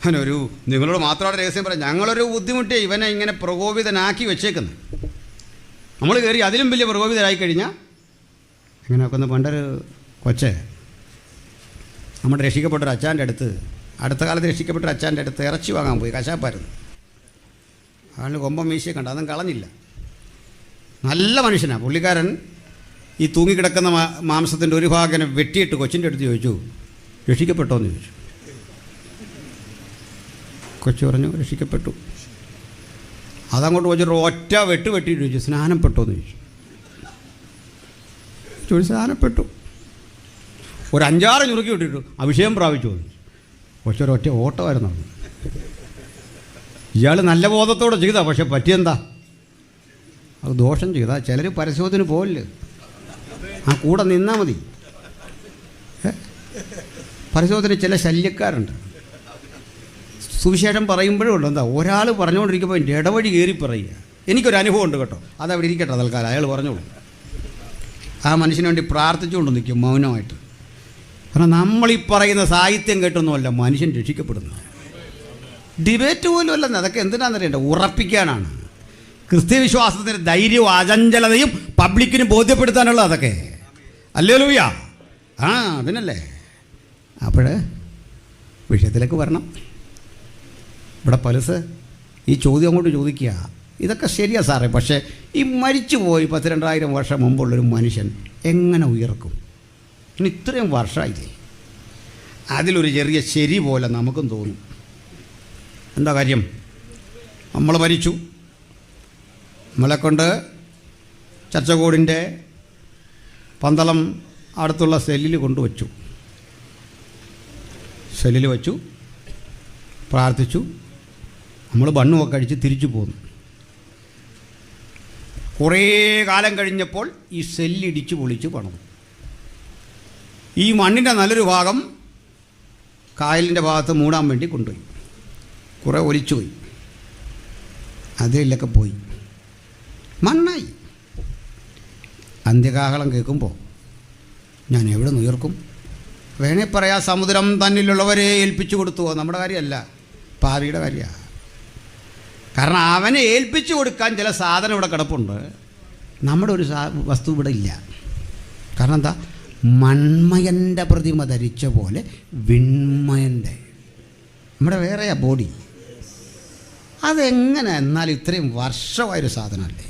അവനൊരു നിങ്ങളോട് മാത്രമാണ് രഹസ്യം പറയാം, ഞങ്ങളൊരു ബുദ്ധിമുട്ടേ ഇവനെ ഇങ്ങനെ പ്രകോപിതനാക്കി വെച്ചേക്കുന്നത്. നമ്മൾ കയറി അതിലും വലിയ പ്രകോപിതരായി കഴിഞ്ഞാൽ ഇങ്ങനെയൊക്കെ ഒന്ന് പണ്ടൊരു കൊച്ചേ നമ്മുടെ രക്ഷിക്കപ്പെട്ടൊരു അച്ചാൻ്റെ അടുത്ത കാലത്ത് രക്ഷിക്കപ്പെട്ടൊരു അച്ചാൻ്റെ അടുത്ത് ഇറച്ചി വാങ്ങാൻ പോയി. കശാപ്പായിരുന്നു. അവന് കൊമ്പം മീശയെ കണ്ട, അതും കളഞ്ഞില്ല. നല്ല മനുഷ്യനാണ് പുള്ളിക്കാരൻ. ഈ തൂങ്ങിക്കിടക്കുന്ന മാംസത്തിൻ്റെ ഒരു ഭാഗം വെട്ടിയിട്ട് കൊച്ചിൻ്റെ അടുത്ത് ചോദിച്ചു, രക്ഷിക്കപ്പെട്ടോ എന്ന് ചോദിച്ചു. കൊച്ചു പറഞ്ഞു രക്ഷിക്കപ്പെട്ടു. അതങ്ങോട്ട് ചോദിച്ചിട്ട് ഒറ്റ വെട്ടിയിട്ട് ചോദിച്ചു, സ്നാനപ്പെട്ടോ എന്ന് ചോദിച്ചു. സ്നാനപ്പെട്ടു. ഒരു 5-6 ഞുറുക്കി വിട്ടിട്ടു, അഭിഷേകം പ്രാപിച്ചു. കൊച്ചൊരൊറ്റ ഓട്ടമായിരുന്നു. ഇയാൾ നല്ല ബോധത്തോടെ ചെയ്താൽ, പക്ഷെ പറ്റിയെന്താ, അത് ദോഷം ചെയ്താ. ചിലർ പരസ്യത്തിന് പോകില്ല, ആ കൂടെ നിന്നാൽ മതി. പരസ്യത്തിന് ചില ശല്യക്കാരുണ്ട്. സുവിശേഷം പറയുമ്പോഴും ഉണ്ട്, എന്താ ഒരാൾ പറഞ്ഞുകൊണ്ടിരിക്കുമ്പോൾ എൻ്റെ ഇടവഴി കയറി പറയുക. എനിക്കൊരു അനുഭവം ഉണ്ട് കേട്ടോ, അതവിടെ ഇരിക്കട്ടെ തൽക്കാലം. അയാൾ പറഞ്ഞോളൂ. ആ മനുഷ്യന് വേണ്ടി പ്രാർത്ഥിച്ചുകൊണ്ട് നിൽക്കും മൗനമായിട്ട്. കാരണം നമ്മളീ പറയുന്ന സാഹിത്യം കേട്ടൊന്നുമല്ല മനുഷ്യൻ രക്ഷിക്കപ്പെടുന്നത്. ഡിബേറ്റ് പോലും അല്ലെന്ന്. അതൊക്കെ എന്തിനാണെന്നറിയണ്ട, ഉറപ്പിക്കാനാണ്. ക്രിസ്ത്യവിശ്വാസത്തിൻ്റെ ധൈര്യവും അചഞ്ചലതയും പബ്ലിക്കിന് ബോധ്യപ്പെടുത്താനുള്ള അതൊക്കെ. ഹല്ലേലൂയ. അതിനല്ലേ. അപ്പോൾ വിഷയത്തിലേക്ക് വരണം. ഇവിടെ പലസ് ഈ ചോദ്യം അങ്ങോട്ട് ചോദിക്കുക, ഇതൊക്കെ ശരിയാ സാറേ, പക്ഷേ ഈ മരിച്ചുപോയി 10,000-2000 വർഷം മുമ്പുള്ളൊരു മനുഷ്യൻ എങ്ങനെ ഉയർക്കും? ഇനി ഇത്രയും വർഷമായില്ലേ? അതിലൊരു ചെറിയ ശരി പോലെ നമുക്കും തോന്നും. എന്താ കാര്യം? നമ്മൾ മരിച്ചു, നമ്മളെക്കൊണ്ട് ചർച്ചകോടിൻ്റെ പന്തളം അടുത്തുള്ള സെല്ലിൽ കൊണ്ടുവച്ചു. സെല്ലിൽ വച്ചു, പ്രാർത്ഥിച്ചു, നമ്മൾ ബണ്ണുമൊക്കെ കഴിച്ച് തിരിച്ചു പോന്നു. കുറേ കാലം കഴിഞ്ഞപ്പോൾ ഈ സെല്ലിടിച്ച് പൊളിച്ച് പണിതു. ഈ മണ്ണിൻ്റെ നല്ലൊരു ഭാഗം കായലിൻ്റെ ഭാഗത്ത് മൂടാൻ വേണ്ടി കൊണ്ടുപോയി. കുറേ ഒലിച്ചുപോയി, അതിലൊക്കെ പോയി, മണ്ണായി. അന്ത്യകാഹളം കേൾക്കുമ്പോൾ ഞാൻ എവിടെ നിന്ന് ഉയർക്കും? വേണേ പറയാം, സമുദ്രം തന്നിലുള്ളവരെ ഏൽപ്പിച്ചു കൊടുത്തു. നമ്മുടെ കാര്യമല്ല, പാവിയുടെ കാര്യമാണ്. കാരണം അവനെ ഏൽപ്പിച്ചു കൊടുക്കാൻ ചില സാധനം ഇവിടെ കിടപ്പുണ്ട്. നമ്മുടെ ഒരു വസ്തു ഇവിടെ ഇല്ല. കാരണം എന്താ? മൺമയൻ്റെ പ്രതിമ ധരിച്ച പോലെ വിൺമയൻ്റെ നമ്മുടെ വേറെയാ ബോഡി. അതെങ്ങനെ എന്നാലും ഇത്രയും വർഷമായൊരു സാധനമല്ലേ?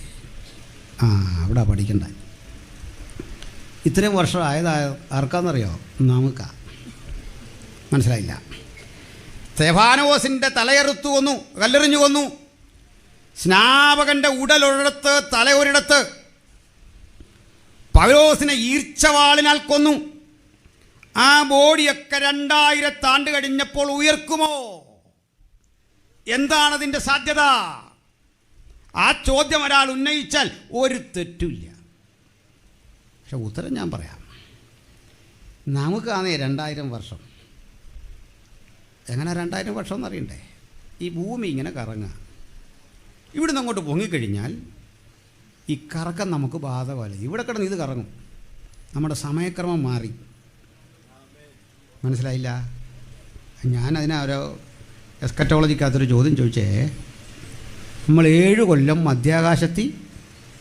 അവിടെ പഠിക്കണ്ട. ഇത്രയും വർഷം ആർക്കാന്നറിയോ? നമുക്കാ. മനസ്സിലായില്ല. സ്തെഫാനോസിൻ്റെ തലയെറുത്തു കൊന്നു, കല്ലെറിഞ്ഞു കൊന്നു. സ്നാപകൻ്റെ ഉടലൊരിടത്ത്, തല ഒരിടത്ത്. പൗലോസിനെ ഈർച്ചവാളിനാൽ കൊന്നു. ആ ബോഡിയൊക്കെ 2000 ആണ്ട് കഴിഞ്ഞപ്പോൾ ഉയർക്കുമോ? എന്താണതിൻ്റെ സാധ്യത? ആ ചോദ്യം ഒരാൾ ഉന്നയിച്ചാൽ ഒരു തെറ്റുമില്ല. പക്ഷെ ഉത്തരം ഞാൻ പറയാം. നമുക്കാണേ 2000 വർഷം. എങ്ങനെ 2000 വർഷം എന്നറിയണ്ടേ? ഈ ഭൂമി ഇങ്ങനെ കറങ്ങുക. ഇവിടുന്ന് അങ്ങോട്ട് പൊങ്ങിക്കഴിഞ്ഞാൽ ഈ കറക്കം നമുക്ക് ബാധകമല്ല. ഇവിടെ കിടന്ന് ഇത് കറങ്ങും. നമ്മുടെ സമയക്രമം മാറി. മനസ്സിലായില്ല? ഞാനതിനെ ഒരു എസ്കറ്റോളജിക്കകത്തൊരു ചോദ്യം ചോദിച്ചേ. നമ്മൾ 7 കൊല്ലം മധ്യാകാശത്തിൽ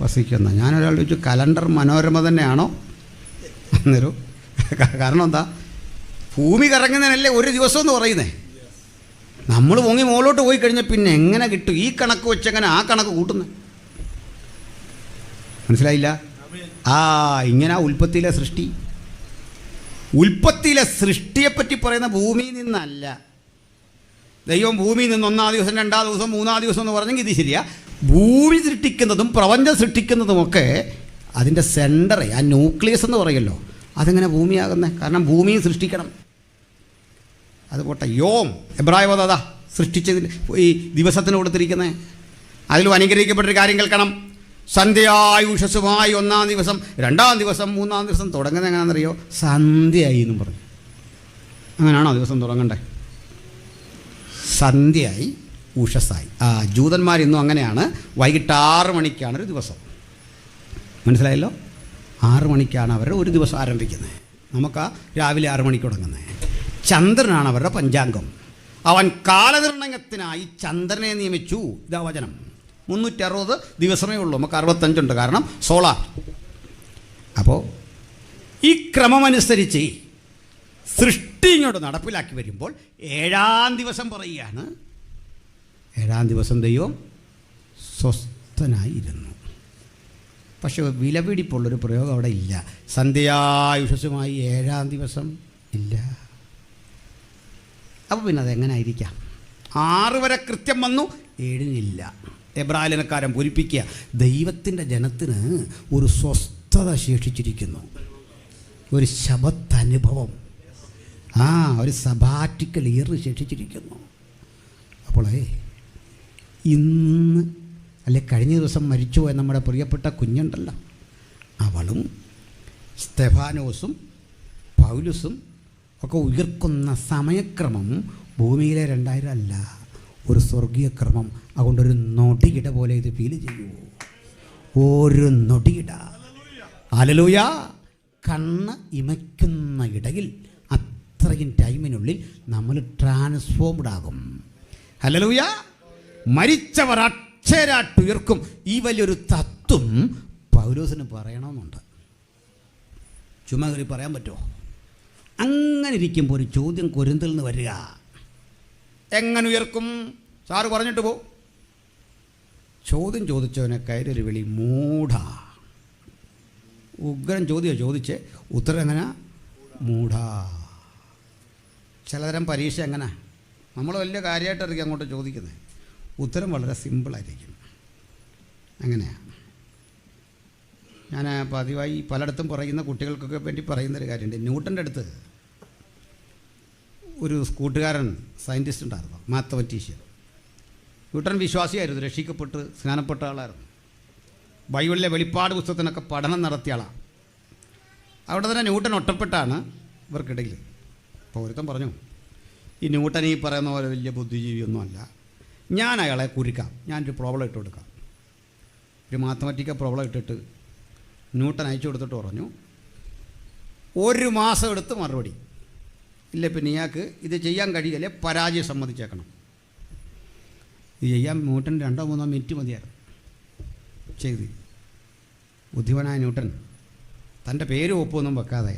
വസിക്കുന്ന. ഞാനൊരാൾ ചോദിച്ചു, കലണ്ടർ മനോരമ തന്നെയാണോ എന്നൊരു. കാരണം എന്താ? ഭൂമി കറങ്ങുന്നതിനല്ലേ ഒരു ദിവസം എന്ന് പറയുന്നേ. നമ്മൾ പൊങ്ങി മുകളിലോട്ട് പോയി കഴിഞ്ഞാൽ പിന്നെ എങ്ങനെ കിട്ടും? ഈ കണക്ക് വെച്ചെങ്ങനെ ആ കണക്ക് കൂട്ടുന്നത്? മനസ്സിലായില്ല? ഇങ്ങനെ ഉൽപ്പത്തിയിലെ സൃഷ്ടി. ഉൽപ്പത്തിയിലെ സൃഷ്ടിയെപ്പറ്റി പറയുന്ന ഭൂമിയിൽ നിന്നല്ല. ദൈവം ഭൂമിയിൽ നിന്ന് 1-ാം ദിവസം, 2-ാം ദിവസം, 3-ാം ദിവസം എന്ന് പറഞ്ഞെങ്കിൽ ഇത് ശരിയാ. ഭൂമി സൃഷ്ടിക്കുന്നതും പ്രപഞ്ചം സൃഷ്ടിക്കുന്നതുമൊക്കെ അതിൻ്റെ സെൻറ്റർ, ആ ന്യൂക്ലിയസ് എന്ന് പറയുമല്ലോ, അതെങ്ങനെ ഭൂമിയാകുന്നത്? കാരണം ഭൂമിയും സൃഷ്ടിക്കണം. അത് പോട്ടെ, യോം എബ്രായ പദം അതാ സൃഷ്ടിച്ചതിൽ ഈ ദിവസത്തിന് കൊടുത്തിരിക്കുന്നത്. അതിലും അനുഗ്രഹിക്കപ്പെട്ടൊരു കാര്യം കേൾക്കണം. സന്ധ്യയായി ഉഷസ്സുമായി 1-ാം ദിവസം, 2-ാം ദിവസം, 3-ാം ദിവസം തുടങ്ങുന്നത് എങ്ങനെയാണെന്നറിയോ? സന്ധ്യയായി എന്നും പറഞ്ഞു. അങ്ങനെയാണോ ദിവസം തുടങ്ങണ്ടേ? സന്ധ്യയായി ഉഷസ്സായി. ജൂതന്മാരിന്നും അങ്ങനെയാണ്. വൈകിട്ട് 6 മണിക്കാണ് ഒരു ദിവസം. മനസ്സിലായല്ലോ? 6 മണിക്കാണ് അവരുടെ ഒരു ദിവസം ആരംഭിക്കുന്നത്. നമുക്ക് രാവിലെ 6 മണിക്ക് തുടങ്ങുന്നത്. ചന്ദ്രനാണ് അവരുടെ പഞ്ചാംഗം. അവൻ കാലനിർണയത്തിനായി ചന്ദ്രനെ നിയമിച്ചു. ഇതാ വചനം. 360 ദിവസമേ ഉള്ളൂ, നമുക്ക് 65 ഉണ്ട്, കാരണം സോളാർ. അപ്പോൾ ഈ ക്രമമനുസരിച്ച് സൃഷ്ടി ഇങ്ങോട്ട് നടപ്പിലാക്കി വരുമ്പോൾ 7-ാം ദിവസം പറയുകയാണ്, 7-ാം ദിവസം ദൈവം സ്വസ്ഥനായിരുന്നു. പക്ഷേ വിലപിടിപ്പുള്ളൊരു പ്രയോഗം അവിടെ ഇല്ല. സന്ധ്യയായ ഉഷസ്സുമായി 7-ാം ദിവസം ഇല്ല. അപ്പോൾ പിന്നെ അതെങ്ങനായിരിക്കാം? 6 വരെ കൃത്യം വന്നു, 7-നില്ല. എബ്രായലനക്കാരൻ പൂരിപ്പിക്കുക, ദൈവത്തിൻ്റെ ജനത്തിന് ഒരു സ്വസ്ഥത ശേഷിച്ചിരിക്കുന്നു, ഒരു ശബത്തനുഭവം, ഒരു സബാറ്റിക്കൽ ഇയർ ശേഷിച്ചിരിക്കുന്നു. അപ്പോൾ ഇന്ന് അല്ലെ കഴിഞ്ഞ ദിവസം മരിച്ചുപോയ നമ്മുടെ പ്രിയപ്പെട്ട കുഞ്ഞുണ്ടല്ലോ, അവളും സ്തെഫാനോസും പൗലുസും ഒക്കെ ഉയർക്കുന്ന സമയക്രമം ഭൂമിയിലെ 2000 അല്ല, ഒരു സ്വർഗീയ ക്രമം. അതുകൊണ്ടൊരു നൊടിയിട പോലെ ഇത് ഫീൽ ചെയ്യൂ. ഒരു നൊടിയിട. ഹല്ലേലൂയ. കണ്ണ് ഇമയ്ക്കുന്ന ഇടയിൽ അത്രയും ടൈമിനുള്ളിൽ നമ്മൾ ട്രാൻസ്ഫോംഡ് ആകും. ഹല്ലേലൂയ. മരിച്ചവർ അക്ഷരാട്ടുയർക്കും. ഈ വലിയൊരു തത്വം പൗലോസിന് പറയണമെന്നുണ്ട്. ചുമ്മാ കയറി പറയാൻ പറ്റുമോ? അങ്ങനെ ഇരിക്കുമ്പോൾ ഒരു ചോദ്യം കൊരിന്തിൽ നിന്ന് വരിക, എങ്ങനെ ഉയർക്കും? സാറ് പറഞ്ഞിട്ട് പോ. ചോദ്യം ചോദിച്ചവനെ കയറൊരു വിളി, മൂഢ. ഉഗ്രൻ ചോദ്യം ചോദിച്ച് ഉത്തരം എങ്ങനെ? മൂഢ. ചിലതരം പരീക്ഷ എങ്ങനെ? നമ്മൾ വലിയ കാര്യമായിട്ടായിരിക്കും അങ്ങോട്ട് ചോദിക്കുന്നത്, ഉത്തരം വളരെ സിമ്പിളായിരിക്കും. അങ്ങനെയാണ്. ഞാൻ പതിവായി പലയിടത്തും പറയുന്ന കുട്ടികൾക്കൊക്കെ വേണ്ടി പറയുന്നൊരു കാര്യമുണ്ട്. ന്യൂട്ടൻ്റെ അടുത്ത് ഒരു കൂട്ടുകാരൻ സയൻറ്റിസ്റ്റ് ഉണ്ടായിരുന്നു, മാത്തമാറ്റീഷ്യൻ. ന്യൂട്ടൻ വിശ്വാസിയായിരുന്നു, രക്ഷിക്കപ്പെട്ട് സ്നാനപ്പെട്ട ആളായിരുന്നു. ബൈബിളിലെ വെളിപ്പാട് പുസ്തകത്തിനൊക്കെ പഠനം നടത്തിയ ആളാണ്. അവിടെ തന്നെ ന്യൂട്ടൻ ഒറ്റപ്പെട്ടാണ് ഇവർക്കിടയിൽ. അപ്പോൾ ഒരുത്തൻ പറഞ്ഞു, ഈ ന്യൂട്ടൻ ഈ പറയുന്ന പോലെ വലിയ ബുദ്ധിജീവിയൊന്നും അല്ല, ഞാൻ അയാളെ കുരുക്കാം, ഞാനൊരു പ്രോബ്ലം ഇട്ട് കൊടുക്കാം. ഒരു മാത്തമാറ്റിക്കൽ പ്രോബ്ലം ഇട്ടിട്ട് ന്യൂട്ടൻ അയച്ചു കൊടുത്തിട്ട് പറഞ്ഞു, 1 മാസം എടുത്ത് മറുപടി. ഇല്ല പിന്നെ ഇയാൾക്ക് ഇത് ചെയ്യാൻ കഴിയില്ലേ, പരാജയം സമ്മതിച്ചേക്കണം. ഇത് ചെയ്യാൻ ന്യൂട്ടൻ 2-3 മിനിറ്റ് മതിയായിരുന്നു. ചെയ്ത് ബുദ്ധിമാനായ ന്യൂട്ടൻ തൻ്റെ പേര് ഒപ്പൊന്നും വെക്കാതെ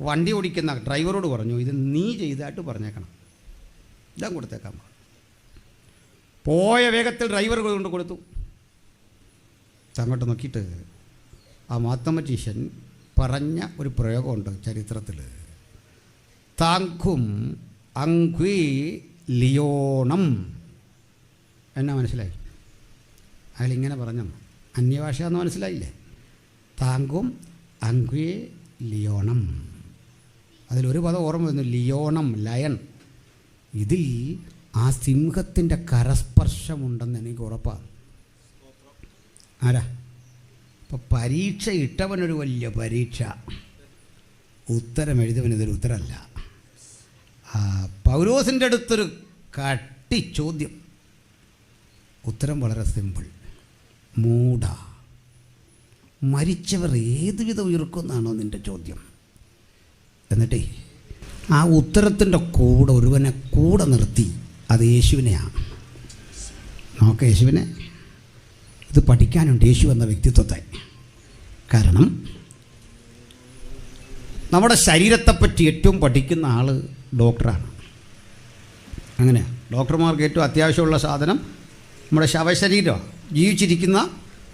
വണ്ടി ഓടിക്കുന്ന ഡ്രൈവറോട് പറഞ്ഞു, ഇത് നീ ചെയ്തായിട്ട് പറഞ്ഞേക്കണം, ഇതാ കൊടുത്തേക്കാൻ. പോയ വേഗത്തിൽ ഡ്രൈവർ കൊണ്ട് കൊടുത്തു. അങ്ങോട്ട് നോക്കിയിട്ട് ആ മാത്തമാറ്റീഷ്യൻ പറഞ്ഞ ഒരു പ്രയോഗമുണ്ട് ചരിത്രത്തിൽ, താങ്കും അങ്ക്വി ലിയോണം. എന്നാ മനസ്സിലായി? അയാളിങ്ങനെ പറഞ്ഞു, അന്യഭാഷ എന്ന് മനസ്സിലായില്ലേ? താങ്കും അങ്ക്വി ലിയോണം. അതിലൊരു പദം ഓർമ്മ വരുന്നു, ലിയോണം, ലയൺ. ഇതിൽ ആ സിംഹത്തിൻ്റെ കരസ്പർശമുണ്ടെന്ന് എനിക്ക് ഉറപ്പാണ്. ആരാ? അപ്പോൾ പരീക്ഷ ഇട്ടവനൊരു വലിയ പരീക്ഷ, ഉത്തരം എഴുതവനിതൊരു ഉത്തരമല്ല. പൗലോസിൻ്റെ അടുത്തൊരു കട്ടി ചോദ്യം, ഉത്തരം വളരെ സിമ്പിൾ, മൂഢ. മരിച്ചവർ ഏതുവിധം ഉയർക്കുമെന്നാണോ നിൻ്റെ ചോദ്യം? എന്നിട്ടേ ആ ഉത്തരത്തിൻ്റെ കൂടെ ഒരുവനെ കൂടെ നിർത്തി, അത് യേശുവിനെയാണ്. നോക്കാം യേശുവിനെ. ഇത് പഠിക്കാനുണ്ട് യേശു എന്ന വ്യക്തിത്വത്തെ. കാരണം നമ്മുടെ ശരീരത്തെപ്പറ്റി ഏറ്റവും പഠിക്കുന്ന ആൾ ഡോക്ടറാണ്. അങ്ങനെയാണ്. ഡോക്ടർമാർക്ക് ഏറ്റവും അത്യാവശ്യമുള്ള സാധനം നമ്മുടെ ശവശരീരമാണ്. ജീവിച്ചിരിക്കുന്ന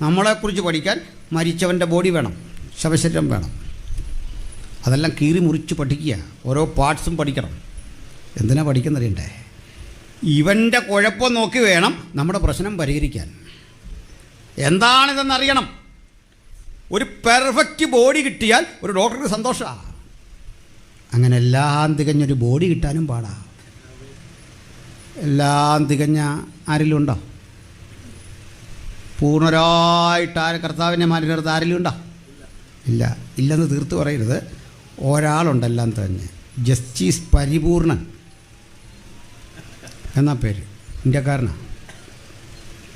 നമ്മളെക്കുറിച്ച് പഠിക്കാൻ മരിച്ചവൻ്റെ ബോഡി വേണം, ശവശരീരം വേണം. അതെല്ലാം കീറി മുറിച്ച് പഠിക്കുക, ഓരോ പാർട്സും പഠിക്കണം. എന്തിനാ പഠിക്കുന്നറിയണ്ടേ? ഇവൻ്റെ കുഴപ്പം നോക്കി വേണം നമ്മുടെ പ്രശ്നം പരിഹരിക്കാൻ. എന്താണിതെന്നറിയണം. ഒരു പെർഫെക്റ്റ് ബോഡി കിട്ടിയാൽ ഒരു ഡോക്ടർക്ക് സന്തോഷമാണ്. അങ്ങനെ എല്ലാം തികഞ്ഞൊരു ബോഡി കിട്ടാനും പാടാ. എല്ലാം തികഞ്ഞ ആരെങ്കിലും ഉണ്ടോ? പൂർണ്ണരായിട്ട് കർത്താവിനെ മാറ്റിനിർത്ത ആരെങ്കിലും ഉണ്ടോ? ഇല്ല. ഇല്ലെന്ന് തീർത്ത് പറയരുത്. ഒരാളുണ്ടെല്ലാം തന്നെ, ജസ്റ്റിസ് പരിപൂർണൻ എന്നാ പേര്, ഇന്ത്യക്കാരനാണ്.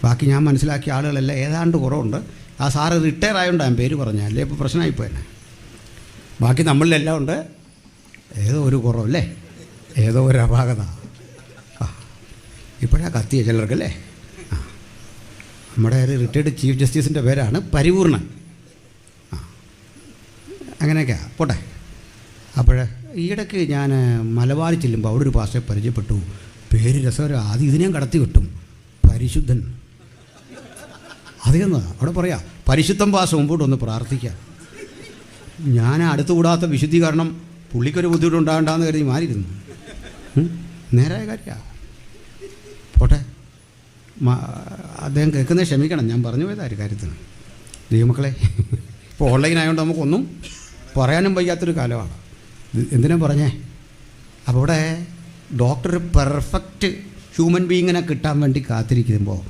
ബാക്കി ഞാൻ മനസ്സിലാക്കിയ ആളുകളെല്ലാം ഏതാണ്ട് കുറവുണ്ട്. ആ സാറ് റിട്ടയർ ആയതുകൊണ്ട് ഞാൻ പേര് പറഞ്ഞാൽ അല്ലേ ഇപ്പോൾ പ്രശ്നമായിപ്പോൾ തന്നെ. ബാക്കി നമ്മളിലെല്ലാം ഉണ്ട്. ഏതോ ഒരു കുറവല്ലേ, ഏതോ ഒരു അപാകത. ഇപ്പോഴാ കത്തിയ ചിലർക്കല്ലേ. നമ്മുടെ ഒരു റിട്ടയർഡ് ചീഫ് ജസ്റ്റിസിൻ്റെ പേരാണ് പരിപൂർണൻ. അങ്ങനെയൊക്കെയാണ്. പോട്ടെ. അപ്പോൾ ഈയിടയ്ക്ക് ഞാൻ മലബാറിൽ ചെല്ലുമ്പോൾ അവിടെ ഒരു പാസ്റ്ററെ പരിചയപ്പെട്ടു. പേര് രസകരം. ആദ്യം ഇതിനെയും കടത്തി കിട്ടും, പരിശുദ്ധൻ. അതെന്നാ അവിടെ പറയാം, പരിശുദ്ധം പാസ് മുമ്പോട്ടൊന്ന് പ്രാർത്ഥിക്കാം. ഞാൻ അടുത്തുകൂടാത്ത വിശുദ്ധീകരണം പുള്ളിക്കൊരു ബുദ്ധിമുട്ടുണ്ടാകണ്ടെന്ന് കരുതി മാറിയിരുന്നു. നേരായ കാര്യമാണ്. പോട്ടെ. അദ്ദേഹം കേൾക്കുന്നത് ക്ഷമിക്കണം, ഞാൻ പറഞ്ഞു പോയത് ആ കാര്യത്തിന്. ദൈവമക്കളെ, ഇപ്പോൾ ഓൺലൈൻ ആയതുകൊണ്ട് നമുക്കൊന്നും പറയാനും വയ്യാത്തൊരു കാലമാണ്. എന്തിനാ പറഞ്ഞേ? അപ്പോൾ ഇവിടെ ഡോക്ടർ പെർഫെക്റ്റ് ഹ്യൂമൻ ബീയിങ്ങിനെ കിട്ടാൻ വേണ്ടി കാത്തിരിക്കുമ്പോൾ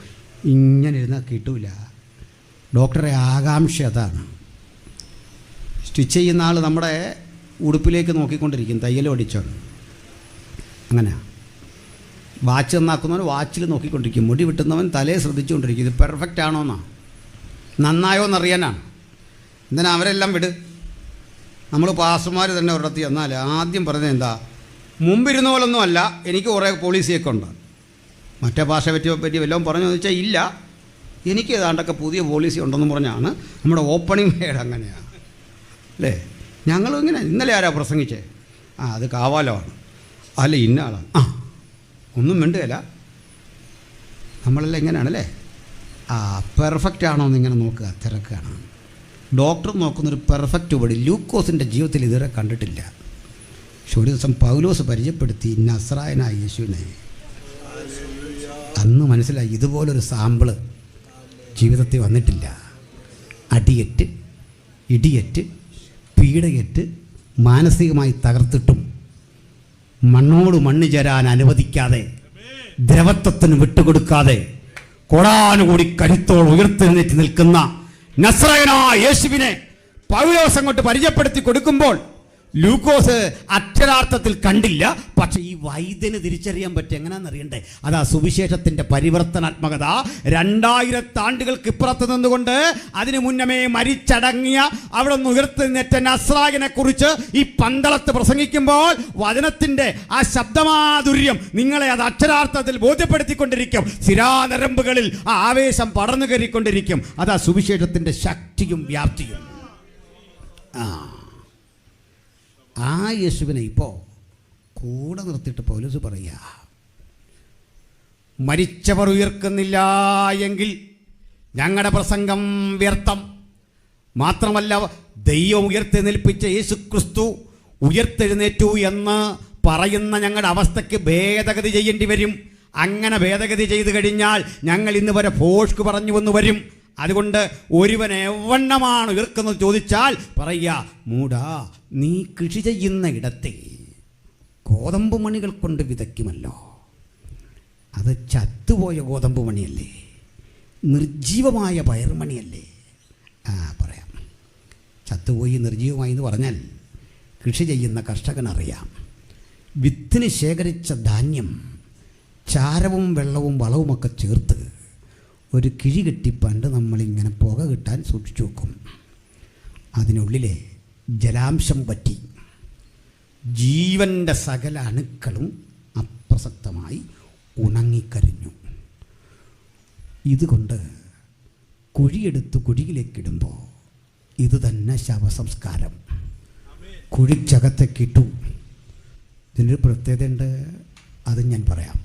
ഇങ്ങനെ ഇരുന്നാൽ കിട്ടൂല. ഡോക്ടറെ ആകാംക്ഷ അതാണ്. സ്റ്റിച്ച് ചെയ്യുന്ന ആൾ നമ്മുടെ ഉടുപ്പിലേക്ക് നോക്കിക്കൊണ്ടിരിക്കും, തയ്യൽ പഠിച്ചോൻ. അങ്ങനെയാണ്. വാച്ച് നന്നാക്കുന്നവൻ വാച്ചിൽ നോക്കിക്കൊണ്ടിരിക്കും, മുടി വെട്ടുന്നവൻ തലയെ ശ്രദ്ധിച്ചുകൊണ്ടിരിക്കും. ഇത് പെർഫെക്റ്റ് ആണോ എന്നാണ്, നന്നായോ എന്നറിയാനാണ്. എന്തിനാ അവരെല്ലാം വിട്. നമ്മൾ പാസ്റ്റർമാർ തന്നെ ഒരിടത്ത് ചെന്നാൽ ആദ്യം പറഞ്ഞത് എന്താ, മുമ്പിരുന്ന പോലൊന്നും അല്ല, എനിക്ക് കുറേ പോളിസിയൊക്കെ ഉണ്ട്. മറ്റേ ഭാഷ പറ്റി വല്ലതും പറഞ്ഞു എന്ന് വെച്ചാൽ ഇല്ല, എനിക്ക് ഏതാണ്ടൊക്കെ പുതിയ പോളിസി ഉണ്ടെന്ന് പറഞ്ഞാണ് നമ്മുടെ ഓപ്പണിംഗ് വേഡ്. അങ്ങനെയാണ് അല്ലേ? ഞങ്ങളും ഇങ്ങനെ. ഇന്നലെ ആരാ പ്രസംഗിച്ചേ? അത് കാവാലമാണ്, അല്ല ഇന്ന ആളാണ്. ഒന്നും മിണ്ടുകയില്ല. നമ്മളെല്ലാം ഇങ്ങനെയാണല്ലേ. പെർഫെക്റ്റ് ആണോ എന്നിങ്ങനെ നോക്കുക, തിരക്കാണ്. ഡോക്ടർ നോക്കുന്നൊരു പെർഫെക്റ്റ് ബോഡി ലൂക്കോസിൻ്റെ ജീവിതത്തിൽ ഇതുവരെ കണ്ടിട്ടില്ല. പക്ഷെ ഒരു ദിവസം പൗലോസ് പരിചയപ്പെടുത്തി നസ്രായനായ യേശുവിനെ. അന്ന് മനസ്സിലായി ഇതുപോലൊരു സാമ്പിള് ജീവിതത്തിൽ വന്നിട്ടില്ല. അടിയേറ്റ്, ഇടിയേറ്റ്, പീഡയേറ്റ്, മാനസികമായി തകർത്തിട്ടും മണ്ണോട് മണ്ണ് ചേരാൻ അനുവദിക്കാതെ, ദ്രവത്വത്തിന് വിട്ടുകൊടുക്കാതെ, കോടാനുകൂടി കരുത്തോട് ഉയർത്തെഴുന്നേറ്റ് നിൽക്കുന്ന നസ്രായനായ യേശുവിനെ പൗലോസ് അങ്ങോട്ട് പരിചയപ്പെടുത്തി കൊടുക്കുമ്പോൾ ലൂക്കോസ് അക്ഷരാർത്ഥത്തിൽ കണ്ടില്ല. പക്ഷെ ഈ വൈദ്യന് തിരിച്ചറിയാൻ പറ്റും. എങ്ങനെയാണെന്നറിയണ്ടേ? അതാ സുവിശേഷത്തിൻ്റെ പരിവർത്തനാത്മകത. 2000 ആണ്ടുകൾക്ക് ഇപ്പുറത്ത് നിന്നുകൊണ്ട് അതിനു മുന്നമേ മരിച്ചടങ്ങിയ അവിടെ നിന്ന് ഉയർത്തുന്നേറ്റ നസ്രായനെ കുറിച്ച് ഈ പന്തളത്ത് പ്രസംഗിക്കുമ്പോൾ വചനത്തിൻ്റെ ആ ശബ്ദമാധുര്യം നിങ്ങളെ അത് അക്ഷരാർത്ഥത്തിൽ ബോധ്യപ്പെടുത്തിക്കൊണ്ടിരിക്കും. ശിരാനരമ്പുകളിൽ ആ ആവേശം പടർന്നു കയറിക്കൊണ്ടിരിക്കും. അതാ സുവിശേഷത്തിൻ്റെ ശക്തിയും വ്യാപ്തിയും. ആ യേശുവിനെ ഇപ്പോൾ കൂടെ നിർത്തിയിട്ട് പൗലോസ് പറയുക, മരിച്ചവർ ഉയർക്കുന്നില്ല എങ്കിൽ ഞങ്ങളുടെ പ്രസംഗം വ്യർത്ഥം. മാത്രമല്ല, ദൈവം ഉയർത്തെഴുന്നേൽപ്പിച്ച യേശു ക്രിസ്തു ഉയർത്തെഴുന്നേറ്റു എന്ന് പറയുന്ന ഞങ്ങളുടെ അവസ്ഥയ്ക്ക് ഭേദഗതി ചെയ്യേണ്ടി വരും. അങ്ങനെ ഭേദഗതി ചെയ്തു കഴിഞ്ഞാൽ ഞങ്ങൾ ഇന്ന് വരെ ഫോഷ്ക്ക് പറഞ്ഞു വന്നു വരും. അതുകൊണ്ട് ഒരുവൻ എവണ്ണമാണ് ഉയർക്കുന്നത് ചോദിച്ചാൽ പറയുക, മൂടാ, നീ കൃഷി ചെയ്യുന്ന ഇടത്തെ ഗോതമ്പ് മണികൾ കൊണ്ട് വിതയ്ക്കുമല്ലോ. അത് ചത്തുപോയ ഗോതമ്പ് മണിയല്ലേ, നിർജീവമായ പയർമണിയല്ലേ? പറയാം. ചത്തുപോയി നിർജീവമായി എന്ന് പറഞ്ഞാൽ കൃഷി ചെയ്യുന്ന കർഷകനറിയാം. വിത്തിന് ശേഖരിച്ച ധാന്യം ചാരവും വെള്ളവും വളവുമൊക്കെ ചേർത്ത് ഒരു കിഴി കെട്ടിപ്പണ്ട് നമ്മളിങ്ങനെ പുക കിട്ടാൻ സൂക്ഷിച്ചു വെക്കും. അതിനുള്ളിലെ ജലാംശം പറ്റി ജീവൻ്റെ സകല അണുക്കളും അപ്രസക്തമായി ഉണങ്ങിക്കരിഞ്ഞു. ഇതുകൊണ്ട് കുഴിയെടുത്ത് കുഴിയിലേക്കിടുമ്പോൾ ഇത് തന്നെ ശവസംസ്കാരം. കുഴിക്കകത്തേക്കിട്ടു. ഇതിനൊരു പ്രത്യേകതയുണ്ട്, അത് ഞാൻ പറയാം.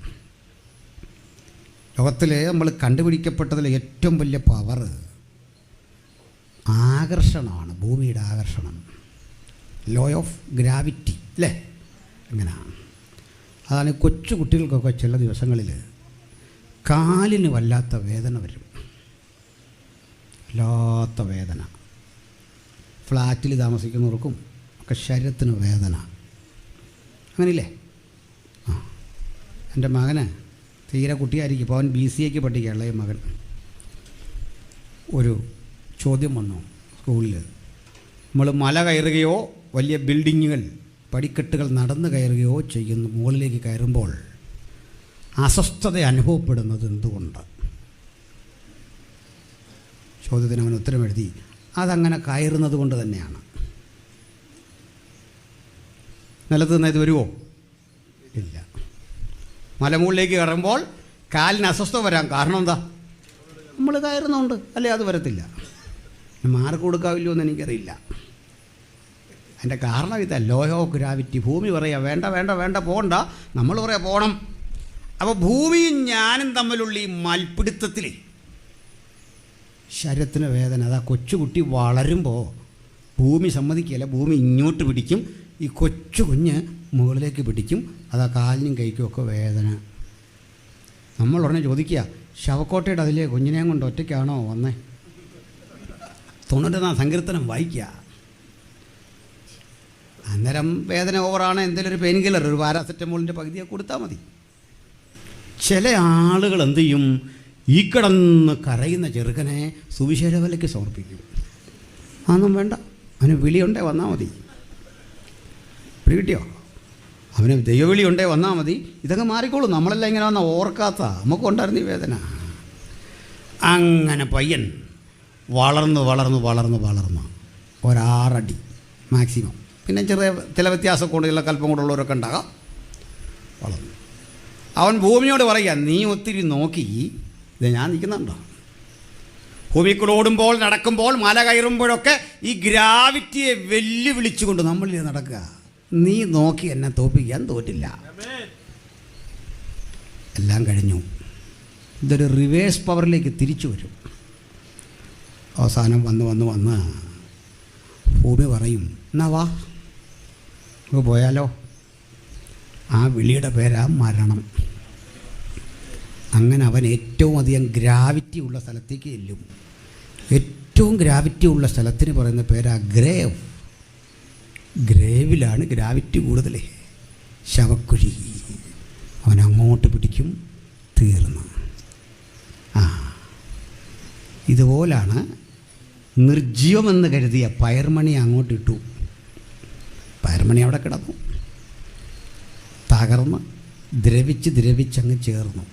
ലോകത്തിൽ നമ്മൾ കണ്ടുപിടിക്കപ്പെട്ടതിൽ ഏറ്റവും വലിയ പവർ ആകർഷണമാണ്. ഭൂമിയുടെ ആകർഷണം, ലോ ഓഫ് ഗ്രാവിറ്റി അല്ലേ? അങ്ങനെയാണ്. അതാണ് കൊച്ചു കുട്ടികൾക്കൊക്കെ ചില ദിവസങ്ങളിൽ കാലിന് വല്ലാത്ത വേദന വരും. വല്ലാത്ത വേദന. ഫ്ലാറ്റിൽ താമസിക്കുന്നവർക്കും ഒക്കെ ശരീരത്തിന് വേദന. അങ്ങനില്ലേ? ആ, എൻ്റെ മകന് തീരെ കുട്ടിയായിരിക്കും, ഇപ്പോൾ അവൻ BCAക്ക് പഠിക്കുകയുള്ള ഈ മകൻ. ഒരു ചോദ്യം വന്നു സ്കൂളിൽ. നമ്മൾ മല കയറുകയോ വലിയ ബിൽഡിങ്ങുകൾ പടിക്കെട്ടുകൾ നടന്ന് കയറുകയോ ചെയ്യുന്നു, മുകളിലേക്ക് കയറുമ്പോൾ അസ്വസ്ഥത അനുഭവപ്പെടുന്നത് എന്തുകൊണ്ട്? ചോദ്യത്തിന് അവൻ ഉത്തരം എഴുതി, അതങ്ങനെ കയറുന്നത് കൊണ്ട് തന്നെയാണ്. നിലത്ത് നിന്ന് ഇത് വരുമോ? ഇല്ല. മലമുകളിലേക്ക് കയറുമ്പോൾ കാലിന് അസ്വസ്ഥത വരാം. കാരണം എന്താ? നമ്മൾ കയറുന്നുണ്ട്, അല്ലേ? അത് വരത്തില്ല. മാർക്ക് കൊടുക്കാവില്ലോ എന്ന് എനിക്കറിയില്ല. അതിൻ്റെ കാരണം ഇതാ, ലോ ഓഫ് ഗ്രാവിറ്റി. ഭൂമി പറയാം വേണ്ട വേണ്ട വേണ്ട പോകണ്ട, നമ്മൾ പറയാം പോകണം. അപ്പോൾ ഭൂമിയും ഞാനും തമ്മിലുള്ള ഈ മൽപ്പിടുത്തത്തിൽ ശരീരത്തിന് വേദന. അതാ കൊച്ചുകുട്ടി വളരുമ്പോൾ ഭൂമി സമ്മതിക്കുകയില്ല, ഭൂമി ഇങ്ങോട്ട് പിടിക്കും, ഈ കൊച്ചു കുഞ്ഞ് മുകളിലേക്ക് പിടിക്കും. അതാ കാലിനും കൈക്കും ഒക്കെ വേദന. നമ്മൾ ഉടനെ ചോദിക്കുക, ശവക്കോട്ടയുടെ അതിലെ കുഞ്ഞിനെയും കൊണ്ട് ഒറ്റയ്ക്കാണോ വന്നേ? 91 സങ്കീർത്തനം വായിക്കുക. അന്നേരം വേദന ഓവറാണ്, എന്തെങ്കിലും ഒരു പെയിൻ കില്ലർ, ഒരു പാരാസെറ്റമോളിൻ്റെ പകുതിയൊക്കെ കൊടുത്താൽ മതി. ചില ആളുകൾ എന്തു ചെയ്യും? ഈ കിടന്ന് കരയുന്ന ചെറുക്കനെ സുവിശേഷ വിലയ്ക്ക് സമർപ്പിക്കും. അതൊന്നും വേണ്ട, അവന് വിളിയുണ്ടേ വന്നാൽ മതി. പിടികിട്ടിയോ? അവന് ദൈവവിളി ഉണ്ടേ വന്നാൽ മതി, ഇതൊക്കെ മാറിക്കോളും. നമ്മളെല്ലാം ഇങ്ങനെ വന്നാൽ ഓർക്കാത്ത നമുക്കുണ്ടായിരുന്നു ഈ വേദന. അങ്ങനെ പയ്യൻ വളർന്ന് വളർന്ന് വളർന്ന് വളർന്ന് 6 അടി മാക്സിമം, പിന്നെ ചെറിയ ചില വ്യത്യാസം കൂടുതലുള്ള കല്പം കൂടുള്ളവരൊക്കെ ഉണ്ടാകാം. വളർന്നു അവൻ ഭൂമിയോട് പറയുക, നീ ഒത്തിരി നോക്കി, ഇത് ഞാൻ നിൽക്കുന്നുണ്ടോ? ഭൂമിക്കൂടെ ഓടുമ്പോൾ നടക്കുമ്പോൾ മല കയറുമ്പോഴൊക്കെ ഈ ഗ്രാവിറ്റിയെ വെല്ലുവിളിച്ചുകൊണ്ട് നമ്മളിൽ നടക്കുക. നീ നോക്കി എന്നെ തോൽപ്പിക്കാൻ തോറ്റില്ല. എല്ലാം കഴിഞ്ഞു. ഇതൊരു റിവേഴ്സ് പവറിലേക്ക് തിരിച്ചു വരും. അവസാനം വന്ന് ഭൂമി പറയും, എന്നാ വാ നമുക്ക് പോയാലോ? ആ വിളിയുടെ പേരാ മരണം. അങ്ങനെ അവൻ ഏറ്റവും അധികം ഗ്രാവിറ്റി ഉള്ള സ്ഥലത്തേക്ക് ചെല്ലും. ഏറ്റവും ഗ്രാവിറ്റി ഉള്ള സ്ഥലത്തിന് പറയുന്ന പേരാ ഗ്രേവ്. ഗ്രേവിലാണ് ഗ്രാവിറ്റി കൂടുതൽ. ശവക്കുഴി. അവൻ അങ്ങോട്ട് പിടിക്കും, തീർന്നു. ഇതുപോലാണ് നിർജീവമെന്ന് കരുതിയ പയർമണി അങ്ങോട്ടിട്ടു. പയർമണി അവിടെ കിടന്നു, തകർന്ന് ദ്രവിച്ചങ്ങ് ചേർന്നു.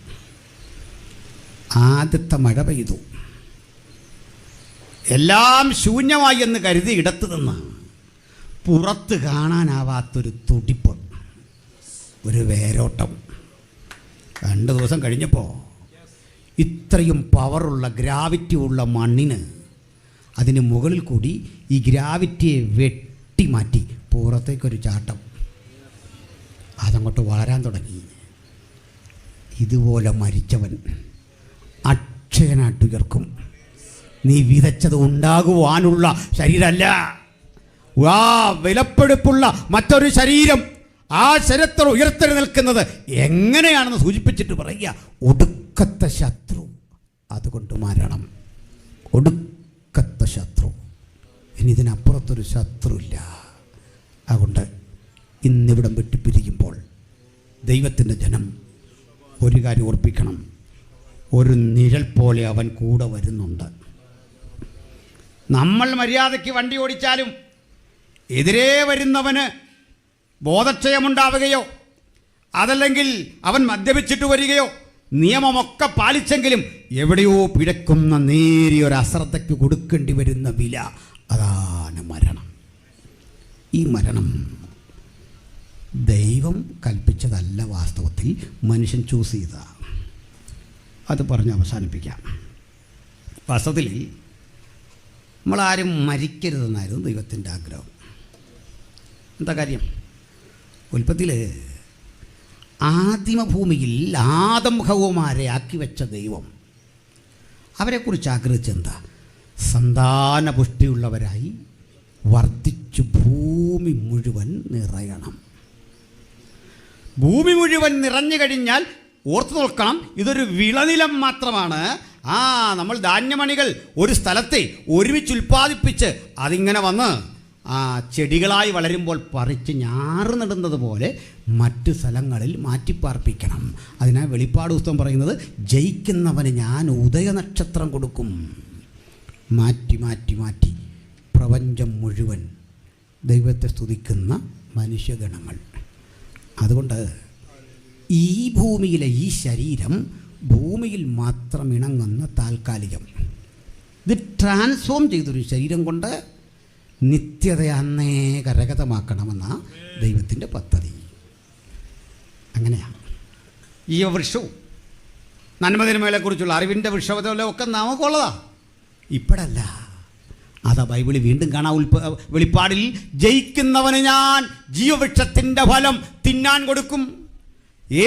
ആദ്യത്തെ മഴ പെയ്തു. എല്ലാം ശൂന്യമായി എന്ന് കരുതി ഇടത്ത് നിന്ന് പുറത്ത് കാണാനാവാത്തൊരു തുടിപ്പ്, ഒരു വേരോട്ടം. 2 ദിവസം കഴിഞ്ഞപ്പോൾ ഇത്രയും പവറുള്ള ഗ്രാവിറ്റി ഉള്ള മണ്ണിന് അതിന് മുകളിൽ കൂടി ഈ ഗ്രാവിറ്റിയെ വെട്ടിമാറ്റി പുറത്തേക്കൊരു ചാട്ടം. അതങ്ങോട്ട് വളരാൻ തുടങ്ങി. ഇതുപോലെ മരിച്ചവൻ അക്ഷയനായിട്ടുയർക്കും. നീ വിതച്ചത് ഉണ്ടാകുവാനുള്ള ശരീരമല്ല, വിലപ്പെടുപ്പുള്ള മറ്റൊരു ശരീരം. ആ ശരീരത്തിൽ ഉയർത്തെഴുന്നേൽക്കുന്നത് എങ്ങനെയാണെന്ന് സൂചിപ്പിച്ചിട്ട് പറയുക, ഒടുക്കത്തെ ശത്രു. അതുകൊണ്ട് മരണം ഒടുക്കത്തെ ശത്രു. ഇനി ഇതിനപ്പുറത്തൊരു ശത്രുവില്ല. അതുകൊണ്ട് ഇന്നിവിടം വെട്ടിപ്പിരിക്കുമ്പോൾ ദൈവത്തിൻ്റെ ജനം ഒരു കാര്യം ഓർപ്പിക്കണം, ഒരു നിഴൽ പോലെ അവൻ കൂടെ വരുന്നുണ്ട്. നമ്മൾ മര്യാദയ്ക്ക് വണ്ടി ഓടിച്ചാലും എതിരേ വരുന്നവന് ബോധക്ഷയമുണ്ടാവുകയോ അതല്ലെങ്കിൽ അവൻ മദ്യപിച്ചിട്ട് വരികയോ നിയമമൊക്കെ പാലിച്ചെങ്കിലും എവിടെയോ പിഴക്കുന്ന നേരിയൊരു അശ്രദ്ധയ്ക്ക് കൊടുക്കേണ്ടി വരുന്ന വില, അതാണ് മരണം. ഈ മരണം ദൈവം കൽപ്പിച്ചതല്ല, വാസ്തവത്തിൽ മനുഷ്യൻ ചൂസ് ചെയ്ത. അത് പറഞ്ഞ് അവസാനിപ്പിക്കാം. വാസ്തവത്തിൽ നമ്മളാരും മരിക്കരുതെന്നായിരുന്നു ദൈവത്തിൻ്റെ ആഗ്രഹം. എന്താ കാര്യം? ഉൽപ്പത്തിയിൽ ആദിമഭൂമിയിൽ ആദം ഹവ്വമാരെ ആക്കി വെച്ച ദൈവം അവരെക്കുറിച്ച് ആഗ്രഹിച്ചെന്താ? സന്താനപുഷ്ടിയുള്ളവരായി വർദ്ധിച്ചു ഭൂമി മുഴുവൻ നിറയണം. ഭൂമി മുഴുവൻ നിറഞ്ഞു കഴിഞ്ഞാൽ ഓർത്തു നോക്കണം, ഇതൊരു വിളനിലം മാത്രമാണ്. നമ്മൾ ധാന്യമണികൾ ഒരു സ്ഥലത്തെ ഒരുമിച്ച് ഉൽപ്പാദിപ്പിച്ച് അതിങ്ങനെ വന്ന് ചെടികളായി വളരുമ്പോൾ പറിച്ച് ഞാറ് നടുന്നത് പോലെ മറ്റു സ്ഥലങ്ങളിൽ മാറ്റിപ്പാർപ്പിക്കണം. അതിനാൽ വെളിപ്പാട് പുസ്തകം പറയുന്നത്, ജയിക്കുന്നവന് ഞാൻ ഉദയനക്ഷത്രം കൊടുക്കും. മാറ്റി മാറ്റി മാറ്റി പ്രപഞ്ചം മുഴുവൻ ദൈവത്തെ സ്തുതിക്കുന്ന മനുഷ്യഗണങ്ങൾ. അതുകൊണ്ട് ഈ ഭൂമിയിലെ ഈ ശരീരം ഭൂമിയിൽ മാത്രം ഇണങ്ങുന്ന താൽക്കാലികം. ഇത് ട്രാൻസ്ഫോം ചെയ്തൊരു ശരീരം കൊണ്ട് നിത്യത അന്നേ കരഗതമാക്കണമെന്ന ദൈവത്തിൻ്റെ പദ്ധതി. അങ്ങനെയാണ് ഈ വൃക്ഷവും നന്മതിന്മകളെക്കുറിച്ചുള്ള അറിവിൻ്റെ വൃക്ഷമൊക്കെ നമുക്കുള്ളതാ. ഇപ്പോഴല്ല, അതാ ബൈബിളിൽ വീണ്ടും കാണാം. വെളിപ്പാടിൽ, ജയിക്കുന്നവന് ഞാൻ ജീവവൃക്ഷത്തിൻ്റെ ഫലം തിന്നാൻ കൊടുക്കും.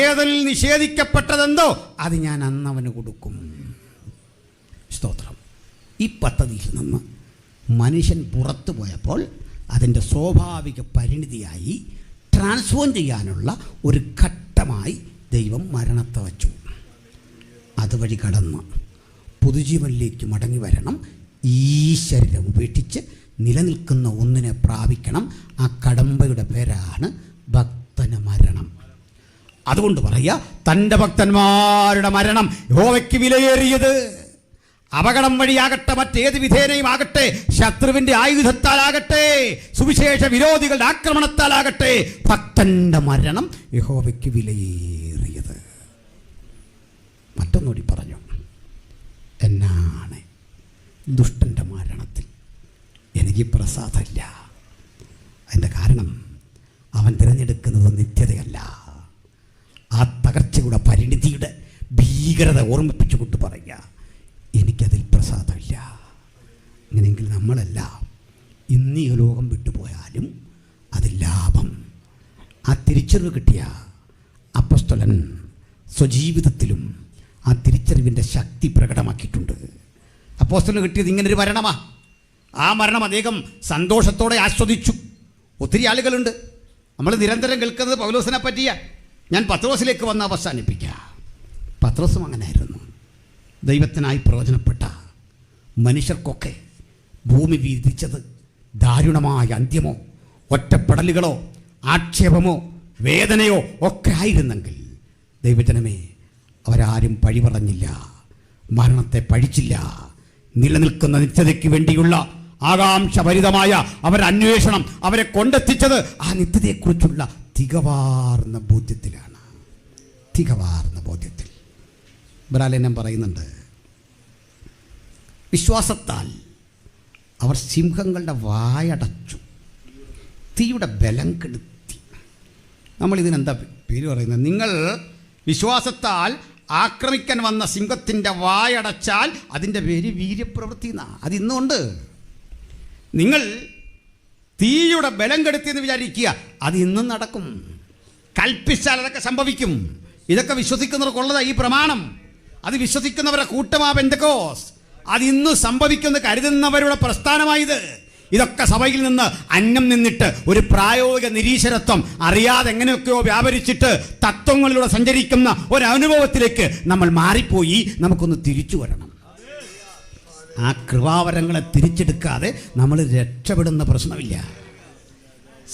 ഏതിൽ നിഷേധിക്കപ്പെട്ടതെന്തോ അത് ഞാൻ അന്നവന് കൊടുക്കും. സ്തോത്രം. ഈ പദ്ധതിയിൽ നിന്ന് മനുഷ്യൻ പുറത്തു പോയപ്പോൾ അതിൻ്റെ സ്വാഭാവിക പരിണിതിയായി ട്രാൻസ്ഫോം ചെയ്യാനുള്ള ഒരു ഘട്ടമായി ദൈവം മരണത്തെ വച്ചു. അതുവഴി കടന്ന് പുതുജീവനിലേക്ക് മടങ്ങി വരണം. ഈ ശരീരം ഉപേക്ഷിച്ച് നിലനിൽക്കുന്ന ഒന്നിനെ പ്രാപിക്കണം. ആ കടമ്പയുടെ പേരാണ് ഭക്തന മരണം. അതുകൊണ്ട് പറയുക, തൻ്റെ ഭക്തന്മാരുടെ മരണം യഹോവയ്ക്ക് വിലയേറിയത്. അപകടം വഴിയാകട്ടെ, മറ്റേത് വിധേനയും ആകട്ടെ, ശത്രുവിൻ്റെ ആയുധത്താലാകട്ടെ, സുവിശേഷ വിരോധികളുടെ ആക്രമണത്താലാകട്ടെ, ഭക്തൻ്റെ മരണം യഹോവയ്ക്ക് വിലയേറിയത്. മറ്റൊന്നുകൂടി പറഞ്ഞു, എന്നാണ് ദുഷ്ടൻ്റെ മരണത്തിൽ എനിക്ക് പ്രസാദമില്ല. അതിൻ്റെ കാരണം അവൻ തിരഞ്ഞെടുക്കുന്നത് നിത്യതയല്ല. ആ തകർച്ചയുടെ പരിണിതിയുടെ ഭീകരത ഓർമ്മിപ്പിച്ചുകൊണ്ട് പറയുക, എനിക്കതിൽ പ്രസാദമില്ല. അങ്ങനെയെങ്കിൽ നമ്മളെല്ലാം ഇന്ന് ഈ ലോകം വിട്ടുപോയാലും അത് ലാഭം. ആ തിരിച്ചറിവ് കിട്ടിയ അപ്പസ്തലൻ സ്വജീവിതത്തിലും ആ തിരിച്ചറിവിൻ്റെ ശക്തി പ്രകടമാക്കിയിട്ടുണ്ട്. അപ്പോസ്തലന് കിട്ടിയത് ഇങ്ങനൊരു മരണമാണ്. ആ മരണം അദ്ദേഹം സന്തോഷത്തോടെ ആസ്വദിച്ചു. ഒത്തിരി ആളുകളുണ്ട്, നമ്മൾ നിരന്തരം കേൾക്കുന്നത് പൗലോസിനെ പറ്റിയ. ഞാൻ പത്രോസിലേക്ക് വന്ന് അവസാനിപ്പിക്കുക. പത്രോസും അങ്ങനെയായിരുന്നു. ദൈവത്തിനായി പ്രവചനപ്പെട്ട മനുഷ്യർക്കൊക്കെ ഭൂമി വീതിച്ചത് ദാരുണമായ അന്ത്യമോ ഒറ്റപ്പെടലുകളോ ആക്ഷേപമോ വേദനയോ ഒക്കെ ആയിരുന്നെങ്കിൽ, ദൈവജനമേ, അവരാരും പഴി പറഞ്ഞില്ല, മരണത്തെ പഴിച്ചില്ല. നിലനിൽക്കുന്ന നിത്യതയ്ക്ക് വേണ്ടിയുള്ള ആകാംക്ഷഭരിതമായ അവരന്വേഷണം അവരെ കൊണ്ടെത്തിച്ചത് ആ നിത്യതയെക്കുറിച്ചുള്ള തികവാർന്ന ബോധ്യത്തിലാണ്. തികവാർന്ന ബോധ്യത്തിൽ ബ്രാലേനം പറയുന്നുണ്ട്, വിശ്വാസത്താൽ അവർ സിംഹങ്ങളുടെ വായടച്ചു, തീയുടെ ബലം കെടുത്തി. നമ്മളിതിനെന്താ പേര് പറയുന്നത്? നിങ്ങൾ വിശ്വാസത്താൽ ആക്രമിക്കാൻ വന്ന സിംഹത്തിൻ്റെ വായടച്ചാൽ അതിൻ്റെ പേര് വീര്യപ്രവൃത്തി എന്നാണ്. അതിന്നുണ്ട്. നിങ്ങൾ തീയുടെ ബലം കെടുത്തിയെന്ന് വിചാരിക്കുക, അത് ഇന്നും നടക്കും. കൽപ്പിച്ചാൽ അതൊക്കെ സംഭവിക്കും. ഇതൊക്കെ വിശ്വസിക്കുന്നവർക്കുള്ളതാണ് ഈ പ്രമാണം. അത് വിശ്വസിക്കുന്നവരുടെ കൂട്ടമാ പെന്തക്കോസ്. അതിന്ന് സംഭവിക്കുമെന്ന് കരുതുന്നവരുടെ പ്രസ്ഥാനമായത്. ഇതൊക്കെ സഭയിൽ നിന്ന് അന്നം നിന്നിട്ട് ഒരു പ്രായോഗിക നിരീശ്വരത്വം അറിയാതെ എങ്ങനെയൊക്കെയോ വ്യാപരിച്ചിട്ട് തത്വങ്ങളിലൂടെ സഞ്ചരിക്കുന്ന ഒരനുഭവത്തിലേക്ക് നമ്മൾ മാറിപ്പോയി. നമുക്കൊന്ന് തിരിച്ചു വരണം. ആ കൃപാവരങ്ങളെ തിരിച്ചെടുക്കാതെ നമ്മൾ രക്ഷപ്പെടുന്ന പ്രശ്നമില്ല.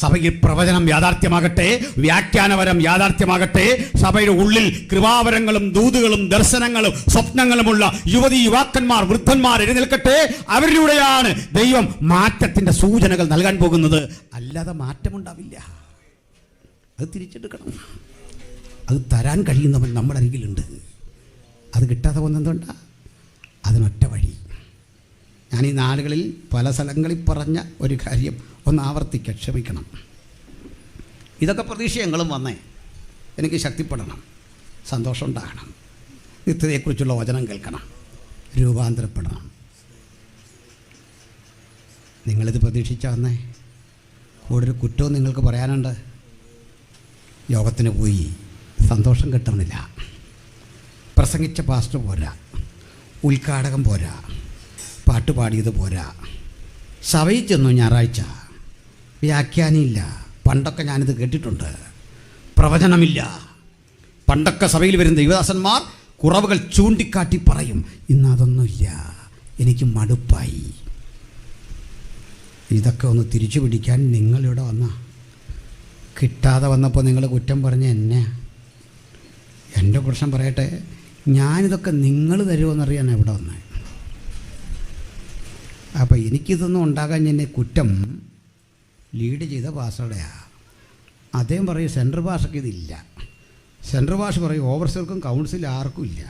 സഭയിൽ പ്രവചനം യാഥാർത്ഥ്യമാകട്ടെ, വ്യാഖ്യാനപരം യാഥാർത്ഥ്യമാകട്ടെ. സഭയുടെ ഉള്ളിൽ കൃപാവരങ്ങളും ദൂതുകളും ദർശനങ്ങളും സ്വപ്നങ്ങളുമുള്ള യുവതി യുവാക്കന്മാർ വൃദ്ധന്മാർ എഴുന്നേൽക്കട്ടെ. അവരിലൂടെയാണ് ദൈവം മാറ്റത്തിൻ്റെ സൂചനകൾ നൽകാൻ പോകുന്നത്. അല്ലാതെ മാറ്റമുണ്ടാവില്ല. അത് തിരിച്ചെടുക്കണം. അത് തരാൻ കഴിയുന്നവൻ നമ്മുടെ അരികിലുണ്ട്. അത് കിട്ടാതെ പോകുന്നതുകൊണ്ടാ? അതിനൊറ്റ വഴി. ഞാൻ ഈ നാളുകളിൽ പല സ്ഥലങ്ങളിൽ പറഞ്ഞ ഒരു കാര്യം ഒന്ന് ആവർത്തിക്കാൻ ക്ഷമിക്കണം. ഇതൊക്കെ പ്രതീക്ഷയെങ്കിലും വന്നേ. എനിക്ക് ശക്തിപ്പെടണം, സന്തോഷം ഉണ്ടാകണം, നിത്യതയെക്കുറിച്ചുള്ള വചനം കേൾക്കണം, രൂപാന്തരപ്പെടണം. നിങ്ങളിത് പ്രതീക്ഷിച്ചാൽ വന്നേ. കൂടുതൽ കുറ്റവും നിങ്ങൾക്ക് പറയാനുണ്ട്. യോഗത്തിന് പോയി സന്തോഷം കിട്ടുന്നില്ല, പ്രസംഗിച്ച പാസ്റ്റർ പോരാ, ഉദ്ഘാടകം പോരാ, പാട്ടുപാടിയത് പോരാ, സഭയിൽ ചെന്നു ഞായറാഴ്ച, വ്യാഖ്യാനമില്ല. പണ്ടൊക്കെ ഞാനിത് കേട്ടിട്ടുണ്ട്. പ്രവചനമില്ല. പണ്ടൊക്കെ സഭയിൽ വരുന്ന ദൈവദാസന്മാർ കുറവുകൾ ചൂണ്ടിക്കാട്ടി പറയും. ഇന്ന് അതൊന്നുമില്ല, എനിക്ക് മടുപ്പായി. ഇതൊക്കെ ഒന്ന് തിരിച്ചു പിടിക്കാൻ നിങ്ങളിവിടെ വന്ന, കിട്ടാതെ വന്നപ്പോൾ നിങ്ങൾ കുറ്റം പറഞ്ഞ എന്നെ. എൻ്റെ പ്രശ്നം പറയട്ടെ, ഞാനിതൊക്കെ നിങ്ങൾ തരുമെന്നറിയാൻ ഇവിടെ വന്നത്. അപ്പോൾ എനിക്കിതൊന്നും ഉണ്ടാകാൻ എന്നെ കുറ്റം ലീഡ് ചെയ്ത പാസ്റ്ററുടെയാണ്. അദ്ദേഹം പറയും സെൻട്രൽ ഭാഷയ്ക്ക് ഇതില്ല. സെൻട്രൽ ഭാഷ പറയും ഓവർസീർക്കും കൗൺസിൽ ആർക്കും ഇല്ല.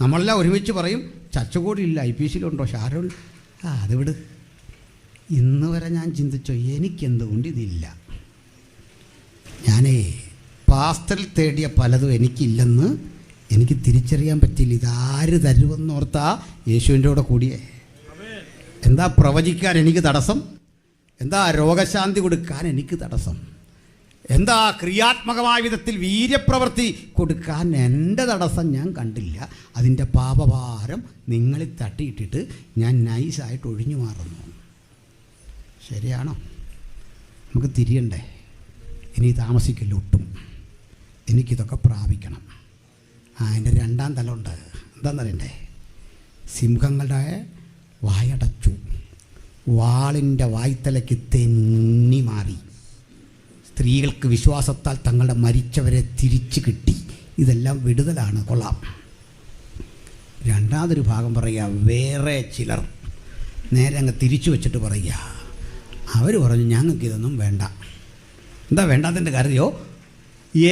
നമ്മളെല്ലാം ഒരുമിച്ച് പറയും ചർച്ചകൂടി ഇല്ല, IPCയിലുണ്ടോ, ഷാരോൾ അത് വിട്. ഇന്ന് വരെ ഞാൻ ചിന്തിച്ചോ എനിക്കെന്തുകൊണ്ട് ഇതില്ല? ഞാനേ പാസ്റ്ററിൽ തേടിയ പലതും എനിക്കില്ലെന്ന് എനിക്ക് തിരിച്ചറിയാൻ പറ്റില്ല. ഇതാര് തരുമെന്നോർത്താ യേശുവിൻ്റെ കൂടെ കൂടിയേ. എന്താ പ്രവചിക്കാൻ എനിക്ക് തടസ്സം? എന്താ രോഗശാന്തി കൊടുക്കാൻ എനിക്ക് തടസ്സം? എന്താ ക്രിയാത്മകമായ വിധത്തിൽ വീര്യപ്രവൃത്തി കൊടുക്കാൻ എൻ്റെ തടസ്സം ഞാൻ കണ്ടില്ല. അതിൻ്റെ പാപഭാരം നിങ്ങളിൽ തട്ടിയിട്ടിട്ട് ഞാൻ നൈസായിട്ട് ഒഴിഞ്ഞു മാറുന്നു. ശരിയാണോ? നമുക്ക് തിരിയണ്ടേ? ഇനി താമസിക്കില്ല ഒട്ടും. എനിക്കിതൊക്കെ പ്രാപിക്കണം. അതിൻ്റെ രണ്ടാം തലമുണ്ട്. എന്താണെന്നറിയണ്ടേ? സിംഹങ്ങളുടെ വായടച്ചു, വാളിൻ്റെ വായ്ത്തലയ്ക്ക് തെന്നി മാറി. സ്ത്രീകൾക്ക് വിശ്വാസത്താൽ തങ്ങളുടെ മരിച്ചവരെ തിരിച്ചു കിട്ടി. ഇതെല്ലാം വിടുതലാണ്. കൊള്ളാം. രണ്ടാമതൊരു ഭാഗം പറയുക, വേറെ ചിലർ നേരെ അങ്ങ് തിരിച്ചു വെച്ചിട്ട് പറയുക, അവർ പറഞ്ഞു ഞങ്ങൾക്കിതൊന്നും വേണ്ട. എന്താ വേണ്ടാത്തതിൻ്റെ കരുതിയോ?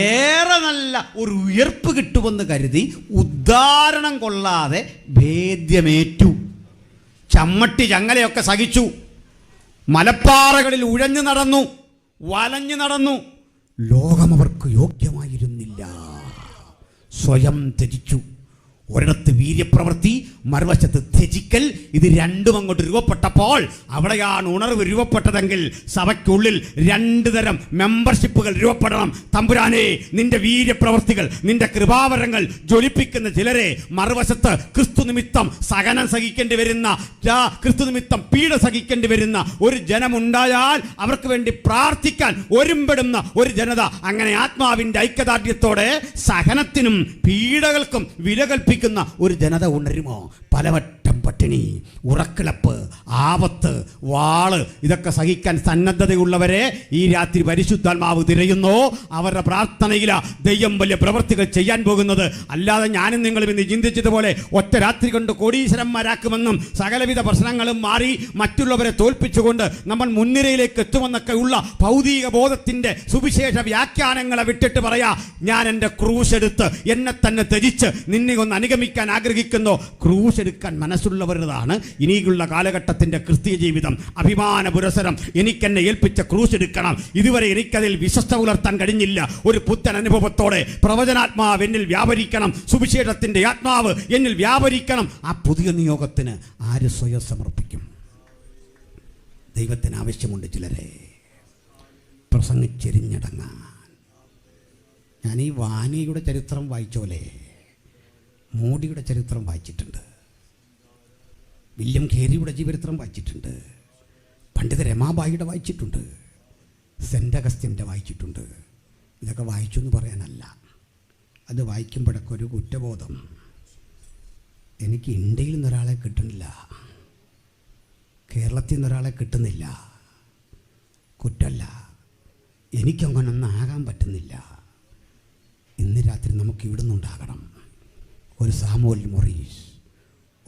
ഏറെ നല്ല ഒരു ഉയർപ്പ് കിട്ടുമെന്ന് കരുതി ഉദ്ധാരണം കൊള്ളാതെ ഭേദ്യമേറ്റു. ചമ്മട്ടി ചങ്ങലയൊക്കെ സഹിച്ചു. മലപ്പാറകളിൽ ഉഴഞ്ഞു നടന്നു, വലഞ്ഞു നടന്നു. ലോകം അവർക്ക് യോഗ്യമായിരുന്നില്ല. സ്വയം ത്യജിച്ചു. ഒരിടത്ത് വീര്യപ്രവൃത്തി, മറുവശത്ത് ത്യജിക്കൽ. ഇത് രണ്ടും അങ്ങോട്ട് രൂപപ്പെട്ടപ്പോൾ അവിടെയാണ് ഉണർവ് രൂപപ്പെട്ടതെങ്കിൽ സഭയ്ക്കുള്ളിൽ രണ്ടു തരം മെമ്പർഷിപ്പുകൾ രൂപപ്പെടണം. തമ്പുരാനെ, നിന്റെ വീര്യപ്രവൃത്തികൾ, നിന്റെ കൃപാവരങ്ങൾ ജ്വലിപ്പിക്കുന്ന ചിലരെ, മറുവശത്ത് ക്രിസ്തു നിമിത്തം സഹനം സഹിക്കേണ്ടി വരുന്ന, ക്രിസ്തു നിമിത്തം പീഡ സഹിക്കേണ്ടി വരുന്ന ഒരു ജനമുണ്ടായാൽ അവർക്ക് വേണ്ടി പ്രാർത്ഥിക്കാൻ ഒരുമ്പെടുന്ന ഒരു ജനത. അങ്ങനെ ആത്മാവിൻ്റെ ഐക്യദാർഢ്യത്തോടെ സഹനത്തിനും പീഡകൾക്കും വില കൽപ്പിക്കുന്ന ഒരു ജനത ഉണരുമോ? പലവട്ടം പട്ടിണി, ഉറക്കിളപ്പ്, ആപത്ത്, വാള്, ഇതൊക്കെ സഹിക്കാൻ സന്നദ്ധതയുള്ളവരെ ഈ രാത്രി പരിശുദ്ധാത്മാവ് തിരയുന്നു. അവരുടെ പ്രാർത്ഥനയില ദൈവം വലിയ പ്രവൃത്തികൾ ചെയ്യാൻ പോകുന്നത്. അല്ലാതെ ഞാനും നിങ്ങളും ഇന്ന് ചിന്തിച്ചതുപോലെ ഒറ്റ രാത്രി കൊണ്ട് കോടീശ്വരന്മാരാക്കുമെന്നും സകലവിധ പ്രശ്നങ്ങളും മാറി മറ്റുള്ളവരെ തോൽപ്പിച്ചുകൊണ്ട് നമ്മൾ മുൻനിരയിലേക്ക് എത്തുമെന്നൊക്കെ ഉള്ള ഭൗതിക ബോധത്തിൻ്റെ സുവിശേഷ വ്യാഖ്യാനങ്ങളെ വിട്ടിട്ട് പറയാ, ഞാൻ എൻ്റെ ക്രൂശ് എടുത്ത് എന്നെ തന്നെ ത്യജിച്ച് നിന്നെ ഒന്ന് അനുഗമിക്കാൻ ആഗ്രഹിക്കുന്നു. ക്രൂശ് എടുക്കാൻ മനസ്സുള്ളവരുതാണ് ഇനിയുള്ള കാലഘട്ടത്തിൻ്റെ ക്രിസ്തീയ ജീവിതം. അഭിമാന പുരസരം എനിക്കെന്നെ ഏൽപ്പിച്ച ക്രൂശ് എടുക്കണം. ഇതുവരെ എനിക്കതിൽ വിശ്വസ്ത പുലർത്താൻ കഴിഞ്ഞില്ല. ഒരു പുത്തൻ അനുഭവത്തോടെ പ്രവചനാത്മാവ് എന്നിൽ വ്യാപരിക്കണം, സുവിശേഷത്തിൻ്റെ ആത്മാവ് എന്നിൽ വ്യാപരിക്കണം. ആ പുതിയ നിയോഗത്തിന് ആര് സ്വയം സമർപ്പിക്കും? ദൈവത്തിന് ആവശ്യമുണ്ട് ചിലരെ പ്രസംഗിച്ചെരിഞ്ഞടങ്ങാൻ. ഞാൻ ഈ വാനിയുടെ ചരിത്രം വായിച്ചോലെ മോഡിയുടെ ചരിത്രം വായിച്ചിട്ടുണ്ട്, വില്യം ഖേരിയുടെ ചരിത്രം വായിച്ചിട്ടുണ്ട്, പണ്ഡിത രമാബായിയുടെ വായിച്ചിട്ടുണ്ട്, സെൻ്റ് അഗസ്റ്റിൻ്റെ വായിച്ചിട്ടുണ്ട്. ഇതൊക്കെ വായിച്ചു എന്ന് പറയാനല്ല, അത് വായിക്കുമ്പോഴൊക്കെ ഒരു കുറ്റബോധം. എനിക്ക് ഇന്ത്യയിൽ നിന്നൊരാളെ കിട്ടുന്നില്ല, കേരളത്തിൽ നിന്നൊരാളെ കിട്ടുന്നില്ല. കുറ്റമല്ല, എനിക്കങ്ങനൊന്നും ആകാൻ പറ്റുന്നില്ല. ഇന്ന് രാത്രി നമുക്ക് ഇവിടുന്ന് ഉണ്ടാകണം ഒരു സാമുവൽ മൊറീസ്,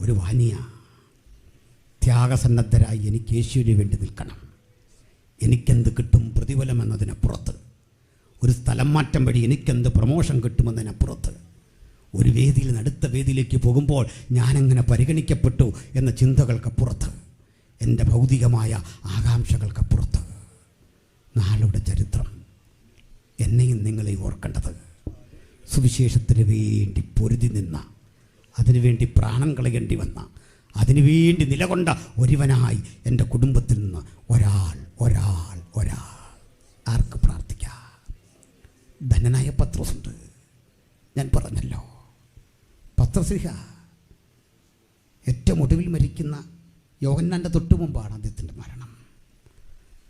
ഒരു വാനിയ. ത്യാഗസന്നദ്ധരായി എനിക്ക് യേശുവിന് വേണ്ടി നിൽക്കണം. എനിക്കെന്ത് കിട്ടും പ്രതിഫലം എന്നതിനപ്പുറത്ത്, ഒരു സ്ഥലം മാറ്റം വഴി എനിക്കെന്ത് പ്രമോഷൻ കിട്ടുമെന്നതിനപ്പുറത്ത്, ഒരു വേദിയിൽ നിന്ന് അടുത്ത വേദിയിലേക്ക് പോകുമ്പോൾ ഞാനെങ്ങനെ പരിഗണിക്കപ്പെട്ടു എന്ന ചിന്തകൾക്കപ്പുറത്ത്, എൻ്റെ ഭൗതികമായ ആകാംക്ഷകൾക്കപ്പുറത്ത് നാളുടെ ചരിത്രം. എന്നെയും നിങ്ങളെയും ഓർക്കേണ്ടത് സുവിശേഷത്തിന് വേണ്ടി പൊരുതി നിന്ന, അതിനുവേണ്ടി പ്രാണൻ കളയേണ്ടി വന്ന, അതിനുവേണ്ടി നിലകൊണ്ട ഒരുവനായി എൻ്റെ കുടുംബത്തിൽ നിന്ന് ഒരാൾ ആർക്ക് പ്രാർത്ഥിക്കാം? ധനനായ പത്രോസുണ്ട്. ഞാൻ പറഞ്ഞല്ലോ, പത്രോസ്ലീഹ ഏറ്റവും ഒടുവിൽ മരിക്കുന്ന യോഹന്നാൻ്റെ തൊട്ടു മുമ്പാണ് അദ്ദേഹത്തിൻ്റെ മരണം.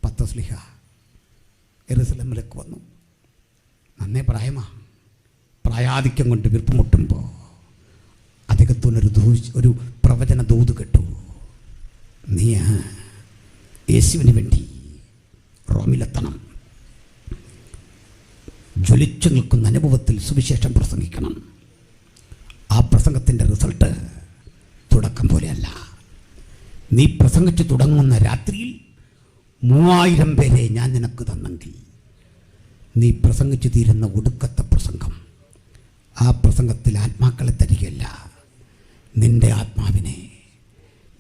പത്രോസ്ലീഹ യെരൂശലേമിലേക്ക് വന്നു. നന്നേ പ്രായാധിക്യം കൊണ്ട് വീർപ്പുമുട്ടുമ്പോൾ അദ്ദേഹത്തിനൊരു ഒരു പ്രവചന ദൂത് കേട്ടു. നീ യേശുവിന് വേണ്ടി റോമിലെത്തണം. ജ്വലിച്ചു നിൽക്കുന്ന അനുഭവത്തിൽ സുവിശേഷം പ്രസംഗിക്കണം. ആ പ്രസംഗത്തിൻ്റെ റിസൾട്ട് തുടക്കം പോലെയല്ല. നീ പ്രസംഗിച്ച് തുടങ്ങുന്ന രാത്രിയിൽ 3000 പേരെ ഞാൻ നിനക്ക് തന്നെങ്കിൽ നീ പ്രസംഗിച്ച് തീരുന്ന ഒടുക്കത്തെ പ്രസംഗം, ആ പ്രസംഗത്തിൽ ആത്മാക്കളെ തരികയല്ല, നിൻ്റെ ആത്മാവിനെ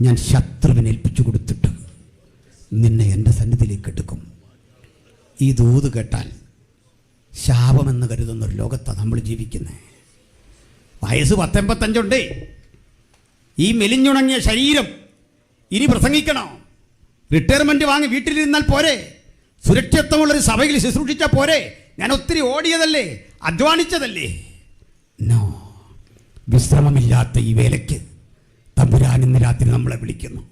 ഞാൻ ശത്രുവിനെ ഏൽപ്പിച്ചു കൊടുത്തിട്ട് നിന്നെ എൻ്റെ സന്നിധിയിലേക്ക് എടുക്കും. ഈ ദൂത് കേട്ടാൽ ശാപമെന്ന് കരുതുന്നൊരു ലോകത്താണ് നമ്മൾ ജീവിക്കുന്നത്. വയസ്സ് 85 ഈ മെലിഞ്ഞുണങ്ങിയ ശരീരം ഇനി പ്രസംഗിക്കണോ? റിട്ടയർമെൻറ്റ് വാങ്ങി വീട്ടിലിരുന്നാൽ പോരെ? സുരക്ഷിതത്വമുള്ളൊരു സഭയിൽ ശുശ്രൂഷിച്ചാൽ പോരെ? ഞാൻ ഒത്തിരി ഓടിയതല്ലേ, അധ്വാനിച്ചതല്ലേ? നോ. വിശ്രമമില്ലാത്ത ഈ വേലയ്ക്ക് തമ്പുരാൻ ഇന്ന് രാത്രി നമ്മളെ വിളിക്കുന്നു.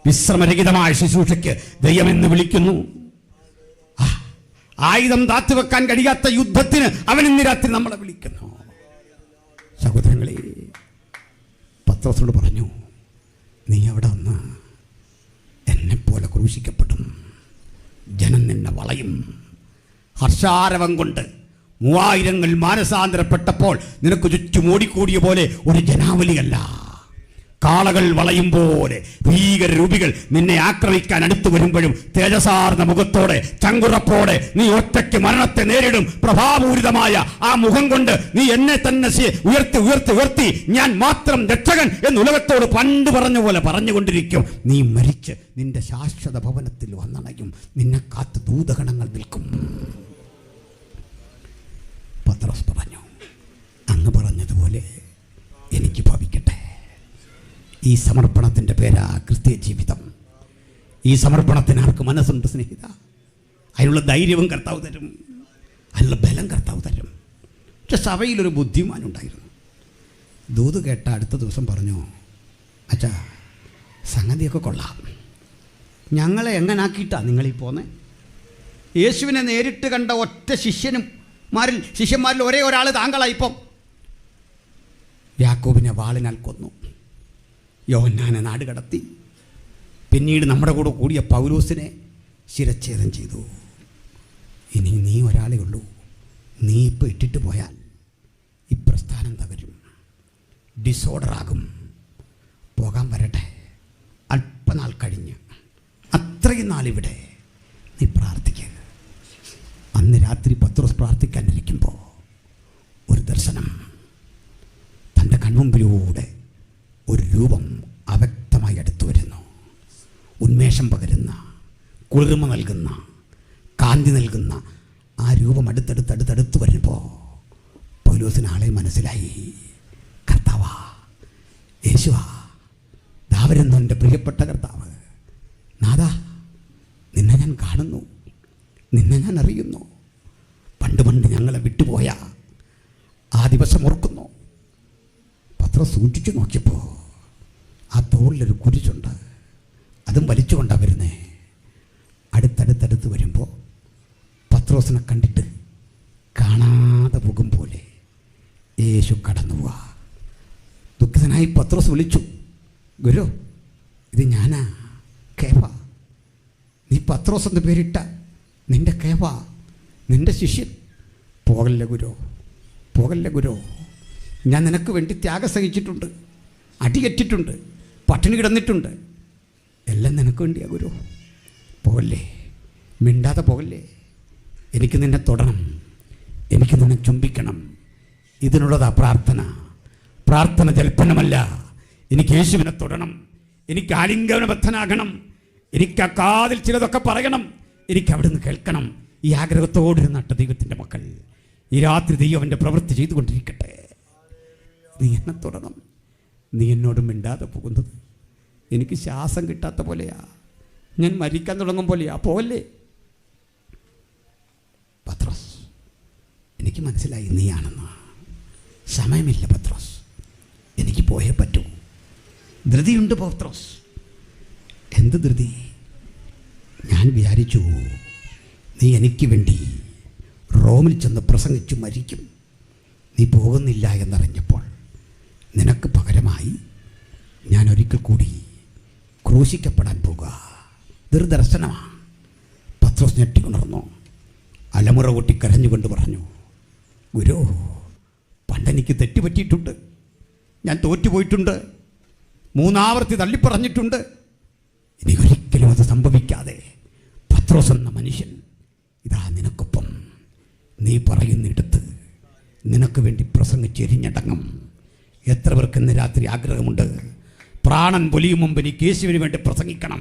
വിശ്രമരഹിതമായ ശുശ്രൂഷയ്ക്ക് ദൈവമെന്ന് വിളിക്കുന്നു. ആയുധം താത്തുവെക്കാൻ കഴിയാത്ത യുദ്ധത്തിന് അവൻ ഇന്ന് രാത്രി നമ്മളെ വിളിക്കുന്നു. സഹോദരങ്ങളെ, പത്രോസിനോട് പറഞ്ഞു, നീ അവിടെ വന്ന് എന്നെപ്പോലെ ക്രൂശിക്കപ്പെടും, ജനം നിന്നെ വളയും. ഹർഷാരവം കൊണ്ട് 3000 മാനസാന്തരപ്പെട്ടപ്പോൾ നിനക്ക് ചുറ്റും ഓടിക്കൂടിയ പോലെ ഒരു ജനാവലിയല്ല, കാളകൾ വളയും പോലെ ഭീകരരൂപികൾ നിന്നെ ആക്രമിക്കാൻ അടുത്തു വരുമ്പോഴും തേജസാർന്ന മുഖത്തോടെ ചങ്കുറപ്പോടെ നീ ഒറ്റയ്ക്ക് മരണത്തെ നേരിടും. പ്രഭാപൂരിതമായ ആ മുഖം കൊണ്ട് നീ എന്നെ തന്നെ ഉയർത്തി ഉയർത്തി ഉയർത്തി ഞാൻ മാത്രം രക്ഷകൻ എന്ന് ഉലകത്തോട് പണ്ട് പറഞ്ഞ പോലെ പറഞ്ഞുകൊണ്ടിരിക്കും. നീ മരിച്ച് നിന്റെ ശാശ്വത ഭവനത്തിൽ വന്നണയും. നിന്നെ കാത്ത് ദൂതഗണങ്ങൾ നിൽക്കും. പത്രോസ് പറഞ്ഞു, അങ്ങ് പറഞ്ഞതുപോലെ എനിക്ക് ഭവിക്കട്ടെ. ഈ സമർപ്പണത്തിൻ്റെ പേരാ ക്രിസ്തീയ ജീവിതം. ഈ സമർപ്പണത്തിന് ആർക്ക് മനസ്സുണ്ട് സ്നേഹിത? അതിനുള്ള ധൈര്യവും കർത്താവ് തരും, അതിനുള്ള ബലം കർത്താവ് തരും. പക്ഷെ സഭയിലൊരു ബുദ്ധിമാനുണ്ടായിരുന്നു. ദൂത് കേട്ട അടുത്ത ദിവസം പറഞ്ഞു, അച്ഛാ സംഗതിയൊക്കെ കൊള്ളാം, ഞങ്ങളെ എങ്ങനാക്കിയിട്ടാണ് നിങ്ങളീ പോന്നെ? യേശുവിനെ നേരിട്ട് കണ്ട ഒറ്റ ശിഷ്യന്മാരിൽ ഒരേ ഒരാൾ താങ്കളായിപ്പം. യാക്കോബിനെ വാളിനാൽ കൊന്നു, യോഹന്നാനെ നാട് കടത്തി, പിന്നീട് നമ്മുടെ കൂടെ കൂടിയ പൗലോസിനെ ശിരച്ഛേദം ചെയ്തു. ഇനി നീ ഒരാളേ ഉള്ളൂ. നീ ഇപ്പോൾ ഇട്ടിട്ട് പോയാൽ ഈ പ്രസ്ഥാനം തകരും, ഡിസോർഡറാകും. പോകാൻ വരട്ടെ, അല്പനാൾ കഴിഞ്ഞ്, അത്രയും നാളിവിടെ നീ പ്രാർത്ഥിക്കുക. അന്ന് രാത്രി പത്രോസ് പ്രാർത്ഥിക്കാനിരിക്കുമ്പോൾ ഒരു ദർശനം, തൻ്റെ കൺമുമ്പിലൂടെ ഒരു രൂപം അവ്യക്തമായി അടുത്തു വരുന്നു. ഉന്മേഷം പകരുന്ന, കുളിർമ നൽകുന്ന, കാന്തി നൽകുന്ന ആ രൂപം അടുത്തടുത്ത് വരുമ്പോൾ പൗലോസിന് ആളെ മനസ്സിലായി. കർത്താവാ, യേശുവാ, ദാവരെന്നു എൻ്റെ പ്രിയപ്പെട്ട കർത്താവ്. നാഥാ, നിന്നെ ഞാൻ കാണുന്നു, നിന്നെ ഞാൻ അറിയുന്നു. പണ്ട് ഞങ്ങളെ വിട്ടുപോയ ആ ദിവസം ഓർക്കുന്നു. പത്രോസ് സൂക്ഷിച്ചു നോക്കിയപ്പോൾ ആ തോളിലൊരു കുരിശുണ്ട്. അതും വലിച്ചുകൊണ്ടാണ് വരുന്നേ. അടുത്തടുത്ത് വരുമ്പോൾ പത്രോസിനെ കണ്ടിട്ട് കാണാതെ പോകും പോലെ യേശു കടന്നു പോവാ. ദുഃഖിതനായി പത്രോസ് വിളിച്ചു, ഗുരു, ഇത് ഞാനാ, കേഫ. നീ പത്രോസ് എന്ന് പേരിട്ട നിൻ്റെ കേഫ, നിൻ്റെ ശിഷ്യൻ. പോകല്ലേ ഗുരു, പോകല്ലേ ഗുരു. ഞാൻ നിനക്ക് വേണ്ടി ത്യാഗം സഹിച്ചിട്ടുണ്ട്, അടികെറ്റിട്ടുണ്ട്, പട്ടിണി കിടന്നിട്ടുണ്ട്. എല്ലാം നിനക്ക് വേണ്ടിയാ ഗുരു. പോകല്ലേ, മിണ്ടാതെ പോകല്ലേ. എനിക്ക് നിന്നെ തൊടണം, എനിക്ക് നിന്നെ ചുംബിക്കണം. ഇതിനുള്ളതാ പ്രാർത്ഥന. പ്രാർത്ഥന ജൽപ്പനമല്ല. എനിക്ക് യേശുവിനെ തൊടണം, എനിക്ക് ആലിംഗനബദ്ധനാകണം, എനിക്ക് ആ കാതിൽ ചിലതൊക്കെ പറയണം, എനിക്ക് അവിടെ നിന്ന് കേൾക്കണം. ഈ ആഗ്രഹത്തോടിരുന്നട്ട ദൈവത്തിൻ്റെ മക്കൾ, ഈ രാത്രി ദൈവം അവൻ്റെ പ്രവൃത്തി ചെയ്തുകൊണ്ടിരിക്കട്ടെ. നീ എന്നെ തൊടണം. നീ എന്നോട് മിണ്ടാതെ പോകുന്നത് എനിക്ക് ശ്വാസം കിട്ടാത്ത പോലെയാ, ഞാൻ മരിക്കാൻ തുടങ്ങും പോലെയാ. പോവല്ലേ പത്രോസ്, എനിക്ക് മനസ്സിലായി നീയാണെന്ന്. സമയമില്ല പത്രോസ്, എനിക്ക് പോയേ പറ്റൂ. ധൃതിയുണ്ട് പത്രോസ്. എന്ത് ധൃതി? ഞാൻ വിചാരിച്ചു നീ എനിക്ക് വേണ്ടി റോമിൽ ചെന്ന് പ്രസംഗിച്ചു മരിക്കും. നീ പോകുന്നില്ല എന്നറിഞ്ഞപ്പോൾ നിനക്ക് പകരമായി ഞാൻ ഒരിക്കൽ കൂടി ക്രൂശിക്കപ്പെടാൻ പോകുക. ദുർദർശനമാണ്. പത്രോസ് ഞെട്ടിക്കൊണ്ടിരുന്നു. അലമുറ കൂട്ടി കരഞ്ഞുകൊണ്ട് പറഞ്ഞു, ഗുരു, പണ്ടെനിക്ക് തെറ്റുപറ്റിയിട്ടുണ്ട്, ഞാൻ തോറ്റുപോയിട്ടുണ്ട്, 3 ആവർത്തി തള്ളിപ്പറഞ്ഞിട്ടുണ്ട്. ഇനി ഒരിക്കലും അത് സംഭവിക്കാതെ പത്രോസ് എന്ന മനുഷ്യൻ ഇതാ നിനക്കൊപ്പം, നീ പറയുന്നിടത്ത് നിനക്ക് വേണ്ടി പ്രസംഗിച്ച് എരിഞ്ഞടങ്ങും. എത്ര പേർക്ക് ഇന്ന് രാത്രി ആഗ്രഹമുണ്ട്, പ്രാണൻ പൊലിയും മുമ്പ് എനിക്ക് യേശുവിന് വേണ്ടി പ്രസംഗിക്കണം,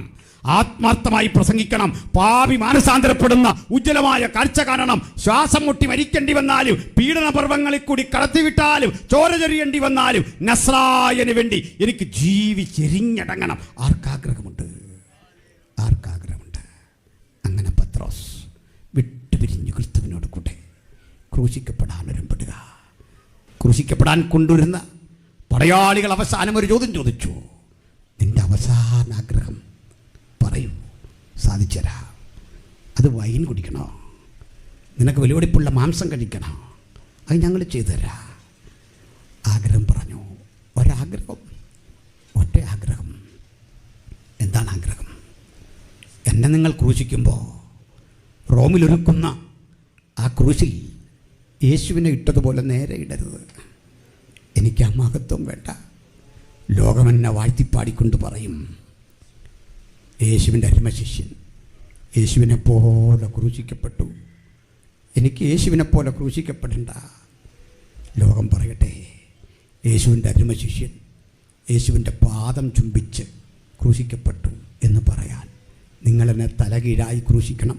ആത്മാർത്ഥമായി പ്രസംഗിക്കണം, പാപി മാനസാന്തരപ്പെടുന്ന ഉജ്ജ്വലമായ കാഴ്ച കാണണം, ശ്വാസം മുട്ടി മരിക്കേണ്ടി വന്നാലും, പീഡന പർവ്വങ്ങളിൽ കൂടി കടത്തിവിട്ടാലും, ചോര ചൊരിയേണ്ടി വന്നാലും നസ്രായന് വേണ്ടി എനിക്ക് ജീവിച്ചെരിഞ്ഞടങ്ങണം. ആർക്കാഗ്രഹമുണ്ട്? ആർക്കാഗ്രഹമുണ്ട്? അങ്ങനെ പത്രോസ് വിട്ടുപിരിഞ്ഞ് ക്രിസ്തുവിനോട് കൂടെ ക്രൂശിക്കപ്പെടാൻ ഒരുമ്പെടുക. ക്രൂശിക്കപ്പെടാൻ കൊണ്ടുവരുന്ന പടയാളികൾ അവസാനം ഒരു ചോദ്യം ചോദിച്ചു, നിന്റെ അവസാന ആഗ്രഹം പറയൂ, സാധിച്ചരാ. അത് വൈൻ കുടിക്കണോ? നിനക്ക് വിലപിടിപ്പുള്ള മാംസം കഴിക്കണോ? അത് ഞങ്ങൾ ചെയ്തു തരാം. ആഗ്രഹം പറഞ്ഞു. ഒരാഗ്രഹം, ഒറ്റ ആഗ്രഹം. എന്താണ് ആഗ്രഹം? എന്നെ നിങ്ങൾ ക്രൂശിക്കുമ്പോൾ റോമിലൊരുക്കുന്ന ആ ക്രൂശിൽ യേശുവിനെ ഇട്ടതുപോലെ നേരെ ഇടരുത്. എനിക്ക് ആ മഹത്വം വേണ്ട. ലോകമെന്നെ വാഴ്ത്തിപ്പാടിക്കൊണ്ട് പറയും, യേശുവിൻ്റെ അരുമശിഷ്യൻ യേശുവിനെ പോലെ ക്രൂശിക്കപ്പെട്ടു. എനിക്ക് യേശുവിനെ പോലെ ക്രൂശിക്കപ്പെടേണ്ട. ലോകം പറയട്ടെ, യേശുവിൻ്റെ അരുമശിഷ്യൻ യേശുവിൻ്റെ പാദം ചുംബിച്ച് ക്രൂശിക്കപ്പെട്ടു എന്ന് പറയാൻ നിങ്ങളെന്നെ തലകീഴായി ക്രൂശിക്കണം.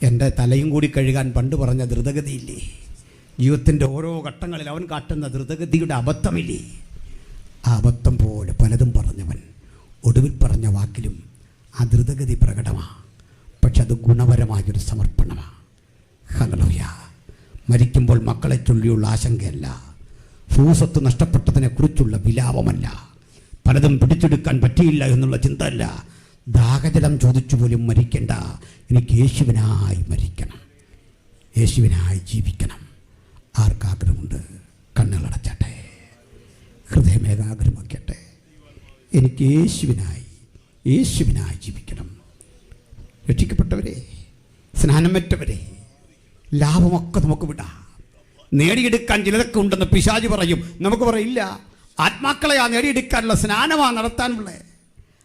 എൻ്റെ തലയും കൂടി കഴുകാൻ പണ്ട് പറഞ്ഞ ദ്രുതഗതിയില്ലേ? ജീവിതത്തിൻ്റെ ഓരോ ഘട്ടങ്ങളിൽ അവൻ കാട്ടുന്ന ദ്രുതഗതിയുടെ അബദ്ധമില്ലേ? ആ അബദ്ധം പോലെ പലതും പറഞ്ഞവൻ ഒടുവിൽ പറഞ്ഞ വാക്കിലും ആ ദ്രുതഗതി പ്രകടമാണ്. പക്ഷെ അത് ഗുണപരമായൊരു സമർപ്പണമാണ്. ഹല്ലേലൂയ. മരിക്കുമ്പോൾ മക്കളെ ചൊല്ലിയുള്ള ആശങ്കയല്ല, ഭൂസ്വത്ത് നഷ്ടപ്പെട്ടതിനെക്കുറിച്ചുള്ള വിലാപമല്ല, പലതും പിടിച്ചെടുക്കാൻ പറ്റിയില്ല എന്നുള്ള ചിന്തയല്ല, ദാഹജലം ചോദിച്ചു പോലും മരിക്കേണ്ട, എനിക്ക് യേശുവിനായി മരിക്കണം, യേശുവിനായി ജീവിക്കണം. ആർക്കാഗ്രഹമുണ്ട്? കണ്ണുകളടച്ചട്ടെ, ഹൃദയം ഏകാഗ്രമാക്കട്ടെ. എനിക്ക് യേശുവിനായി ജീവിക്കണം. രക്ഷിക്കപ്പെട്ടവരെ, സ്നാനമറ്റവരെ, ലാഭമൊക്കെ നമുക്ക് വിടാം. നേടിയെടുക്കാൻ ചിലതൊക്കെ ഉണ്ടെന്ന് പിശാച് പറയും. നമുക്ക് പറയില്ല. ആത്മാക്കളെയാ നേടിയെടുക്കാനുള്ള, സ്നാനമാണ് നടത്താനുള്ള.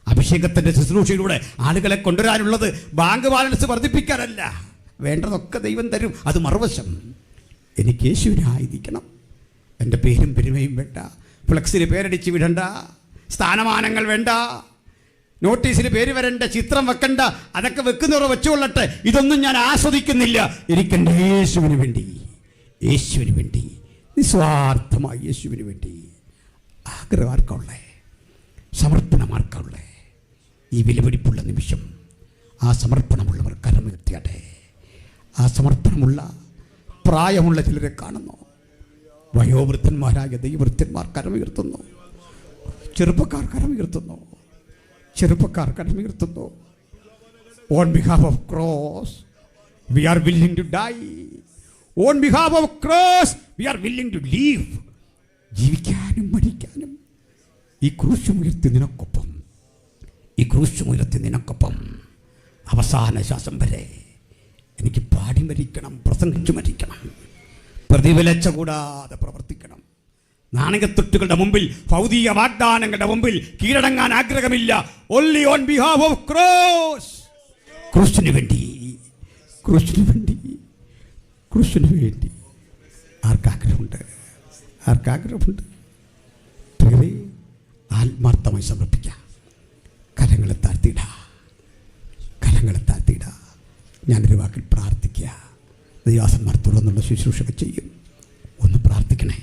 അഭിഷേകത്തിൻ്റെ ശുശ്രൂഷയിലൂടെ ആളുകളെ കൊണ്ടുവരാനുള്ളത് ബാങ്ക് ബാലൻസ് വർദ്ധിപ്പിക്കാനല്ല. വേണ്ടതൊക്കെ ദൈവം തരും. അത് മറുവശം. എനിക്ക് യേശുവിനായിരിക്കണം. എൻ്റെ പേരും പെരുമയും വേണ്ട, ഫ്ലെക്സിൽ പേരടിച്ച് വിടണ്ട, സ്ഥാനമാനങ്ങൾ വേണ്ട, നോട്ടീസിൽ പേര് വരണ്ട, ചിത്രം വെക്കണ്ട. അതൊക്കെ വെക്കുന്നവർ വെച്ചുകൊള്ളട്ടെ. ഇതൊന്നും ഞാൻ ആസ്വദിക്കുന്നില്ല. എനിക്കെൻ്റെ യേശുവിന് വേണ്ടി നിസ്വാർത്ഥമായി യേശുവിന് വേണ്ടി ആഗ്രഹം ആർക്കുള്ളേ? സമർപ്പണം ആർക്കുള്ളേ? ഈ വിലപിടിപ്പുള്ള നിമിഷം ആ സമർപ്പണമുള്ളവർ കരമുയർത്തിയാട്ടെ. ആ സമർപ്പണമുള്ള പ്രായമുള്ള ചിലരെ കാണുന്നു. വയോവൃദ്ധന്മാരായ ദൈവവൃദ്ധന്മാർ കരമുയർത്തുന്നു. ചെറുപ്പക്കാർ കരമുയർത്തുന്നു. On behalf of cross, we are willing to die. On behalf of cross, we are willing to live. ജീവിക്കാനും മരിക്കാനും ഈ ക്രൂശുമുയർത്തി നിനക്കൊപ്പം അവസാന ശ്വാസം വരെ എനിക്ക് പാടി മരിക്കണം, പ്രസംഗിച്ചു മരിക്കണം, പ്രതിഫലിച്ച കൂടാതെ പ്രവർത്തിക്കണം. നാണയത്തൊട്ടുകളുടെ മുമ്പിൽ, ഭൗതിക വാഗ്ദാനങ്ങളുടെ മുമ്പിൽ കീഴടങ്ങാൻ ആഗ്രഹമില്ല. Only on behalf of cross. ക്രൂശിനു വേണ്ടി ആർക്കാഗ്രഹമുണ്ട്? ആത്മാർത്ഥമായി സമർപ്പിക്കാം. കരങ്ങളെ താഴ്ത്തിയിട. ഞാനൊരു വാക്കിൽ പ്രാർത്ഥിക്കുക. ദൈവദാസന്മാർ തുടർന്നുള്ള ശുശ്രൂഷകൾ ചെയ്യും. ഒന്ന് പ്രാർത്ഥിക്കണേ.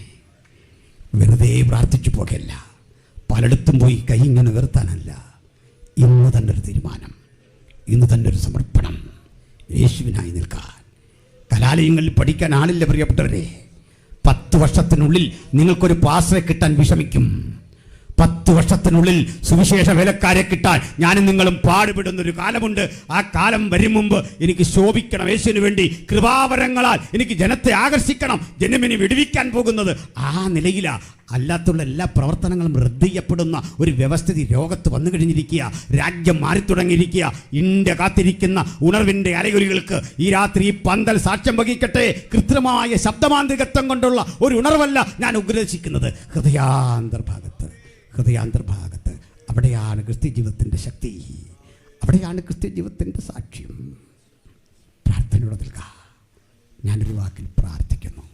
വെറുതെ പ്രാർത്ഥിച്ചു പോകല്ല. പലയിടത്തും പോയി കൈ ഇങ്ങനെ ഉയർത്താനല്ല. ഇന്ന് തന്നെ ഒരു തീരുമാനം, ഇന്ന് തന്നെ ഒരു സമർപ്പണം, യേശുവിനായി നിൽക്കാൻ. കലാലയങ്ങളിൽ പഠിക്കാൻ ആളില്ല പ്രിയപ്പെട്ടവരെ. 10 വർഷത്തിനുള്ളിൽ നിങ്ങൾക്കൊരു പാസ്റ്ററെ കിട്ടാൻ വിഷമിക്കും. 10 വർഷത്തിനുള്ളിൽ സുവിശേഷ വേലക്കാരെ കിട്ടാൻ ഞാനും നിങ്ങളും പാടുപെടുന്നൊരു കാലമുണ്ട്. ആ കാലം വരും മുമ്പ് എനിക്ക് ശോഭിക്കണം. യേശുവിന് വേണ്ടി കൃപാവരങ്ങളാൽ എനിക്ക് ജനത്തെ ആകർഷിക്കണം. ജനമിനെ വിടുവിക്കാൻ പോകുന്നത് ആ നിലയിലാണ്. അല്ലാത്തുള്ള എല്ലാ പ്രവർത്തനങ്ങളും റദ്ദ് ചെയ്യപ്പെടുന്ന ഒരു വ്യവസ്ഥിതി ലോകത്ത് വന്നു കഴിഞ്ഞിരിക്കുക. രാജ്യം മാറിത്തുടങ്ങിയിരിക്കുക. ഇന്ത്യ കാത്തിരിക്കുന്ന ഉണർവിൻ്റെ അരയൊലികൾക്ക് ഈ രാത്രി ഈ പന്തൽ സാക്ഷ്യം വഹിക്കട്ടെ. കൃത്രിമമായ ശബ്ദമാന്ത്രികത്വം കൊണ്ടുള്ള ഒരു ഉണർവല്ല ഞാൻ ഉദ്ദേശിക്കുന്നത്. ഹൃദയാന്തർഭാഗത്ത് അവിടെയാണ് ക്രിസ്ത്യ ജീവിതത്തിൻ്റെ ശക്തി, അവിടെയാണ് ക്രിസ്ത്യ ജീവിതത്തിൻ്റെ സാക്ഷ്യം. പ്രാർത്ഥനയോടെ നിൽക്കുക. ഞാനൊരു വാക്കിൽ പ്രാർത്ഥിക്കുന്നു.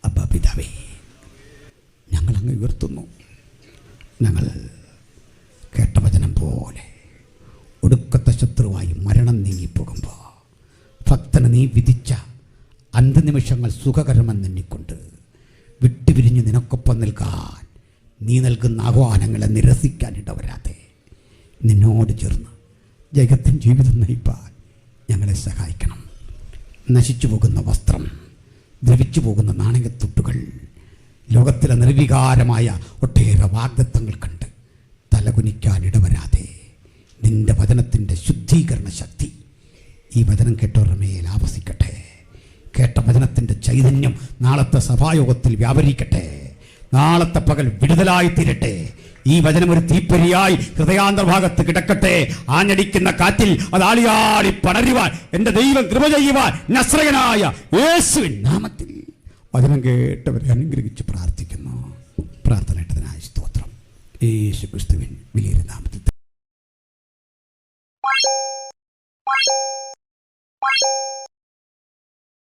അബ്ബാ പിതാവേ, ഞങ്ങളങ്ങ് ഉയർത്തുന്നു. ഞങ്ങൾ കേട്ട വചനം പോലെ ഒടുക്കത്തെ ശത്രുവായി മരണം നീങ്ങിപ്പോകുമ്പോൾ ഭക്തന് നീ വിധിച്ച അന്ത്യനിമിഷങ്ങൾ സുഖകരമെന്നെണ്ണിക്കൊണ്ട് വിട്ടുപിരിഞ്ഞ് നിനക്കൊപ്പം നിൽക്കാൻ നീ നൽകുന്ന ആഹ്വാനങ്ങളെ നിരസിക്കാൻ ഇടവരാതെ നിന്നോട് ചേർന്ന് ജഗത്തിൻ ജീവിതം നയിപ്പാൻ ഞങ്ങളെ സഹായിക്കണം. നശിച്ചു പോകുന്ന വസ്ത്രം, ദ്രവിച്ചു പോകുന്ന നാണയത്തുട്ടുകൾ, ലോകത്തിലെ നിർവികാരമായ ഒട്ടേറെ വാഗ്ദത്തങ്ങൾ കണ്ട് തലകുനിക്കാൻ ഇടവരാതെ നിന്റെ വചനത്തിൻ്റെ ശുദ്ധീകരണ ശക്തി ഈ വചനം കേട്ടവരുടെ മേൽ ആവസിക്കട്ടെ. കേട്ട വചനത്തിൻ്റെ ചൈതന്യം നാളത്തെ സഭായോഗത്തിൽ വ്യാപരിക്കട്ടെ. നാളത്തെ പകൽ വിടുതലായി തീരട്ടെ. ഈ വചനം ഒരു തീപ്പൊരിയായി ഹൃദയാന്തർഭാഗത്ത് കിടക്കട്ടെ. ആഞ്ഞടിക്കുന്ന കാറ്റിൽ അത് ആളിയാളി പടരുവാൻ എൻ്റെ ദൈവം കൃപ ചെയ്യുവാൻ നസ്രയനായ യേശുവിൻ നാമത്തിൽ വചനം കേട്ടവരെ അനുഗ്രഹിച്ച് പ്രാർത്ഥിക്കുന്നു. പ്രാർത്ഥന ഇട്ടതിനായി സ്തോത്രം. യേശു ക്രിസ്തുവിൻ വലിയ നാമത്തിൽ.